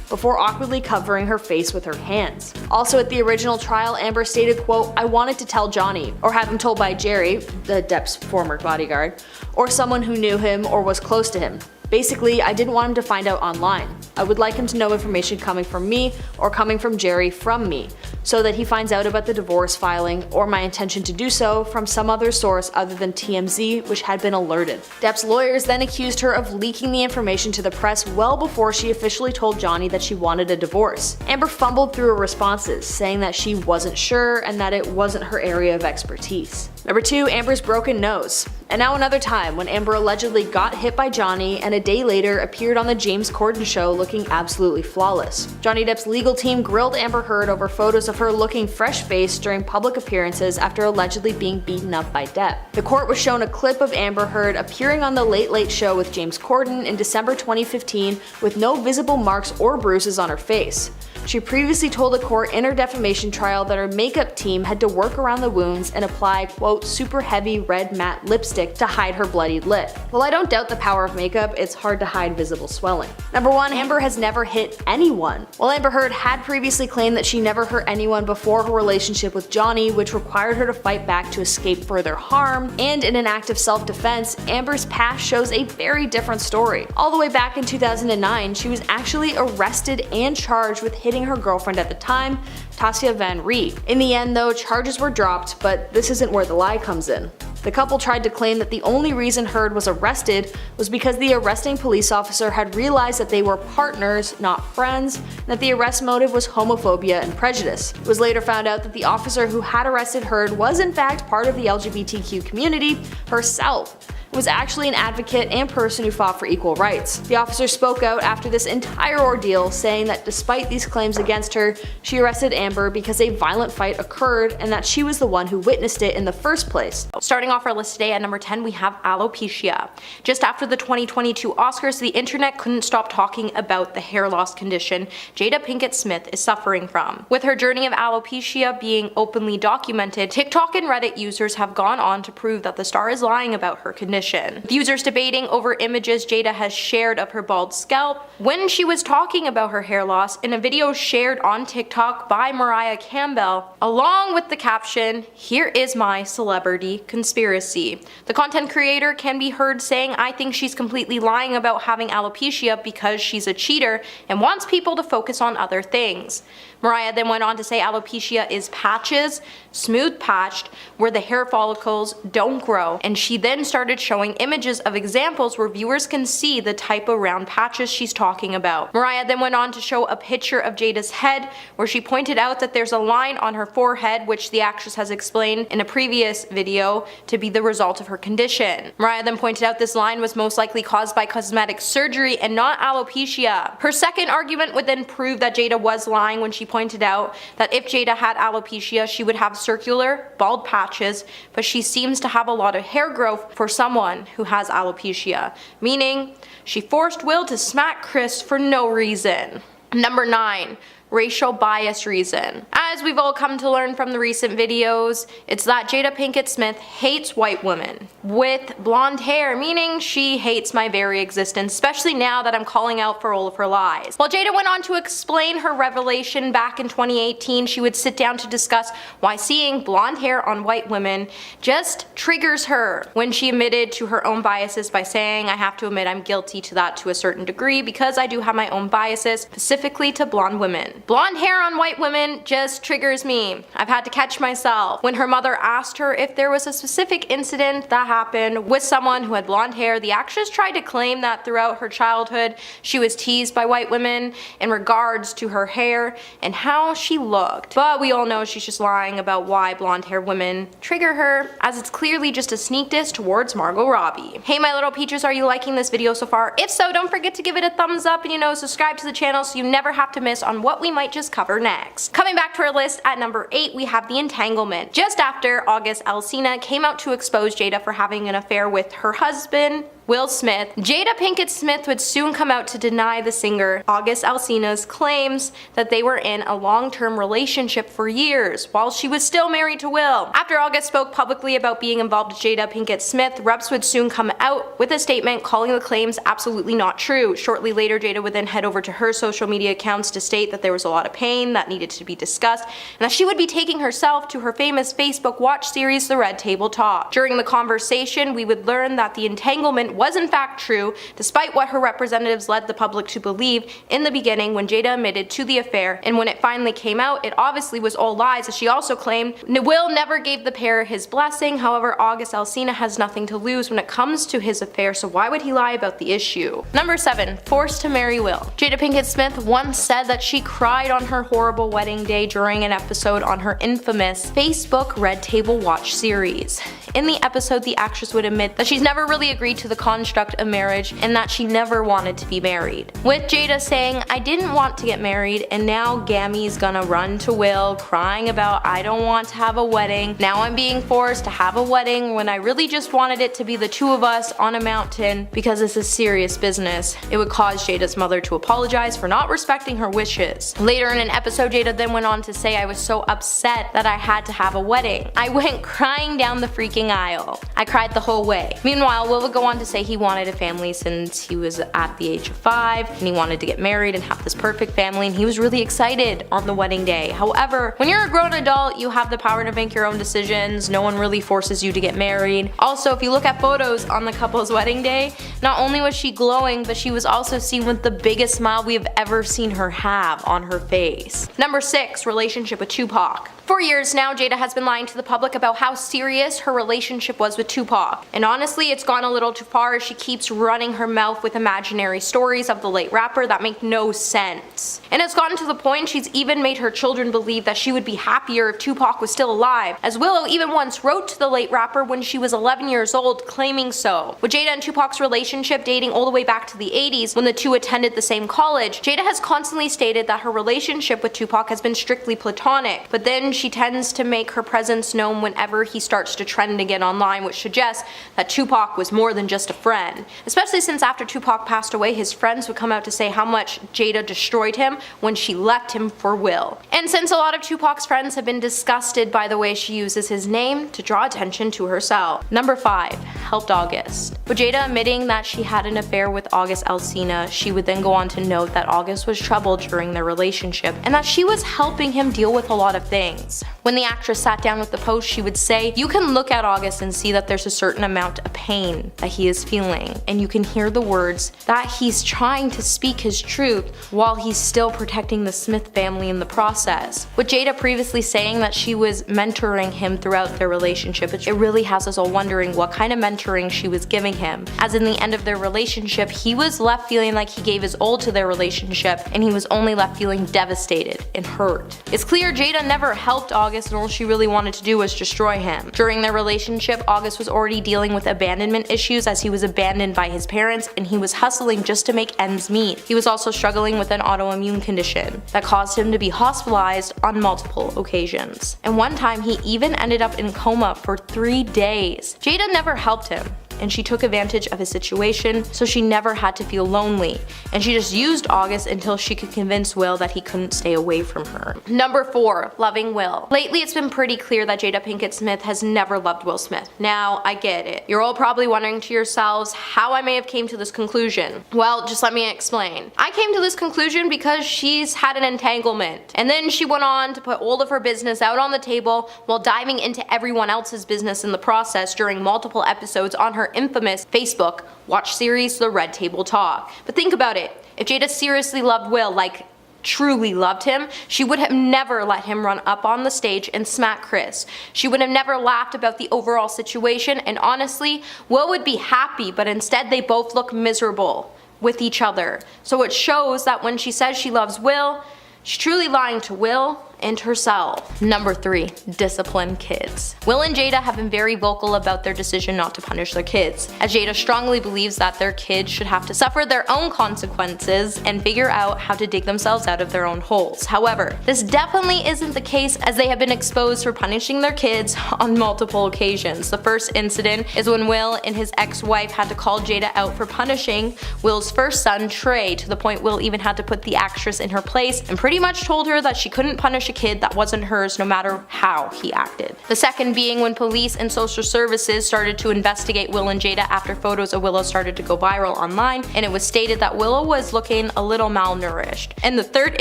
E: before awkwardly covering her face with her hands. Also at the original trial, Amber stated, quote, "I wanted to tell Johnny, or have him told by Jerry," the Depp's former bodyguard, "or someone who knew him or was close to him. Basically, I didn't want him to find out online. I would like him to know information coming from me or coming from Jerry from me, so that he finds out about the divorce filing or my intention to do so from some other source other than TMZ, which had been alerted." Depp's lawyers then accused her of leaking the information to the press well before she officially told Johnny that she wanted a divorce. Amber fumbled through her responses, saying that she wasn't sure and that it wasn't her area of expertise. Number 2, Amber's broken nose. And now another time when Amber allegedly got hit by Johnny and a day later appeared on the James Corden show looking absolutely flawless. Johnny Depp's legal team grilled Amber Heard over photos of her looking fresh-faced during public appearances after allegedly being beaten up by Depp. The court was shown a clip of Amber Heard appearing on the Late Late Show with James Corden in December 2015 with no visible marks or bruises on her face. She previously told the court in her defamation trial that her makeup team had to work around the wounds and apply, quote, super heavy red matte lipstick to hide her bloodied lip. While I don't doubt the power of makeup, it's hard to hide visible swelling. Number 1, Amber has never hit anyone. While Amber Heard had previously claimed that she never hurt anyone before her relationship with Johnny, which required her to fight back to escape further harm, and in an act of self-defense, Amber's past shows a very different story. All the way back in 2009, she was actually arrested and charged with hitting her girlfriend at the time, Tasia Van Ree. In the end though, charges were dropped, but this isn't where the lie comes in. The couple tried to claim that the only reason Heard was arrested was because the arresting police officer had realized that they were partners, not friends, and that the arrest motive was homophobia and prejudice. It was later found out that the officer who had arrested Heard was in fact part of the LGBTQ community herself. Was actually an advocate and person who fought for equal rights. The officer spoke out after this entire ordeal, saying that despite these claims against her, she arrested Amber because a violent fight occurred and that she was the one who witnessed it in the first place.
B: Starting off our list today at number 10, we have alopecia. Just after the 2022 Oscars, the internet couldn't stop talking about the hair loss condition Jada Pinkett Smith is suffering from. With her journey of alopecia being openly documented, TikTok and Reddit users have gone on to prove that the star is lying about her condition. With users debating over images Jada has shared of her bald scalp when she was talking about her hair loss in a video shared on TikTok by Mariah Campbell, along with the caption, "Here is my celebrity conspiracy." The content creator can be heard saying, "I think she's completely lying about having alopecia because she's a cheater and wants people to focus on other things." Mariah then went on to say alopecia is patches, smooth patched, where the hair follicles don't grow, and she then started showing images of examples where viewers can see the type of round patches she's talking about. Mariah then went on to show a picture of Jada's head, where she pointed out that there's a line on her forehead, which the actress has explained in a previous video to be the result of her condition. Mariah then pointed out this line was most likely caused by cosmetic surgery and not alopecia. Her second argument would then prove that Jada was lying when she pointed out that if Jada had alopecia, she would have circular, bald patches, but she seems to have a lot of hair growth for someone who has alopecia, meaning she forced Will to smack Chris for no reason. Number 9. Racial bias reason. As we've all come to learn from the recent videos, it's that Jada Pinkett Smith hates white women with blonde hair, meaning she hates my very existence, especially now that I'm calling out for all of her lies. While Jada went on to explain her revelation back in 2018, she would sit down to discuss why seeing blonde hair on white women just triggers her, when she admitted to her own biases by saying, "I have to admit I'm guilty to that to a certain degree because I do have my own biases, specifically to blonde women. Blonde hair on white women just triggers me. I've had to catch myself." When her mother asked her if there was a specific incident that happened with someone who had blonde hair, the actress tried to claim that throughout her childhood she was teased by white women in regards to her hair and how she looked. But we all know she's just lying about why blonde hair women trigger her, as it's clearly just a sneak diss towards Margot Robbie. Hey my little peaches, are you liking this video so far? If so, don't forget to give it a thumbs up and subscribe to the channel so you never have to miss on what we we might just cover next. Coming back to our list at number 8, we have the entanglement. Just after August Alsina came out to expose Jada for having an affair with her husband, Will Smith, Jada Pinkett Smith would soon come out to deny the singer August Alsina's claims that they were in a long-term relationship for years while she was still married to Will. After August spoke publicly about being involved with Jada Pinkett Smith, reps would soon come out with a statement calling the claims absolutely not true. Shortly later, Jada would then head over to her social media accounts to state that there was a lot of pain that needed to be discussed and that she would be taking herself to her famous Facebook watch series, The Red Table Talk. During the conversation, we would learn that the entanglement was in fact true, despite what her representatives led the public to believe in the beginning when Jada admitted to the affair, and when it finally came out, it obviously was all lies, as she also claimed Will never gave the pair his blessing. However, August Alsina has nothing to lose when it comes to his affair, so why would he lie about the issue? Number 7, forced to marry Will. Jada Pinkett Smith once said that she cried on her horrible wedding day during an episode on her infamous Facebook Red Table Watch series. In the episode, the actress would admit that she's never really agreed to the construct of marriage and that she never wanted to be married. With Jada saying, "I didn't want to get married and now Gammy's gonna run to Will crying about I don't want to have a wedding. Now I'm being forced to have a wedding when I really just wanted it to be the two of us on a mountain because this is serious business." It would cause Jada's mother to apologize for not respecting her wishes. Later in an episode, Jada then went on to say, "I was so upset that I had to have a wedding. I went crying down the freaking aisle. I cried the whole way." Meanwhile, Will would go on to say he wanted a family since he was at the age of 5 and he wanted to get married and have this perfect family, and he was really excited on the wedding day. However, when you're a grown adult, you have the power to make your own decisions. No one really forces you to get married. Also, if you look at photos on the couple's wedding day, not only was she glowing, but she was also seen with the biggest smile we have ever seen her have on her face. Number 6, relationship with Tupac. For years now, Jada has been lying to the public about how serious her relationship was with Tupac. And honestly, it's gone a little too far as she keeps running her mouth with imaginary stories of the late rapper that make no sense. And it's gotten to the point she's even made her children believe that she would be happier if Tupac was still alive, as Willow even once wrote to the late rapper when she was 11 years old claiming so. With Jada and Tupac's relationship dating all the way back to the 80s when the two attended the same college, Jada has constantly stated that her relationship with Tupac has been strictly platonic, but then she tends to make her presence known whenever he starts to trend again online, which suggests that Tupac was more than just a friend. Especially since after Tupac passed away, his friends would come out to say how much Jada destroyed him when she left him for Will. And since a lot of Tupac's friends have been disgusted by the way she uses his name to draw attention to herself. Number 5, helped August. With Jada admitting that she had an affair with August Alsina, she would then go on to note that August was troubled during their relationship and that she was helping him deal with a lot of things. When the actress sat down with the Post, she would say, "You can look at August and see that there's a certain amount of pain that he is feeling, and you can hear the words that he's trying to speak his truth while he's still protecting the Smith family in the process." With Jada previously saying that she was mentoring him throughout their relationship, it really has us all wondering what kind of mentoring she was giving him, as in the end of their relationship, he was left feeling like he gave his all to their relationship, and he was only left feeling devastated and hurt. It's clear Jada never helped August, and all she really wanted to do was destroy him. During their relationship, August was already dealing with abandonment issues as he was abandoned by his parents and he was hustling just to make ends meet. He was also struggling with an autoimmune condition that caused him to be hospitalized on multiple occasions. And one time he even ended up in a coma for 3 days. Jada never helped him, and she took advantage of his situation so she never had to feel lonely, and she just used August until she could convince Will that he couldn't stay away from her. Number 4, loving Will. Lately it's been pretty clear that Jada Pinkett Smith has never loved Will Smith. Now, I get it. You're all probably wondering to yourselves how I may have came to this conclusion. Well, just let me explain. I came to this conclusion because she's had an entanglement, and then she went on to put all of her business out on the table while diving into everyone else's business in the process during multiple episodes on her infamous Facebook watch series, The Red Table Talk. But think about it. If Jada seriously loved Will, like truly loved him, she would have never let him run up on the stage and smack Chris. She would have never laughed about the overall situation, and honestly, Will would be happy, but instead they both look miserable with each other. So it shows that when she says she loves Will, she's truly lying to Will and herself. Number 3. Discipline kids. Will and Jada have been very vocal about their decision not to punish their kids, as Jada strongly believes that their kids should have to suffer their own consequences and figure out how to dig themselves out of their own holes. However, this definitely isn't the case, as they have been exposed for punishing their kids on multiple occasions. The first incident is when Will and his ex-wife had to call Jada out for punishing Will's first son, Trey, to the point Will even had to put the actress in her place and pretty much told her that she couldn't punish a kid that wasn't hers no matter how he acted. The second being when police and social services started to investigate Will and Jada after photos of Willow started to go viral online, and it was stated that Willow was looking a little malnourished. And the third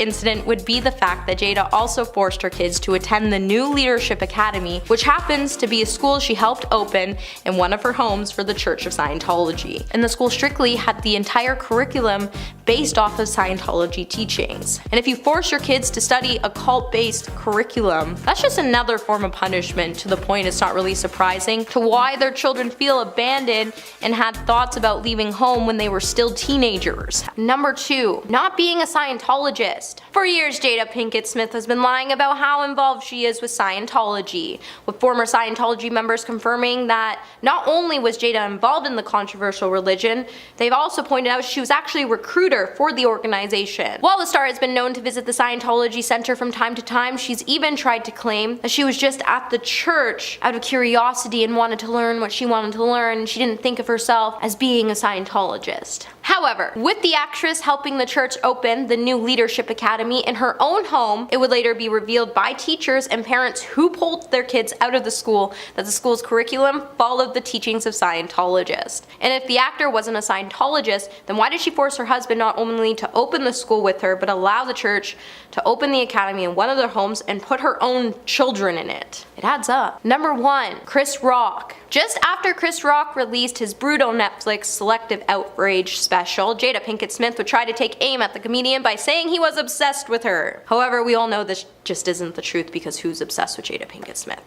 B: incident would be the fact that Jada also forced her kids to attend the New Leadership Academy, which happens to be a school she helped open in one of her homes for the Church of Scientology. And the school strictly had the entire curriculum based off of Scientology teachings. And if you force your kids to study a cult-based curriculum, that's just another form of punishment, to the point it's not really surprising to why their children feel abandoned and had thoughts about leaving home when they were still teenagers. Number 2. Not being a Scientologist. For years, Jada Pinkett Smith has been lying about how involved she is with Scientology, with former Scientology members confirming that not only was Jada involved in the controversial religion, they've also pointed out she was actually a recruiter for the organization. While the star has been known to visit the Scientology Center from time to time, she's even tried to claim that she was just at the church out of curiosity and wanted to learn what she wanted to learn. She didn't think of herself as being a Scientologist. However, with the actress helping the church open the New Leadership Academy in her own home, it would later be revealed by teachers and parents who pulled their kids out of the school that the school's curriculum followed the teachings of Scientologists. And if the actor wasn't a Scientologist, then why did she force her husband not only to open the school with her, but allow the church to open the academy in one of their homes and put her own children in it? It adds up. Number 1. Chris Rock. Just after Chris Rock released his brutal Netflix Selective Outrage special, Jada Pinkett Smith would try to take aim at the comedian by saying he was obsessed with her. However, we all know this just isn't the truth, because who's obsessed with Jada Pinkett Smith?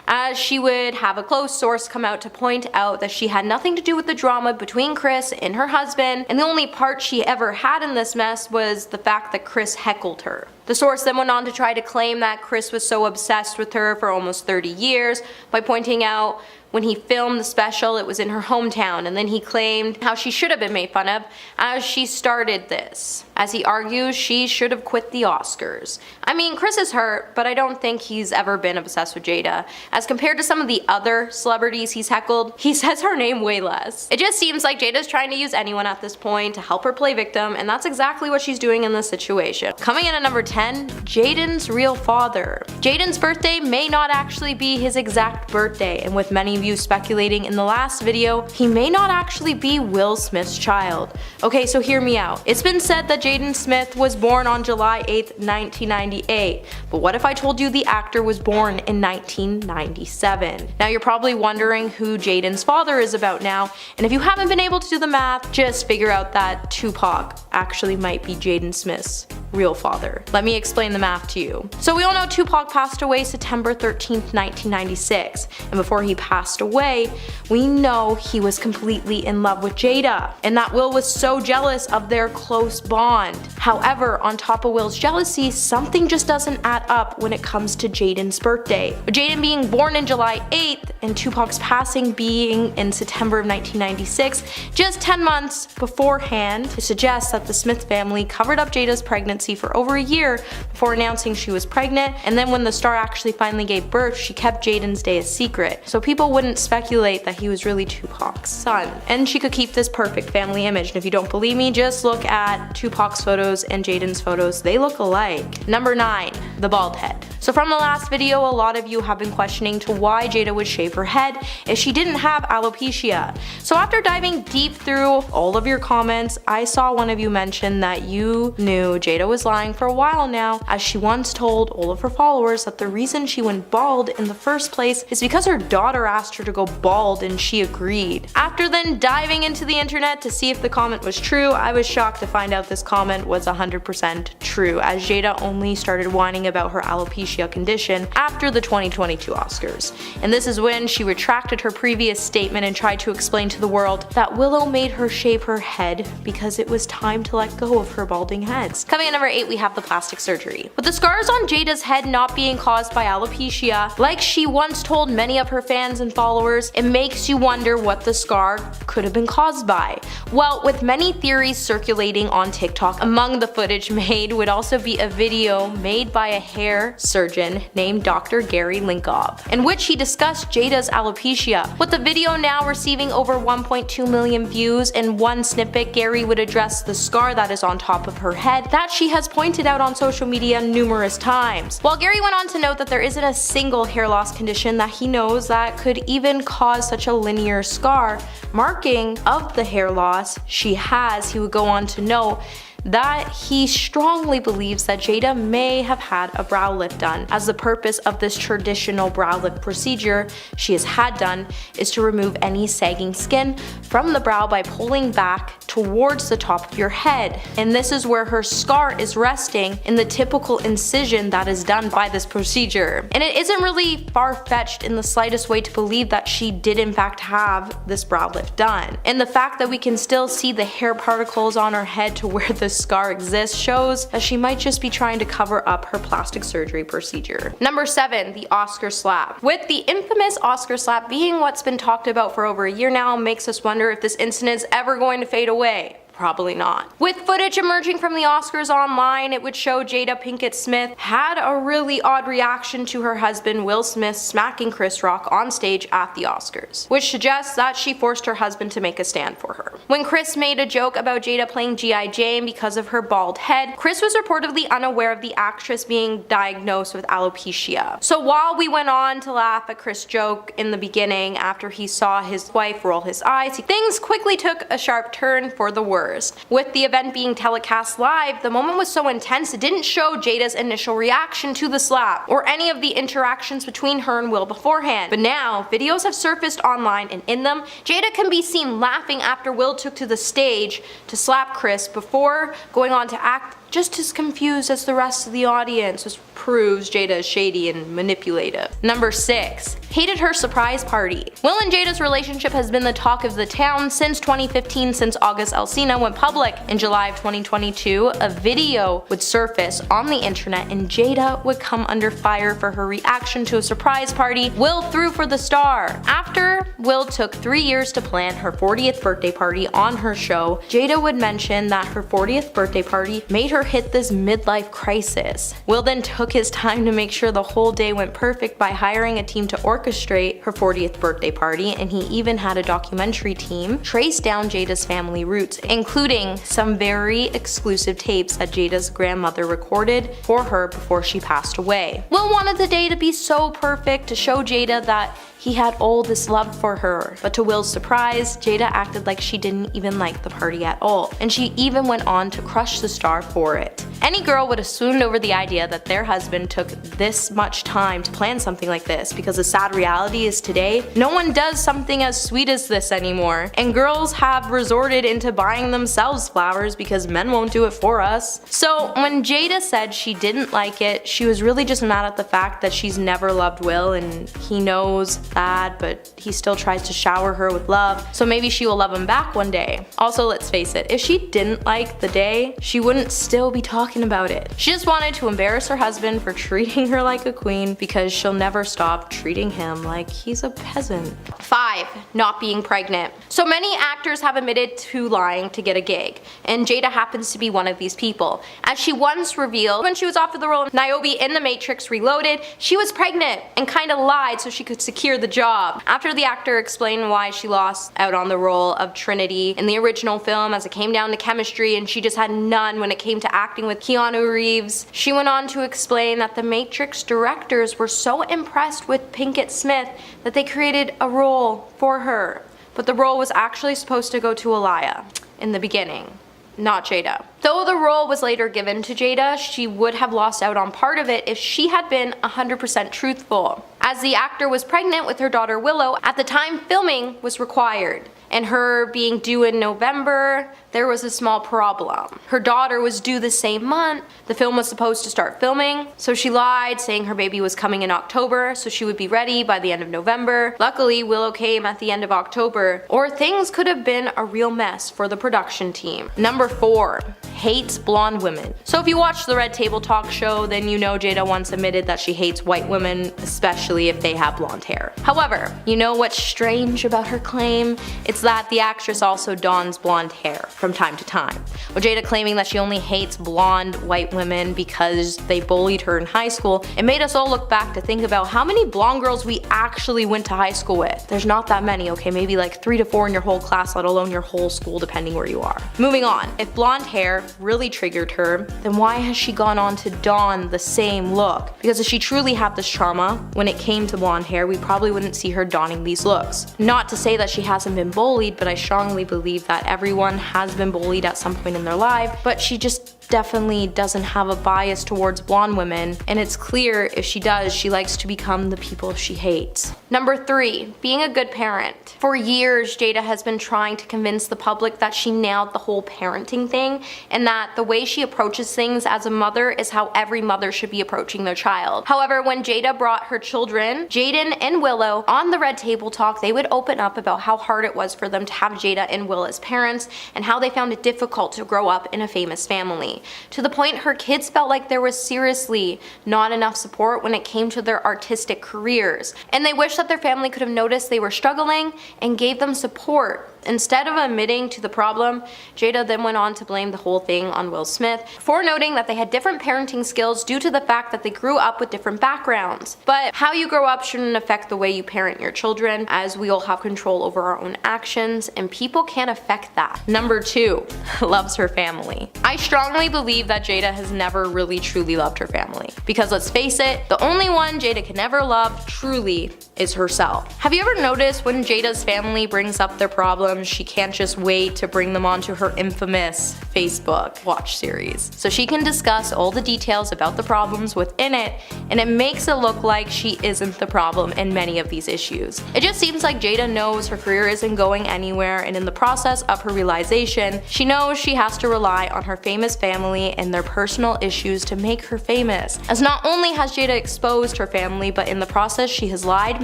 B: As she would have a close source come out to point out that she had nothing to do with the drama between Chris and her husband, and the only part she ever had in this mess was the fact that Chris heckled her. The source then went on to try to claim that Chris was so obsessed with her for almost 30 years by pointing out when he filmed the special, it was in her hometown, and then he claimed how she should have been made fun of as she started this. As he argues, she should have quit the Oscars. I mean, Chris is hurt, but I don't think he's ever been obsessed with Jada. As compared to some of the other celebrities he's heckled, he says her name way less. It just seems like Jada's trying to use anyone at this point to help her play victim, and that's exactly what she's doing in this situation. Coming in at number 10, Jaden's real father. Jaden's birthday may not actually be his exact birthday, and with many of you speculating in the last video, he may not actually be Will Smith's child. Okay, so hear me out. It's been said that Jaden Smith was born on July 8th, 1998, but what if I told you the actor was born in 1997? Now you're probably wondering who Jaden's father is about now, and if you haven't been able to do the math, just figure out that Tupac actually might be Jaden Smith's real father. Let me explain the math to you. So we all know Tupac passed away September 13th, 1996, and before he passed away, we know he was completely in love with Jada, and that Will was so jealous of their close bond. However, on top of Will's jealousy, something just doesn't add up when it comes to Jaden's birthday. With Jaden being born in July 8th and Tupac's passing being in September of 1996, just 10 months beforehand, it suggests that the Smith family covered up Jada's pregnancy for over a year before announcing she was pregnant, and then when the star actually finally gave birth, she kept Jaden's day a secret, so people wouldn't speculate that he was really Tupac's son. And she could keep this perfect family image, and if you don't believe me, just look at Tupac's photos and Jaden's photos, they look alike. Number 9, the bald head. So from the last video, a lot of you have been questioning to why Jada would shave her head if she didn't have alopecia. So after diving deep through all of your comments, I saw one of you mention that you knew Jada was lying for a while now, as she once told all of her followers that the reason she went bald in the first place is because her daughter asked her to go bald and she agreed. After then diving into the internet to see if the comment was true, I was shocked to find out this comment was 100% true, as Jada only started whining about her alopecia condition after the 2022 Oscars. And this is when then she retracted her previous statement and tried to explain to the world that Willow made her shave her head because it was time to let go of her balding heads. Coming at number 8, we have the plastic surgery. With the scars on Jada's head not being caused by alopecia, like she once told many of her fans and followers, it makes you wonder what the scar could have been caused by. Well, with many theories circulating on TikTok, among the footage made would also be a video made by a hair surgeon named Dr. Gary Linkob, in which he discussed Jada's alopecia. With the video now receiving over 1.2 million views, in one snippet Gary would address the scar that is on top of her head that she has pointed out on social media numerous times. While Gary went on to note that there isn't a single hair loss condition that he knows that could even cause such a linear scar marking of the hair loss she has, he would go on to note that he strongly believes that Jada may have had a brow lift done, as the purpose of this traditional brow lift procedure she has had done is to remove any sagging skin from the brow by pulling back towards the top of your head. And this is where her scar is resting in the typical incision that is done by this procedure. And it isn't really far-fetched in the slightest way to believe that she did in fact have this brow lift done. And the fact that we can still see the hair particles on her head to where the scar exists shows that she might just be trying to cover up her plastic surgery procedure. Number 7, the Oscar slap. With the infamous Oscar slap being what's been talked about for over a year now, makes us wonder if this incident is ever going to fade away. Probably not. With footage emerging from the Oscars online, it would show Jada Pinkett Smith had a really odd reaction to her husband Will Smith smacking Chris Rock on stage at the Oscars, which suggests that she forced her husband to make a stand for her. When Chris made a joke about Jada playing G.I. Jane because of her bald head, Chris was reportedly unaware of the actress being diagnosed with alopecia. So while we went on to laugh at Chris' joke in the beginning after he saw his wife roll his eyes, things quickly took a sharp turn for the worse. With the event being telecast live, the moment was so intense it didn't show Jada's initial reaction to the slap, or any of the interactions between her and Will beforehand. But now, videos have surfaced online, and in them, Jada can be seen laughing after Will took to the stage to slap Chris before going on to act just as confused as the rest of the audience, which proves Jada is shady and manipulative. Number 6. Hated her surprise party. Will and Jada's relationship has been the talk of the town since 2015, since August Alsina went public. In July of 2022, a video would surface on the internet and Jada would come under fire for her reaction to a surprise party Will threw for the star. After Will took 3 years to plan her 40th birthday party on her show, Jada would mention that her 40th birthday party made her hit this midlife crisis. Will then took his time to make sure the whole day went perfect by hiring a team to orchestrate her 40th birthday party, and he even had a documentary team trace down Jada's family roots, including some very exclusive tapes that Jada's grandmother recorded for her before she passed away. Will wanted the day to be so perfect to show Jada that he had all this love for her, but to Will's surprise, Jada acted like she didn't even like the party at all, and she even went on to crush the star for it. Any girl would have swooned over the idea that their husband took this much time to plan something like this, because the sad reality is today, no one does something as sweet as this anymore, and girls have resorted into buying themselves flowers because men won't do it for us. So when Jada said she didn't like it, she was really just mad at the fact that she's never loved Will, and he knows that, but he still tries to shower her with love, so maybe she will love him back one day. Also, let's face it, if she didn't like the day, she wouldn't still be talking about it. She just wanted to embarrass her husband for treating her like a queen, because she'll never stop treating him like he's a peasant. 5. Not being pregnant. So many actors have admitted to lying to get a gig, and Jada happens to be one of these people. As she once revealed when she was offered the role of Niobe in The Matrix Reloaded, she was pregnant and kinda lied so she could secure the job. After the actor explained why she lost out on the role of Trinity in the original film, as it came down to chemistry and she just had none when it came to acting with Keanu Reeves, she went on to explain that the Matrix directors were so impressed with Pinkett Smith that they created a role for her. But the role was actually supposed to go to Aliyah in the beginning, not Jada. Though the role was later given to Jada, she would have lost out on part of it if she had been 100% truthful, as the actor was pregnant with her daughter Willow at the time filming was required. And her being due in November, there was a small problem. Her daughter was due the same month. The film was supposed to start filming, so she lied, saying her baby was coming in October, so she would be ready by the end of November. Luckily, Willow came at the end of October, or things could have been a real mess for the production team. Number 4, hates blonde women. So if you watch the Red Table Talk show, then you know Jada once admitted that she hates white women, especially if they have blonde hair. However, you know what's strange about her claim? It's that the actress also dons blonde hair from time to time. With Jada claiming that she only hates blonde white women because they bullied her in high school, it made us all look back to think about how many blonde girls we actually went to high school with. There's not that many, okay? Maybe like 3 to 4 in your whole class, let alone your whole school, depending where you are. Moving on, if blonde hair really triggered her, then why has she gone on to don the same look? Because if she truly had this trauma, when it came to blonde hair, we probably wouldn't see her donning these looks. Not to say that she hasn't been bullied, but I strongly believe that everyone has been bullied at some point in their life, but she just definitely doesn't have a bias towards blonde women, and it's clear if she does, she likes to become the people she hates. Number 3, being a good parent. For years, Jada has been trying to convince the public that she nailed the whole parenting thing, and that the way she approaches things as a mother is how every mother should be approaching their child. However, when Jada brought her children, Jaden and Willow, on the Red Table Talk, they would open up about how hard it was for them to have Jada and Will as parents, and how they found it difficult to grow up in a famous family. To the point her kids felt like there was seriously not enough support when it came to their artistic careers, and they wished that their family could have noticed they were struggling and gave them support. Instead of admitting to the problem, Jada then went on to blame the whole thing on Will Smith for noting that they had different parenting skills due to the fact that they grew up with different backgrounds. But how you grow up shouldn't affect the way you parent your children, as we all have control over our own actions, and people can't affect that. Number 2, loves her family. I strongly believe that Jada has never really truly loved her family, because let's face it, the only one Jada can ever love truly is herself. Have you ever noticed when Jada's family brings up their problems, she can't just wait to bring them onto her infamous Facebook watch series, so she can discuss all the details about the problems within it, and it makes it look like she isn't the problem in many of these issues. It just seems like Jada knows her career isn't going anywhere, and in the process of her realization, she knows she has to rely on her famous family and their personal issues to make her famous, as not only has Jada exposed her family, but in the process she has lied,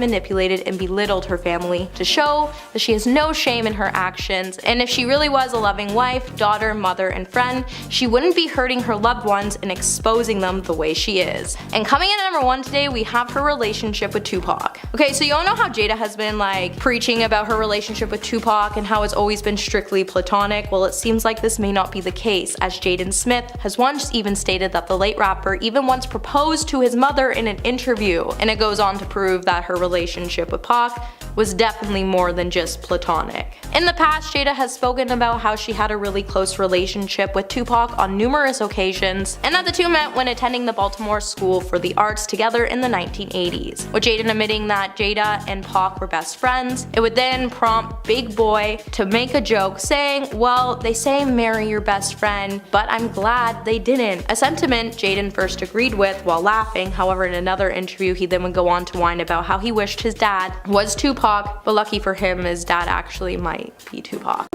B: manipulated, and belittled her family to show that she has no shame in her actions, and if she really was a loving wife, daughter, mother, and friend, she wouldn't be hurting her loved ones and exposing them the way she is. And coming in at number 1 today, we have her relationship with Tupac. Okay, so you all know how Jada has been like preaching about her relationship with Tupac and how it's always been strictly platonic. Well, it seems like this may not be the case, as Jaden Smith has once even stated that the late rapper even once proposed to his mother in an interview, and it goes on to prove that her relationship with Pac was definitely more than just platonic. In the past, Jada has spoken about how she had a really close relationship with Tupac on numerous occasions, and that the two met when attending the Baltimore School for the Arts together in the 1980s. With Jaden admitting that Jada and Pac were best friends, it would then prompt Big Boy to make a joke saying, well, they say marry your best friend, but I'm glad they didn't. A sentiment Jaden first agreed with while laughing. However, in another interview, he then would go on to whine about how he wished his dad was Tupac, but lucky for him, his dad actually might be Tupac.